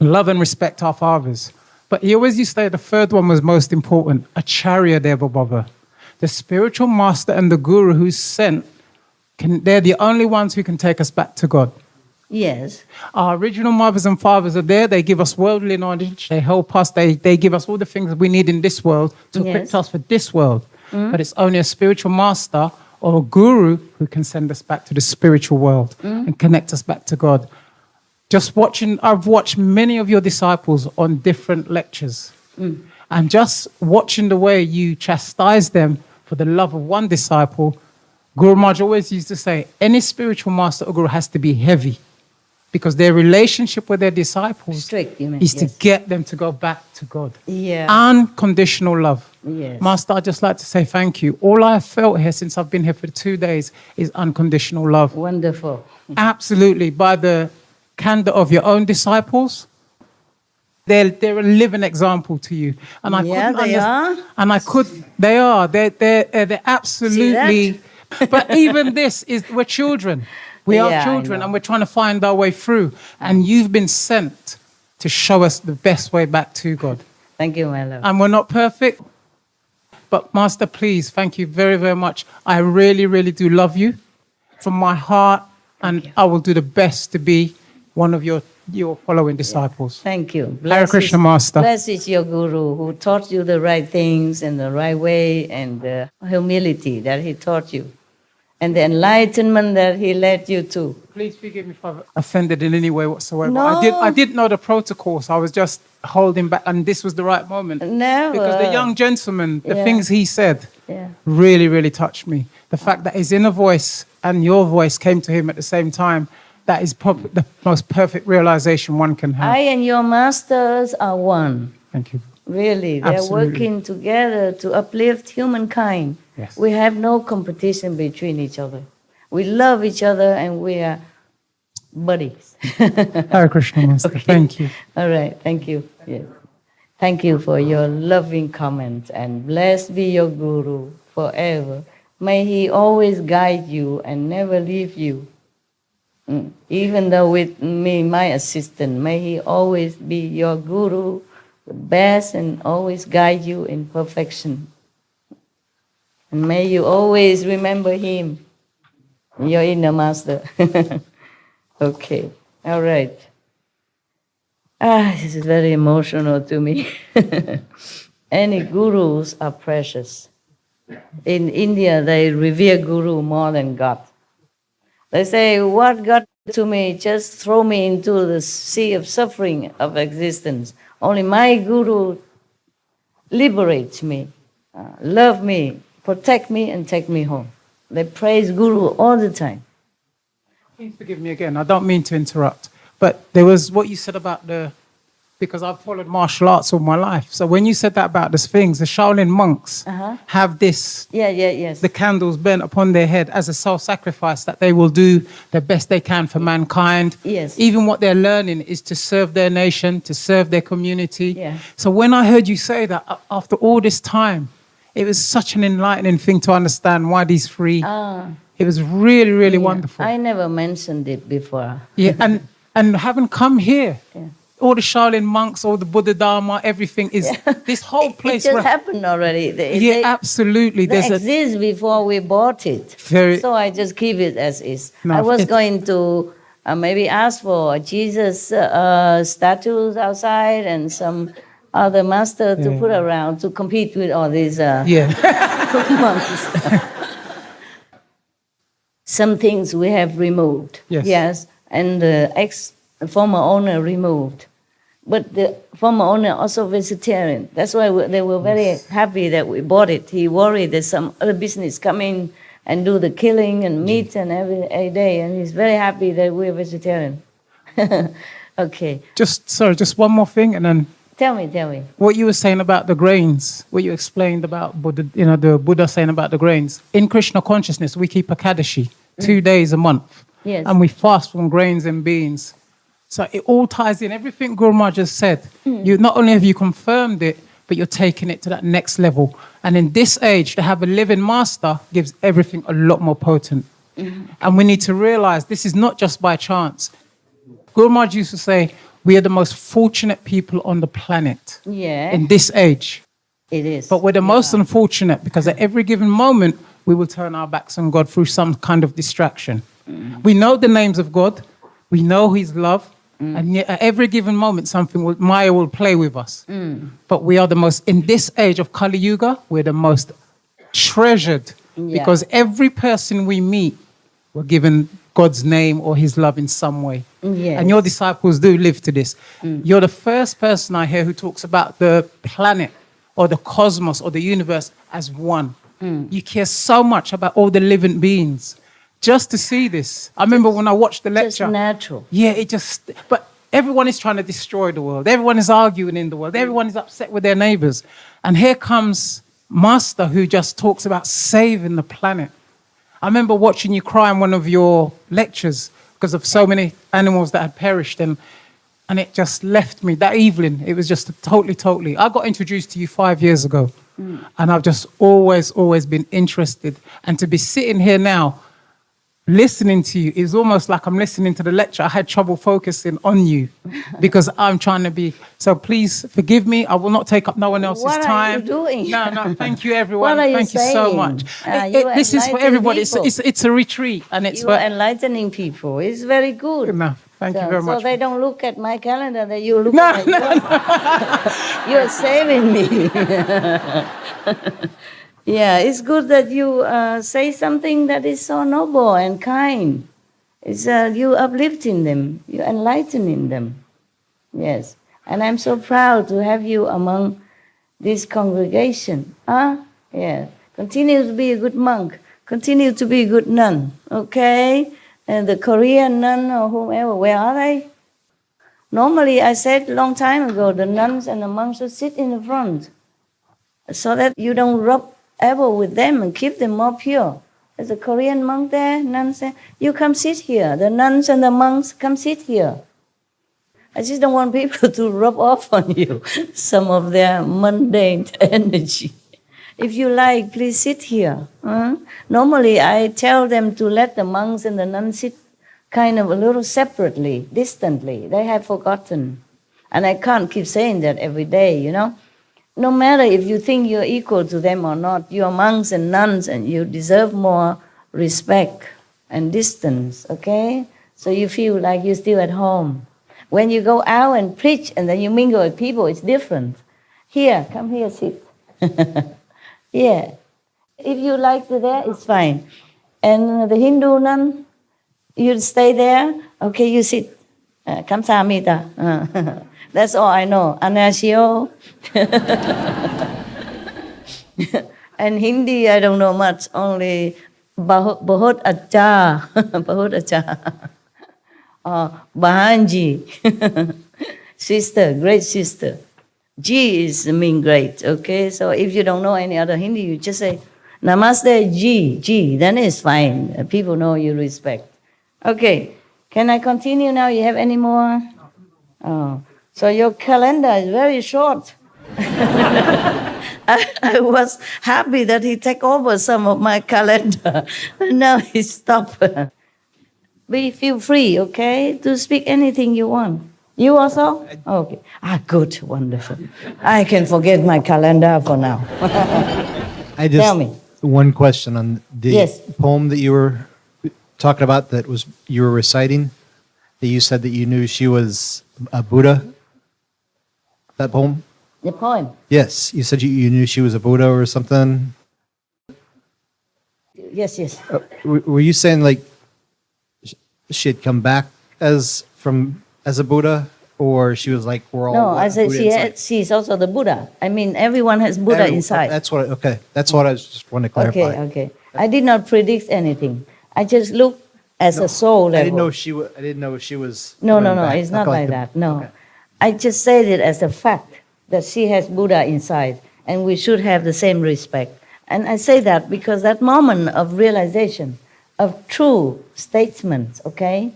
Love and respect our fathers. But he always used to say the 3rd one was most important, Acharya Deva Baba. The spiritual master and the guru who's sent, they're the only ones who can take us back to God. Yes. Our original mothers and fathers are there. They give us worldly knowledge. They help us. They give us all the things we need in this world to equip us for this world. But it's only a spiritual master or a guru who can send us back to the spiritual world and connect us back to God. I've watched many of your disciples on different lectures. And just watching the way you chastise them for the love of one disciple, Guru Maharaj always used to say, any spiritual master or guru has to be heavy. Because their relationship with their disciples Strict, you mean, is to get them to go back to God. Yeah. Unconditional love. Yes. Master, I'd just like to say thank you. All I've felt here since I've been here for 2 days is unconditional love. Wonderful. Absolutely. By the candor of your own disciples, they're a living example to you. And I They're absolutely. But even this is, we're children. We are children and we're trying to find our way through. And you've been sent to show us the best way back to God. Thank you, my love. And we're not perfect. But Master, please, thank you very, very much. I really, really do love you from my heart. And I will do the best to be one of your following disciples. Thank you. Hare Krishna, Master. Blessed is your Guru who taught you the right things and the right way and the humility that he taught you. And the enlightenment that he led you to. Please forgive me if I've offended in any way whatsoever. No. I didn't know the protocol, so I was just holding back, and this was the right moment. No. Because the young gentleman, the things he said, Yeah. really, really touched me. The fact that his inner voice and your voice came to him at the same time, that is probably the most perfect realization one can have. I and your masters are one. Thank you. Really, they're Absolutely. working together to uplift humankind. Yes. We have no competition between each other. We love each other and we are buddies. Hare Krishna, Master. Okay. Thank you. All right, thank you. Yes. Thank you for your loving comments, and blessed be your Guru forever. May he always guide you and never leave you. Even though with me, my assistant, may he always be your Guru, the best, and always guide you in perfection. And may you always remember him, your inner master. Okay, all right. This is very emotional to me. Any gurus are precious. In India, they revere Guru more than God. They say, what God did to me, just throw me into the sea of suffering of existence. Only my Guru liberates me, love me, protect me, and take me home. They praise Guru all the time. Please forgive me again. I don't mean to interrupt. But there was what you said about because I've followed martial arts all my life. So when you said that about the things, the Shaolin monks have this, the candles burnt upon their head as a self-sacrifice that they will do the best they can for mankind. Yes. Even what they're learning is to serve their nation, to serve their community. Yeah. So when I heard you say that, after all this time, it was such an enlightening thing to understand why these three. It was really, really wonderful. I never mentioned it before. Yeah, and having come here, all the Shaolin monks, all the Buddha Dharma, everything is this whole place. It just happened already. Absolutely. They exist before we bought it. So I just keep it as is. No, I was going to maybe ask for Jesus statues outside and some other master to put around to compete with all these monks. Some things we have removed. Yes. And the former owner removed. But the former owner also vegetarian. That's why they were very happy that we bought it. He worried that some other business come in and do the killing and meat and every day. And he's very happy that we're vegetarian. Okay. Just one more thing and then... Tell me. What you were saying about the grains, what you explained about Buddha, the Buddha saying about the grains. In Krishna consciousness, we keep Ekadashi 2 days a month. Yes. And we fast from grains and beans. So it all ties in. Everything Guru Maharaj just said, you not only have you confirmed it, but you're taking it to that next level. And in this age, to have a living master gives everything a lot more potent. And we need to realize this is not just by chance. Guru Maharaj used to say, we are the most fortunate people on the planet in this age. It is. But we're the most unfortunate because at every given moment, we will turn our backs on God through some kind of distraction. We know the names of God. We know His love. And yet at every given moment, Maya will play with us. But we are the most, in this age of Kali Yuga, we're the most treasured because every person we meet, we're given God's name or His love in some way. And your disciples do live to this. You're the first person I hear who talks about the planet or the cosmos or the universe as one. You care so much about all the living beings. Just to see this. I remember when I watched the lecture. Just natural. Yeah, but everyone is trying to destroy the world. Everyone is arguing in the world. Everyone is upset with their neighbors. And here comes Master who just talks about saving the planet. I remember watching you cry in one of your lectures because of so many animals that had perished. And it just left me that evening. It was just totally. I got introduced to you 5 years ago. And I've just always been interested. And to be sitting here now, listening to you is almost like I'm listening to the lecture. I had trouble focusing on you because I'm trying to be. So please forgive me. I will not take up no one else's time. What are you doing? No. Thank you, everyone. What are you Thank you so much. This is for everybody. It's a retreat, and it's you are enlightening people. It's very good. No, thank you very much. So they don't look at my calendar. That you look at yours. You're saving me. Yeah, it's good that you say something that is so noble and kind. It's you uplifting them, you enlightening them. Yes, and I'm so proud to have you among this congregation. Yeah, continue to be a good monk. Continue to be a good nun. Okay, and the Korean nun or whomever, where are they? Normally, I said a long time ago, the nuns and the monks should sit in the front, so that you don't rub elbow with them and keep them more pure. There's a Korean monk there, nuns there. You come sit here. The nuns and the monks come sit here. I just don't want people to rub off on you some of their mundane energy. If you like, please sit here. Normally, I tell them to let the monks and the nuns sit kind of a little separately, distantly. They have forgotten. And I can't keep saying that every day, you know. No matter if you think you're equal to them or not, you're monks and nuns and you deserve more respect and distance, okay? So you feel like you're still at home. When you go out and preach and then you mingle with people, it's different. Here, come here, sit. Yeah. If you like to there, it's fine. And the Hindu nun, you stay there, okay, you sit. Kamsahamnida. That's all I know. Anasio. And Hindi, I don't know much. Only Bahut Acha. Bahut Acha. Bahanji. Sister, great sister. Ji is mean great, okay? So if you don't know any other Hindi, you just say, Namaste Ji, then it's fine. People know you respect. Okay, can I continue now? You have any more? Oh. So your calendar is very short. I was happy that he took over some of my calendar. Now he stopped. Feel free, okay, to speak anything you want. You also? Okay. Good, wonderful. I can forget my calendar for now. I just, Tell me. one question on the Yes. poem that you were talking about that was you were reciting, that you said that you knew she was a Buddha. That poem? The poem? Yes, you said you knew she was a Buddha or something. Yes, yes. Were you saying like she had come back as a Buddha, or she was like we're all? No, I said Buddha she's also the Buddha. I mean, everyone has Buddha inside. That's what. Okay, that's what I just want to clarify. Okay. I did not predict anything. I just looked as a soul level. I didn't know she was. I didn't know she was. No. coming back. It's not Okay, like that. No, okay. I just said it as a fact that she has Buddha inside, and we should have the same respect. And I say that because that moment of realization, of true statements, okay?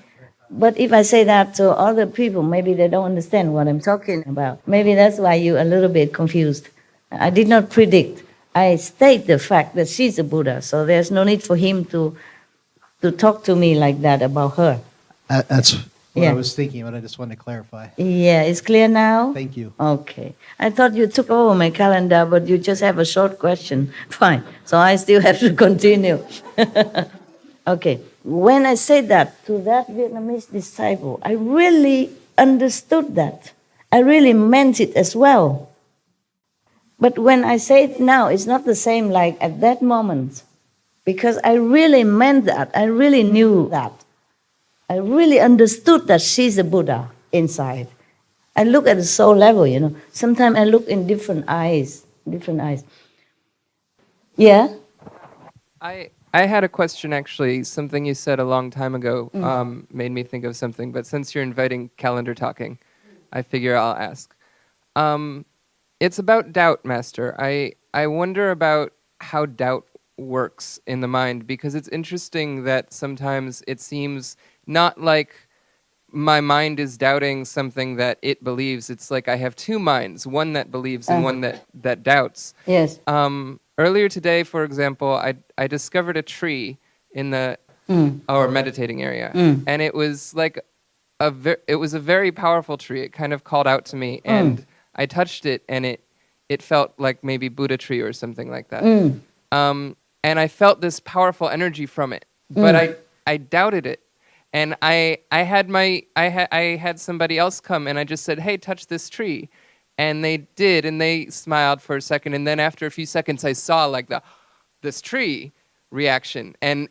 But if I say that to other people, maybe they don't understand what I'm talking about. Maybe that's why you're a little bit confused. I did not predict. I state the fact that she's a Buddha, so there's no need for him to talk to me like that about her. That's what Yeah. I was thinking, but I just wanted to clarify. Yeah, it's clear now? Thank you. Okay. I thought you took over my calendar, but you just have a short question. Fine. So I still have to continue. Okay. When I said that to that Vietnamese disciple, I really understood that. I really meant it as well. But when I say it now, it's not the same like at that moment. Because I really meant that. I really knew that. I really understood that she's a Buddha inside. I look at the soul level, you know. Sometimes I look in different eyes. Yeah? I had a question, actually. Something you said a long time ago made me think of something. But since you're inviting calendar talking, I figure I'll ask. It's about doubt, Master. I wonder about how doubt works in the mind, because it's interesting that sometimes it seems not like my mind is doubting something that it believes. It's like I have two minds, one that believes and one that doubts. Yes. Earlier today, for example, I discovered a tree in our meditating area, and it was like it was a very powerful tree. It kind of called out to me, and I touched it, and it felt like maybe Buddha tree or something like that. And I felt this powerful energy from it, but I doubted it. And I had somebody else come, and I just said, "Hey, touch this tree," and they did, and they smiled for a second, and then after a few seconds, I saw like this tree reaction, and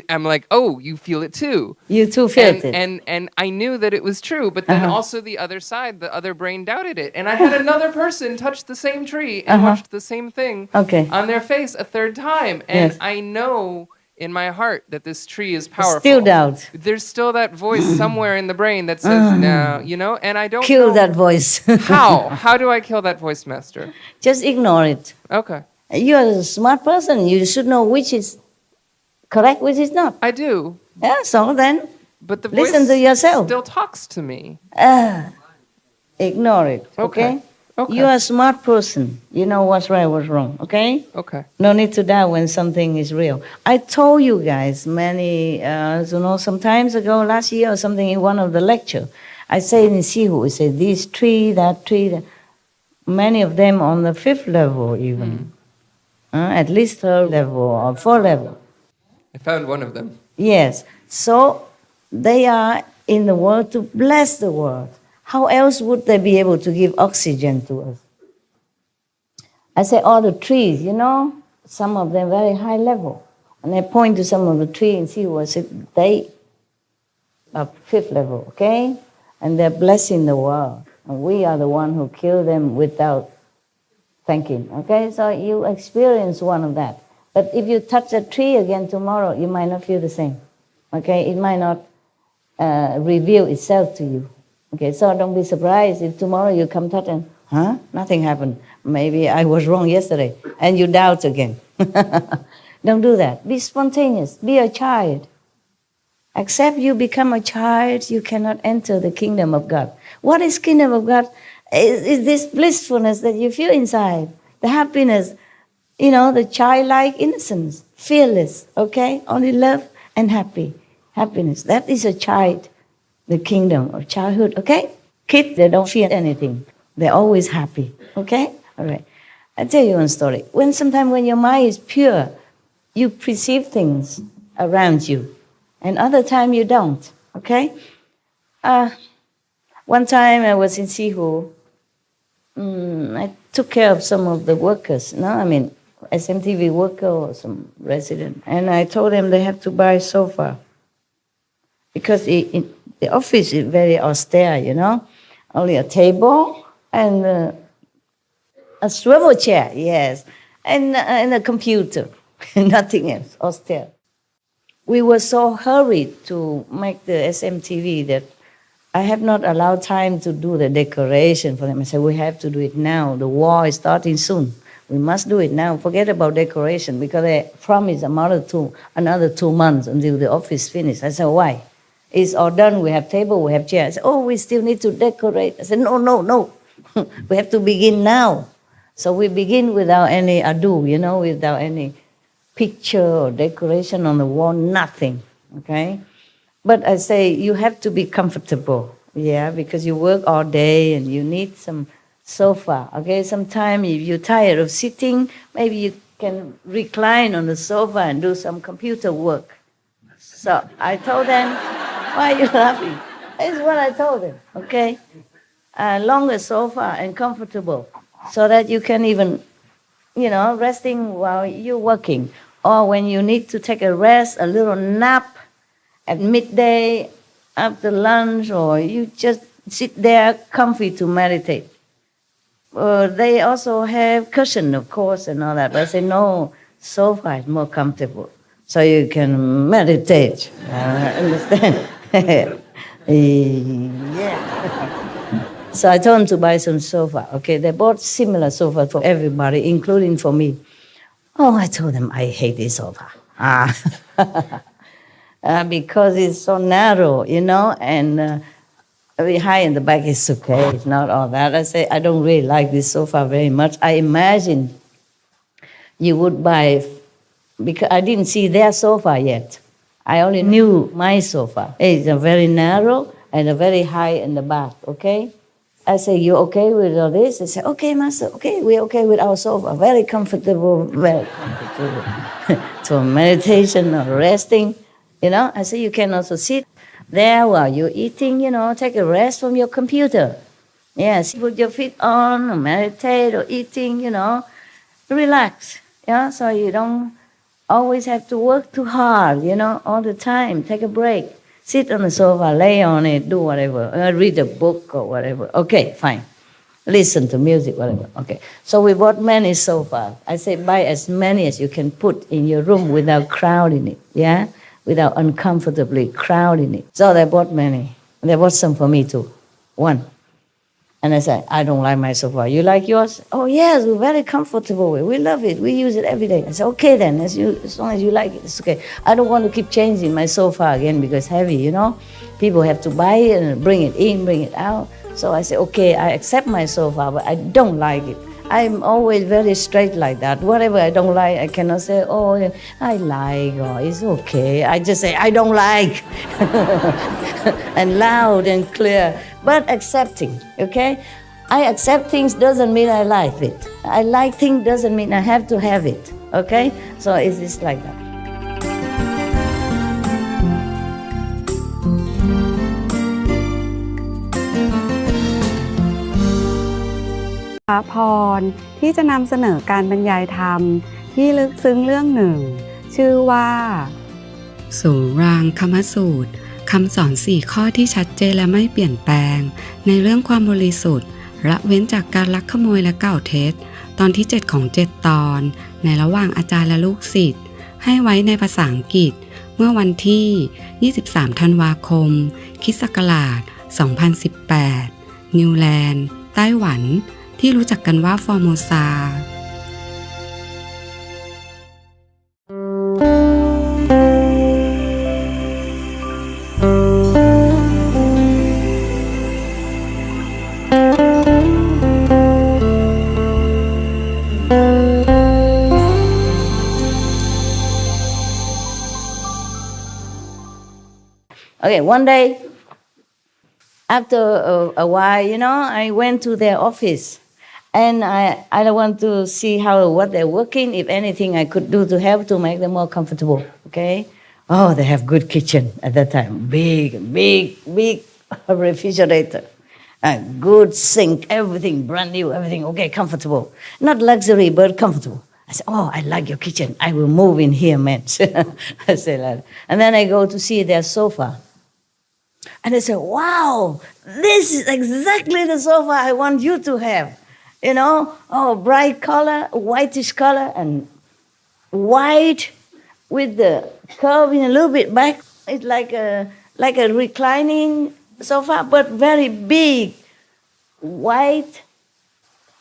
I'm like, "Oh, you feel it too." You too felt it. And I knew that it was true, but then also the other side, the other brain doubted it, and I had another person touch the same tree and watched the same thing on their face a third time, and I know in my heart that this tree is powerful. Still doubt. There's still that voice somewhere in the brain that says, no, you know, and I don't kill know that voice. How do I kill that voice, Master? Just ignore it. Okay. You're a smart person. You should know which is correct, which is not. I do. Yeah, so then but the listen voice to yourself. Still talks to me. Ignore it, okay? Okay. You're a smart person. You know what's right, what's wrong, okay? Okay. No need to doubt when something is real. I told you guys some times ago, last year or something, in one of the lecture, I say in Sihu, I say this tree, that tree, that. Many of them on the 5th level even. At least 3rd level or 4th level. I found one of them. Yes. So they are in the world to bless the world. How else would they be able to give oxygen to us? I say all the trees, you know, some of them very high level. And I point to some of the trees and see what they are 5th level, okay? And they're blessing the world. And we are the one who kill them without thanking, okay? So you experience one of that. But if you touch a tree again tomorrow, you might not feel the same, okay? It might not reveal itself to you. Okay, so don't be surprised if tomorrow you come touch and, nothing happened. Maybe I was wrong yesterday. And you doubt again. Don't do that. Be spontaneous. Be a child. Except you become a child, you cannot enter the kingdom of God. What is kingdom of God? Is this blissfulness that you feel inside. The happiness, you know, the childlike innocence. Fearless, okay? Only love and happiness. That is a child. The kingdom of childhood, okay? Kids, they don't fear anything. They're always happy. Okay? All right. I'll tell you one story. Sometimes when your mind is pure, you perceive things around you. And other time you don't. Okay? One time I was in Sihu. I took care of some of the workers. SMTV worker or some resident. And I told them they have to buy a sofa. Because the office is very austere, Only a table and a swivel chair, yes. And a computer. Nothing else, austere. We were so hurried to make the SMTV that I have not allowed time to do the decoration for them. I said, we have to do it now. The war is starting soon. We must do it now. Forget about decoration because they promised another 2 months until the office finished. I said, why? It's all done. We have table, we have chairs. Oh, we still need to decorate. I said, no. We have to begin now. So we begin without any ado, without any picture or decoration on the wall, nothing, okay? But I say you have to be comfortable, because you work all day and you need some sofa, okay? Sometimes if you're tired of sitting, maybe you can recline on the sofa and do some computer work. So I told them, why are you laughing? That's what I told them, okay? Longer sofa and comfortable so that you can even, resting while you're working. Or when you need to take a rest, a little nap at midday, after lunch, or you just sit there comfy to meditate. They also have cushion, of course, and all that. But I say, no, sofa is more comfortable. So you can meditate. Understand? So I told them to buy some sofa. Okay, they bought similar sofa for everybody, including for me. Oh, I told them, I hate this sofa. Because it's so narrow, and very high in the back is okay. It's not all that. I say, I don't really like this sofa very much. I imagine you would buy, because I didn't see their sofa yet. I only knew my sofa. It's a very narrow and a very high in the back, okay? I say, you okay with all this? They say, okay, master, okay, we're okay with our sofa. Very comfortable. So meditation or resting, I say, you can also sit there while you're eating, take a rest from your computer. Yes, put your feet on, or meditate, or eating, relax. So you don't always have to work too hard, all the time. Take a break. Sit on the sofa, lay on it, do whatever. Read a book or whatever. Okay, fine. Listen to music, whatever. Okay. So we bought many sofas. I say buy as many as you can put in your room without crowding it, without uncomfortably crowding it. So they bought many. They bought some for me too. One. And I said, I don't like my sofa. You like yours? Oh, yes, we're very comfortable with it. We love it. We use it every day. I said, okay then, as long as you like it, it's okay. I don't want to keep changing my sofa again because it's heavy, People have to buy it and bring it in, bring it out. So I said, okay, I accept my sofa, but I don't like it. I'm always very straight like that. Whatever I don't like, I cannot say, oh, I like, or it's okay. I just say, I don't like. And loud and clear, but accepting, okay? I accept things doesn't mean I like it. I like things doesn't mean I have to have it, okay? So it's just like that. พระพรที่จะนำเสนอการบรรยายธรรมที่ลึกซึ้งเรื่องหนึ่งชื่อว่าสุรางคมสูตรคำสอน4ข้อที่ชัดเจนและไม่เปลี่ยนแปลงในเรื่องความบริสุทธิ์ละเว้นจากการลักขโมยและกล่าวเท็จตอนที่7ของ7ตอนในระหว่างอาจารย์และลูกศิษย์ให้ไว้ในภาษาอังกฤษเมื่อวันที่23ธันวาคมคริสต์ศักราช2018นิวแลนด์ไต้หวันที่รู้จักกันว่าฟอร์โมซา Okay, one day After a while, I went to their office, and I want to see what they're working, if anything I could do to help to make them more comfortable, okay? Oh, they have good kitchen at that time. Big refrigerator. A good sink, everything brand new, everything okay, comfortable. Not luxury, but comfortable. I said, oh, I like your kitchen. I will move in here, man. I say that. And then I go to see their sofa. And they say, wow, this is exactly the sofa I want you to have. Bright color, whitish color, and white with the curving a little bit back. It's like a reclining sofa, but very big, white,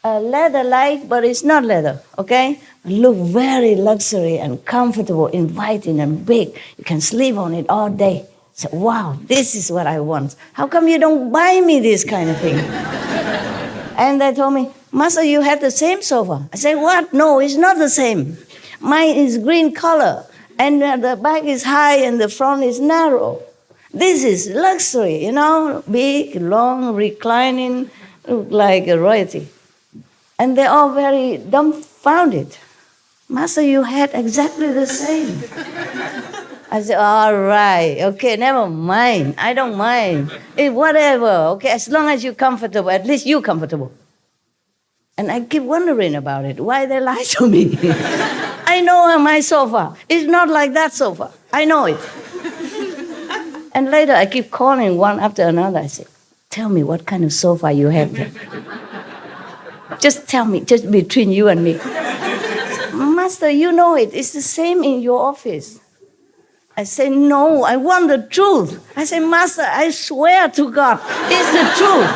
leather-like, but it's not leather, okay? Look very luxury and comfortable, inviting and big. You can sleep on it all day. So, wow, this is what I want. How come you don't buy me this kind of thing? And they told me, Master, you have the same sofa. I said, what? No, it's not the same. Mine is green color, and the back is high and the front is narrow. This is luxury, big, long, reclining, look like a royalty. And they're all very dumbfounded. Master, you had exactly the same. I said, all right, okay, never mind. I don't mind. Whatever, okay, as long as you're comfortable, at least you're comfortable. And I keep wondering about it, why they lie to me. I know my sofa. It's not like that sofa. I know it. And later I keep calling one after another. I say, tell me what kind of sofa you have there. Just tell me, just between you and me. Master, you know it. It's the same in your office. I say, no, I want the truth. I say, Master, I swear to God, it's the truth.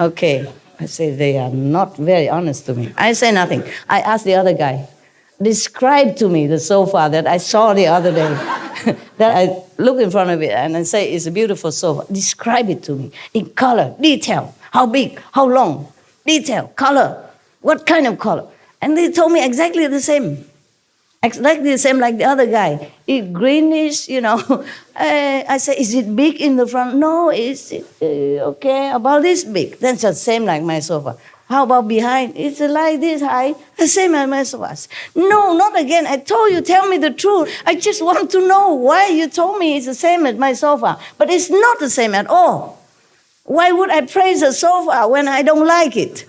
Okay. I say, they are not very honest to me. I say nothing. I ask the other guy, describe to me the sofa that I saw the other day. That I look in front of it and I say, it's a beautiful sofa. Describe it to me in color, detail. How big, how long, detail, color, what kind of color. And they told me exactly the same. Exactly the same like the other guy. It greenish, I say, is it big in the front? No, it's okay, about this big. Then it's the same like my sofa. How about behind? It's like this high, the same as my sofa. No, not again. I told you, tell me the truth. I just want to know why you told me it's the same as my sofa. But it's not the same at all. Why would I praise a sofa when I don't like it?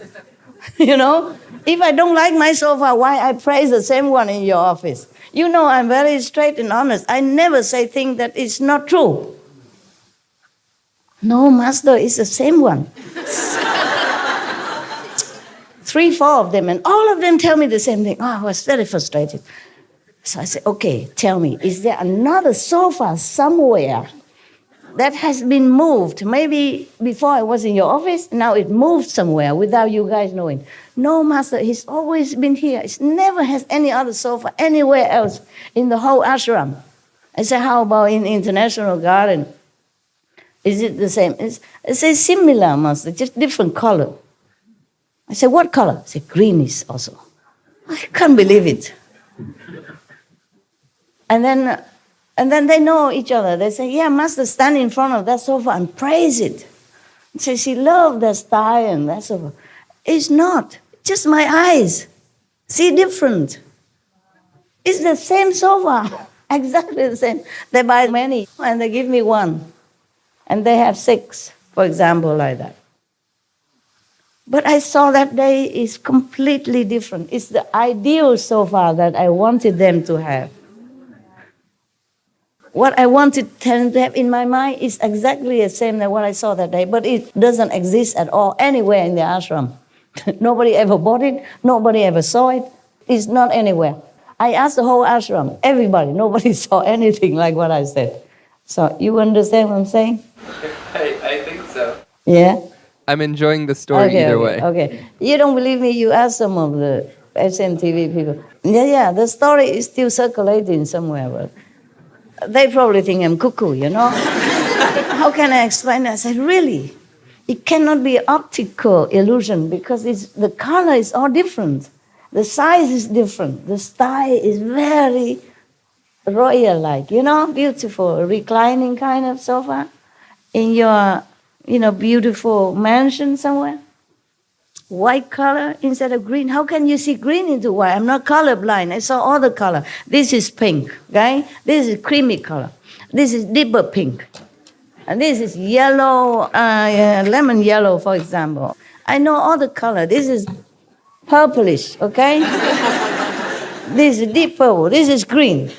If I don't like my sofa, why I praise the same one in your office? I'm very straight and honest. I never say things that is not true. No, Master, it's the same one. 3, 4 of them, and all of them tell me the same thing. Oh, I was very frustrated. So I said, okay, tell me, is there another sofa somewhere that has been moved? Maybe before I was in your office, now it moved somewhere without you guys knowing. No, Master, he's always been here. It never has any other sofa anywhere else in the whole ashram. I said, how about in International Garden? Is it the same? I say similar, Master, just different color. I said, what color? I said, greenish also. I can't believe it. And then they know each other. They say, yeah, Master, stand in front of that sofa and praise it. And say, she loved that style and that sofa. It's not. Just my eyes see different. It's the same sofa. Exactly the same. They buy many and they give me one. And they have 6, for example, like that. But I saw that day is completely different. It's the ideal sofa that I wanted them to have. What I wanted them to have in my mind is exactly the same as what I saw that day, but it doesn't exist at all anywhere in the ashram. Nobody ever bought it. Nobody ever saw it. It's not anywhere. I asked the whole ashram, everybody. Nobody saw anything like what I said. So you understand what I'm saying? I think so. Yeah? I'm enjoying the story either way. Okay. You don't believe me? You ask some of the SNTV people. Yeah, the story is still circulating somewhere, but they probably think I'm cuckoo, How can I explain that? I said, really? It cannot be optical illusion because the color is all different. The size is different. The style is very royal-like, beautiful, reclining kind of sofa. In your beautiful mansion somewhere. White color instead of green. How can you see green into white? I'm not colorblind. I saw all the color. This is pink, okay? This is creamy color. This is deeper pink. And this is yellow, lemon yellow, for example. I know all the color. This is purplish, okay? This is deep purple. This is green.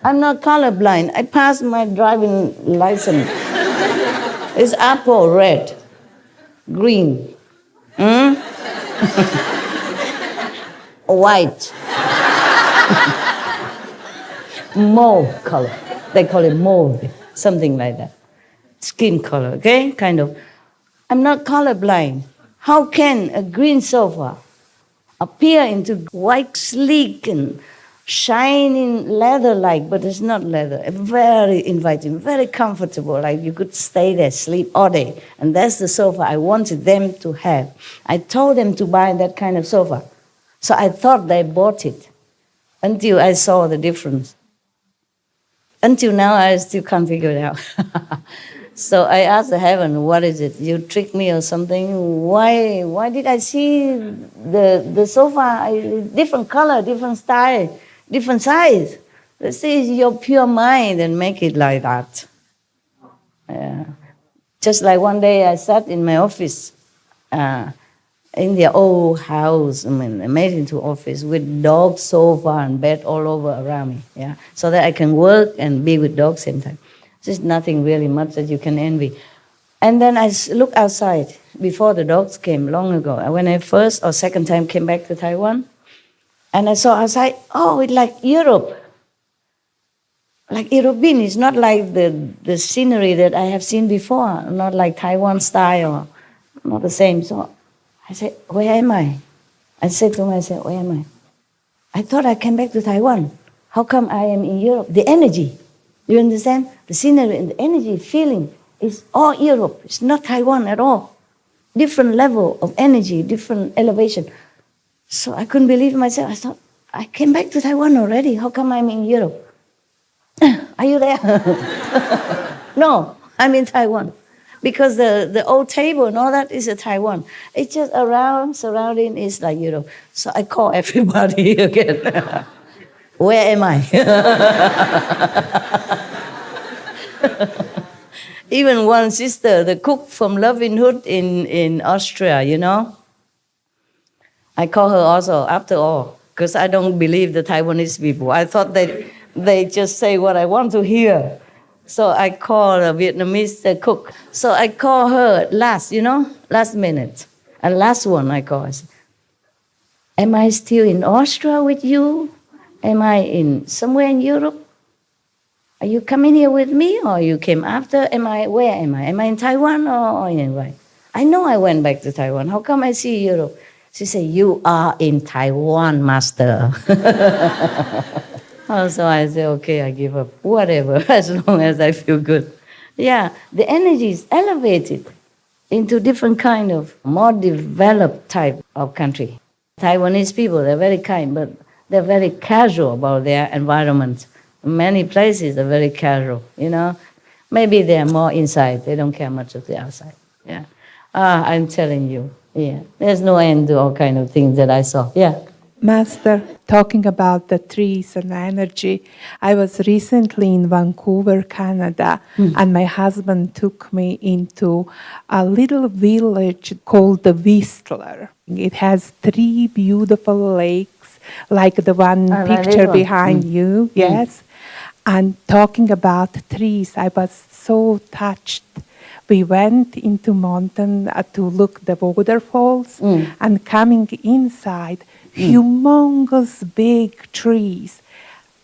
I'm not colorblind. I passed my driving license. It's apple, red, green, white, mauve color. They call it mauve, something like that. Skin color, okay? Kind of. I'm not colorblind. How can a green sofa appear into white, sleek, and shining leather-like, but it's not leather. Very inviting, very comfortable, like you could stay there, sleep all day. And that's the sofa I wanted them to have. I told them to buy that kind of sofa. So I thought they bought it until I saw the difference. Until now, I still can't figure it out. So I asked the heaven, what is it? You tricked me or something? Why did I see the sofa, different color, different style, different size? This is your pure mind and make it like that. Just like one day I sat in my office, in the old house, I made into office with dog sofa and bed all over around me, so that I can work and be with dogs same time. There's nothing really much that you can envy. And then I looked outside before the dogs came long ago. When I first or second time came back to Taiwan, and I saw outside, it's like Europe. Like European, it's not like the scenery that I have seen before, not like Taiwan style, not the same. So I said, where am I? I said to myself, where am I? I thought I came back to Taiwan. How come I am in Europe? The energy. You understand? The scenery and the energy, feeling is all Europe. It's not Taiwan at all. Different level of energy, different elevation. So I couldn't believe myself. I thought, I came back to Taiwan already. How come I'm in Europe? Are you there? No, I'm in Taiwan. Because the old table and all that is a Taiwan. It's just surrounding is like Europe. So I call everybody again. Where am I? Even one sister, the cook from Lời Minh Huấn in Austria, I call her also after all, because I don't believe the Taiwanese people. I thought they just say what I want to hear. So I call a Vietnamese cook. So I call her last minute. And last one I call. I say, am I still in Austria with you? Am I in somewhere in Europe? Are you coming here with me or you came after? Where am I? Am I in Taiwan or anyway? I know I went back to Taiwan. How come I see Europe? She said, you are in Taiwan, master. So I said, okay, I give up. Whatever, as long as I feel good. Yeah, the energy is elevated into different kind of more developed type of country. Taiwanese people, they're very kind, but they're very casual about their environment. Many places are very casual, Maybe they're more inside. They don't care much of the outside. Yeah. I'm telling you, there's no end to all kind of things that I saw. Yeah. Master, talking about the trees and energy, I was recently in Vancouver, Canada, and my husband took me into a little village called the Whistler. It has 3 beautiful lakes, like the one picture behind you, yes. And talking about trees, I was so touched. We went into mountain to look the waterfalls, and coming inside, humongous big trees.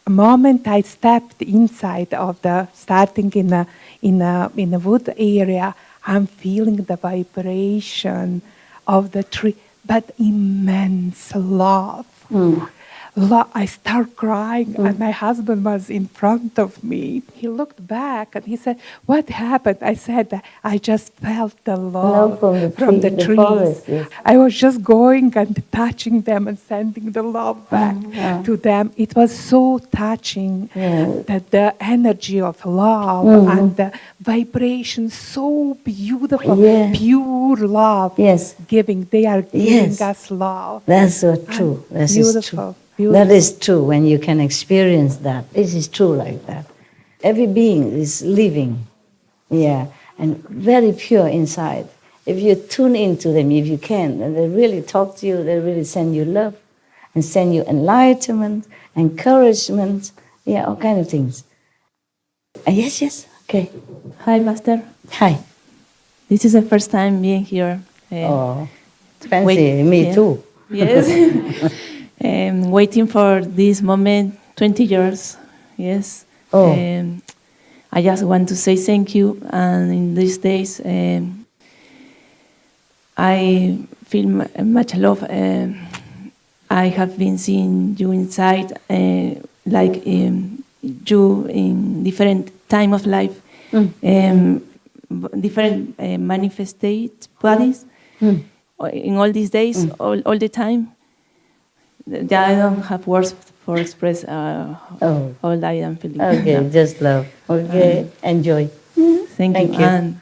The moment I stepped inside of starting in a wood area, I'm feeling the vibration of the tree, but immense love. I start crying, and my husband was in front of me. He looked back and he said, "What happened?" I said, "I just felt the love from the trees. forest, yes. I was just going and touching them and sending the love back to them. It was so touching that the energy of love and the vibration, so beautiful, pure love, giving. They are giving us love. That's so true. That is true. That is true when you can experience that. This is true like that. Every being is living, and very pure inside. If you tune into them, if you can, and they really talk to you, they really send you love and send you enlightenment, encouragement, all kind of things. Yes, okay. Hi, Master. Hi. This is the first time being here. Fancy, me too. Yes. Waiting for this moment 20 years. Yes. I just want to say thank you. And in these days, I feel much love. I have been seeing you inside, like you in different time of life, different manifested bodies. In all these days, all the time. I don't have words for express all I am feeling. Okay, just love. Okay, enjoy. Thank you. And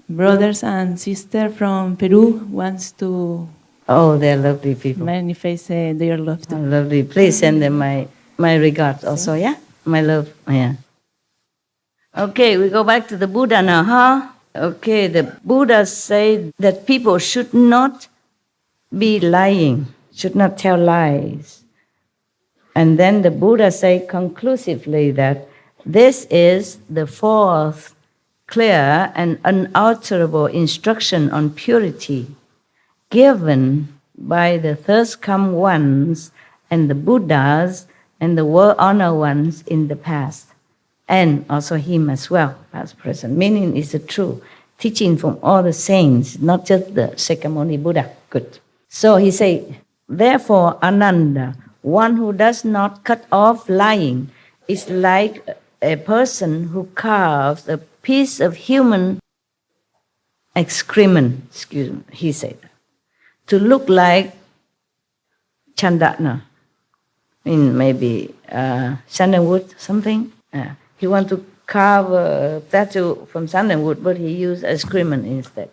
brothers and sisters from Peru wants to. Oh, they're lovely people. Manifest their love too. Lovely. Please send them my regards also, yeah? My love, yeah. Okay, we go back to the Buddha now, huh? Okay, the Buddha said that people should not be lying, should not tell lies. And then the Buddha said conclusively that this is the fourth clear and unalterable instruction on purity given by the thirst come ones and the Buddhas and the world-honored ones in the past. And also him as well, past, present. Meaning is the true teaching from all the saints, not just the Shakyamuni Buddha. Good. So he said, therefore, Ananda, one who does not cut off lying is like a person who carves a piece of human excrement, he said, to look like chandana, in maybe sandalwood, something. He want to carve a tattoo from sandalwood, but he used excrement instead.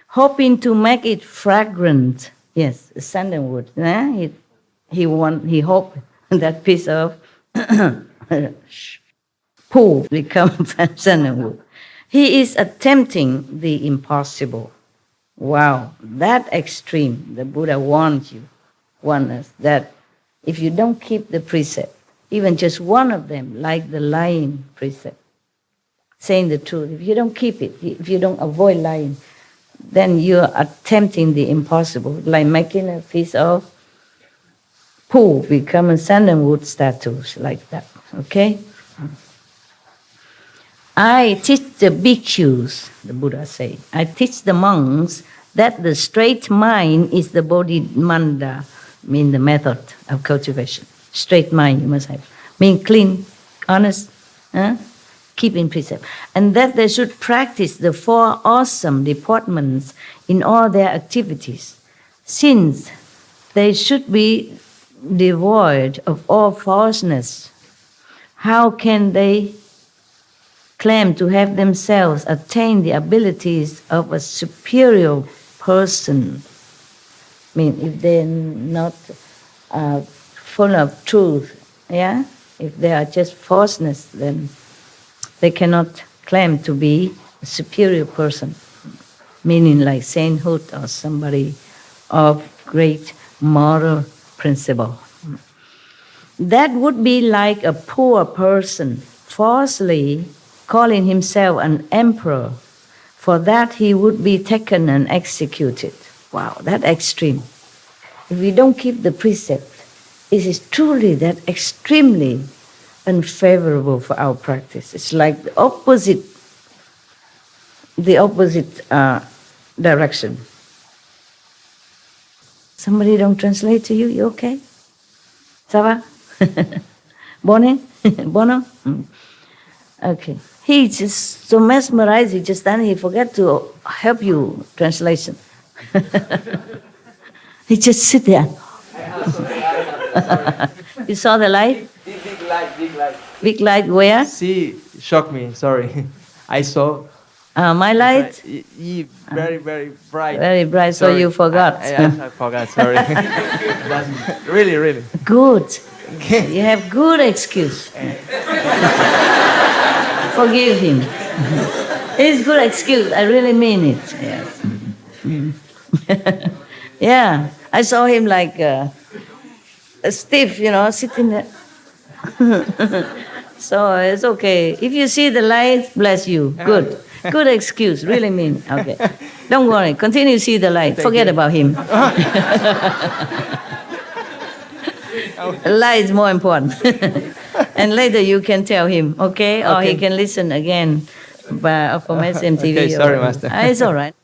Hoping to make it fragrant. Yes, sandalwood. He hoped that piece of poo become sandalwood. He is attempting the impossible. Wow, that extreme. The Buddha warns us that if you don't keep the precept, even just one of them, like the lying precept, saying the truth, if you don't keep it, if you don't avoid lying, then you're attempting the impossible, like making a piece of poo become a sandalwood statues, like that, okay? I teach the bhikkhus, the Buddha said, I teach the monks that the straight mind is the bodhimanda, mean the method of cultivation. Straight mind you must have. Mean clean, honest, keeping precept. And that they should practice the four awesome deportments in all their activities. Since they should be devoid of all falseness, how can they claim to have themselves attained the abilities of a superior person? I mean, if they're not full of truth, if they are just falseness, then they cannot claim to be a superior person, meaning like sainthood or somebody of great moral principle. That would be like a poor person falsely calling himself an emperor. For that he would be taken and executed. Wow, that extreme. If we don't keep the precept, it is truly that extremely unfavorable for our practice. It's like the opposite direction. Somebody don't translate to you, you okay? Ça va? Bonne? Bono? Okay. He just so mesmerized, he just then he forget to help you translation. He just sit there. You saw the light? Big light, big light. Big light where? See, shocked me, sorry. I saw. My light? Very, very bright. Very bright, so Sorry. you forgot. I forgot, sorry. Really, really. Good. You have good excuse. Forgive him. It's good excuse. I really mean it. Yes. Yeah. I saw him like stiff, sitting there. So it's okay. If you see the light, bless you. Good. Good excuse. Really mean. Okay. Don't worry. Continue to see the light. Forget about him. Light is more important. And later you can tell him, okay? Or he can listen again from SMTV. Okay, sorry, Master. It's all right.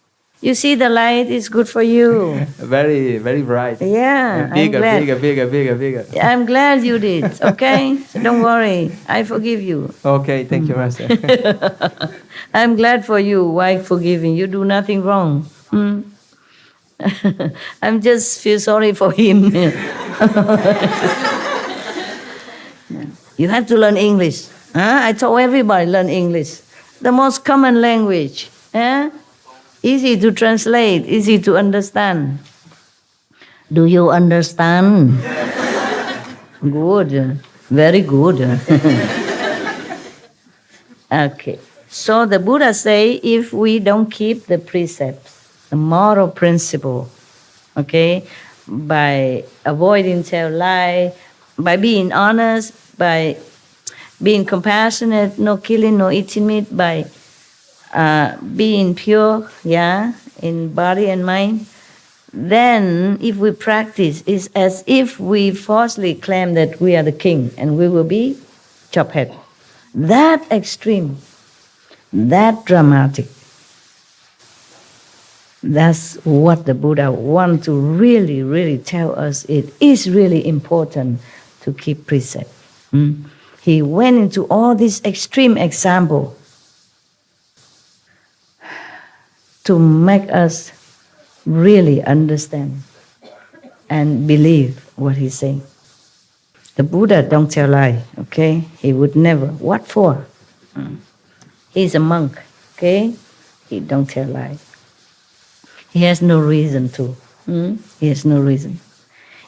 You see the light is good for you. Very, very bright. Yeah, Bigger, I'm glad. bigger. I'm glad you did, okay? So don't worry. I forgive you. Okay, thank you, Master. I'm glad for you. Why forgiving? You do nothing wrong. I'm just feel sorry for him. You have to learn English. I told everybody learn English. The most common language. Easy to translate, easy to understand. Do you understand? Good. Very good. Okay. So the Buddha say, if we don't keep the precepts, the moral principle, okay, by avoiding tell lie, by being honest, by being compassionate, no killing, no eating meat, by being pure, in body and mind, then if we practice, it's as if we falsely claim that we are the king and we will be chop head. That extreme, that dramatic, that's what the Buddha wants to really, really tell us. It is really important to keep precept. He went into all these extreme examples to make us really understand and believe what he's saying. The Buddha don't tell lie, okay? He would never. What for? He's a monk, okay? He don't tell lie. He has no reason to. He has no reason.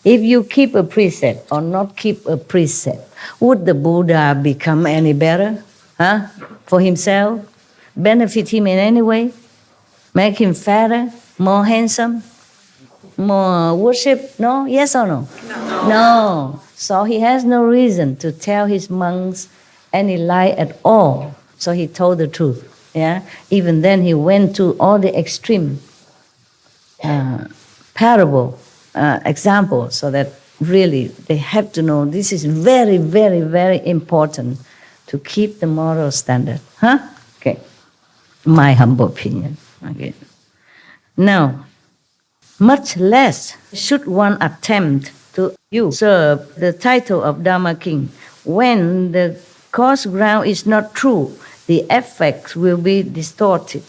If you keep a precept or not keep a precept, would the Buddha become any better? For himself? Benefit him in any way? Make him fatter, more handsome, more worship? No? Yes or no? No. So he has no reason to tell his monks any lie at all. So he told the truth. Even then he went to all the extreme parable examples, so that really they have to know this is very, very, very important to keep the moral standard. Okay. My humble opinion. Okay. Now, much less should one attempt to usurp the title of Dharma King. When the cause ground is not true, the effects will be distorted.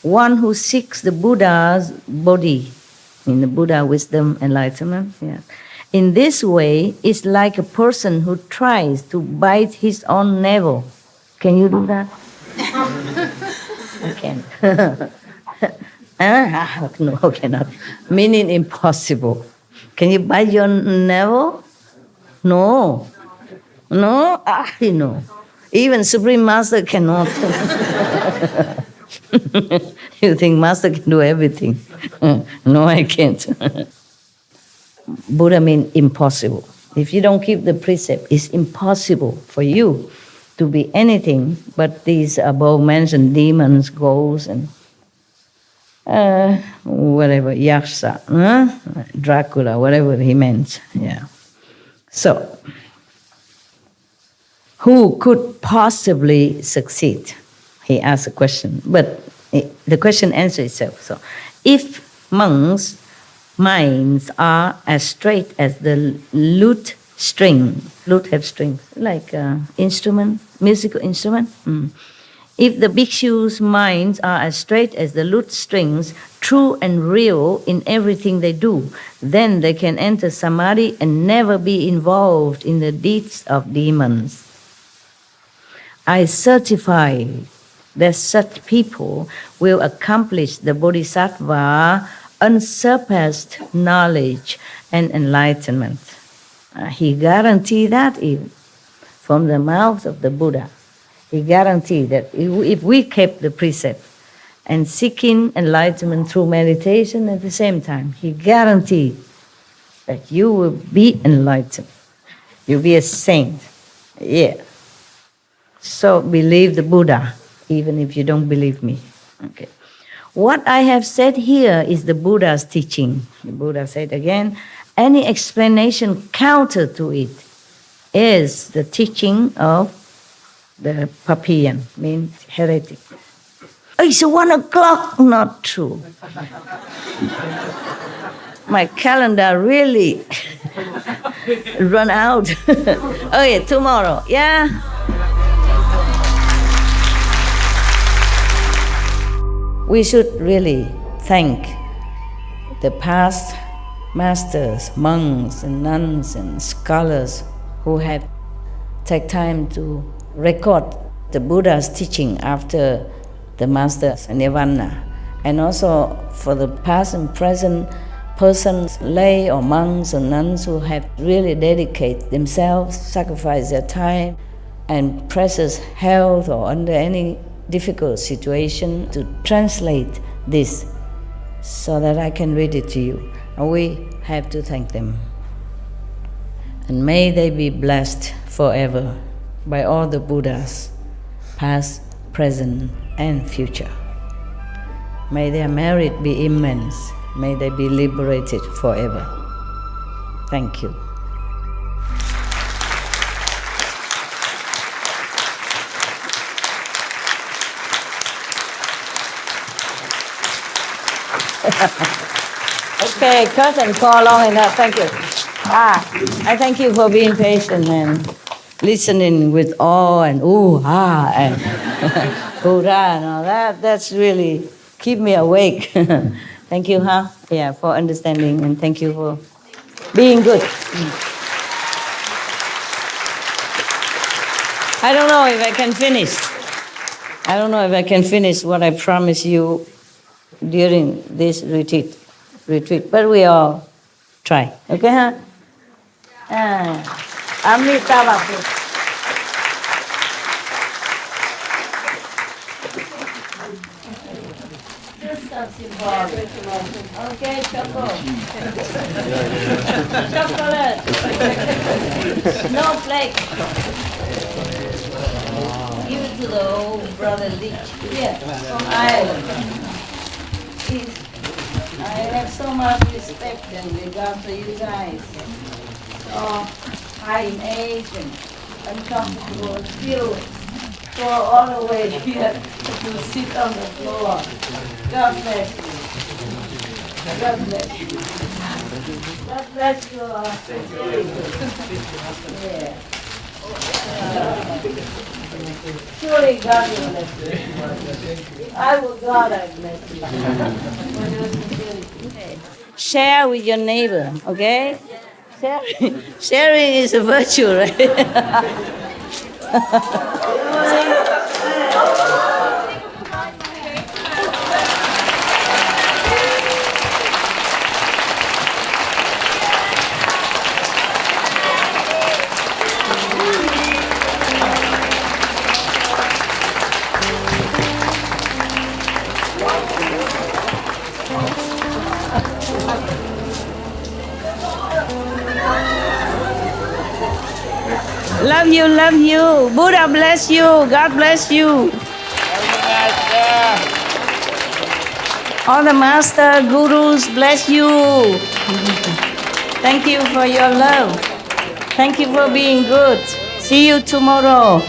One who seeks the Buddha's body, in the Buddha wisdom, enlightenment, in this way is like a person who tries to bite his own navel. Can you do that? I can't. No, cannot. Meaning impossible. Can you bite your navel? No. No? No. Even Supreme Master cannot. You think Master can do everything? No, I can't. Buddha means impossible. If you don't keep the precept, it's impossible for you to be anything but these above mentioned demons, ghosts, and whatever, Yaksa, Dracula, whatever he meant. So, who could possibly succeed? He asked a question, but the question answers itself. So, if monks' minds are as straight as the lute string. Lute have strings, like instrument, musical instrument. If the bhikshu's minds are as straight as the lute strings, true and real in everything they do, then they can enter samadhi and never be involved in the deeds of demons. I certify that such people will accomplish the bodhisattva unsurpassed knowledge and enlightenment. He guaranteed that from the mouth of the Buddha. He guaranteed that if we kept the precept and seeking enlightenment through meditation at the same time, he guaranteed that you will be enlightened. You'll be a saint. Yeah. So believe the Buddha, even if you don't believe me. Okay. What I have said here is the Buddha's teaching. The Buddha said again, any explanation counter to it is the teaching of the Papian, means heretic. It's 1 o'clock, not true. My calendar really run out. Oh yeah, tomorrow, yeah? We should really thank the past masters, monks and nuns and scholars who have taken time to record the Buddha's teaching after the master's nirvana, and also for the past and present persons, lay or monks or nuns who have really dedicated themselves, sacrificed their time and precious health or under any difficult situation to translate this so that I can read it to you. And we have to thank them. And may they be blessed forever by all the Buddhas, past, present, and future. May their merit be immense. May they be liberated forever. Thank you. Okay, curtain call long enough. Thank you. I thank you for being patient and listening with awe and and hoorah and all that. That's really keep me awake. Thank you, Yeah, for understanding, and thank you for being good. I don't know if I can finish. I don't know if I can finish what I promised you during this retreat, but we all try. Okay, Amitabha. Okay, chocolate. No flake. Give it to the old brother Leach. Here, from Ireland. I have so much respect and regard for you guys. So high in age and uncomfortable, still go all the way here to sit on the floor. God bless you. God bless you. God bless you. Yeah. Surely God will bless you. If I were God, I'd bless you. Share with your neighbor, okay? Sharing is a virtue, right? Love you, love you. Buddha bless you. God bless you. All the master, gurus bless you. Thank you for your love. Thank you for being good. See you tomorrow.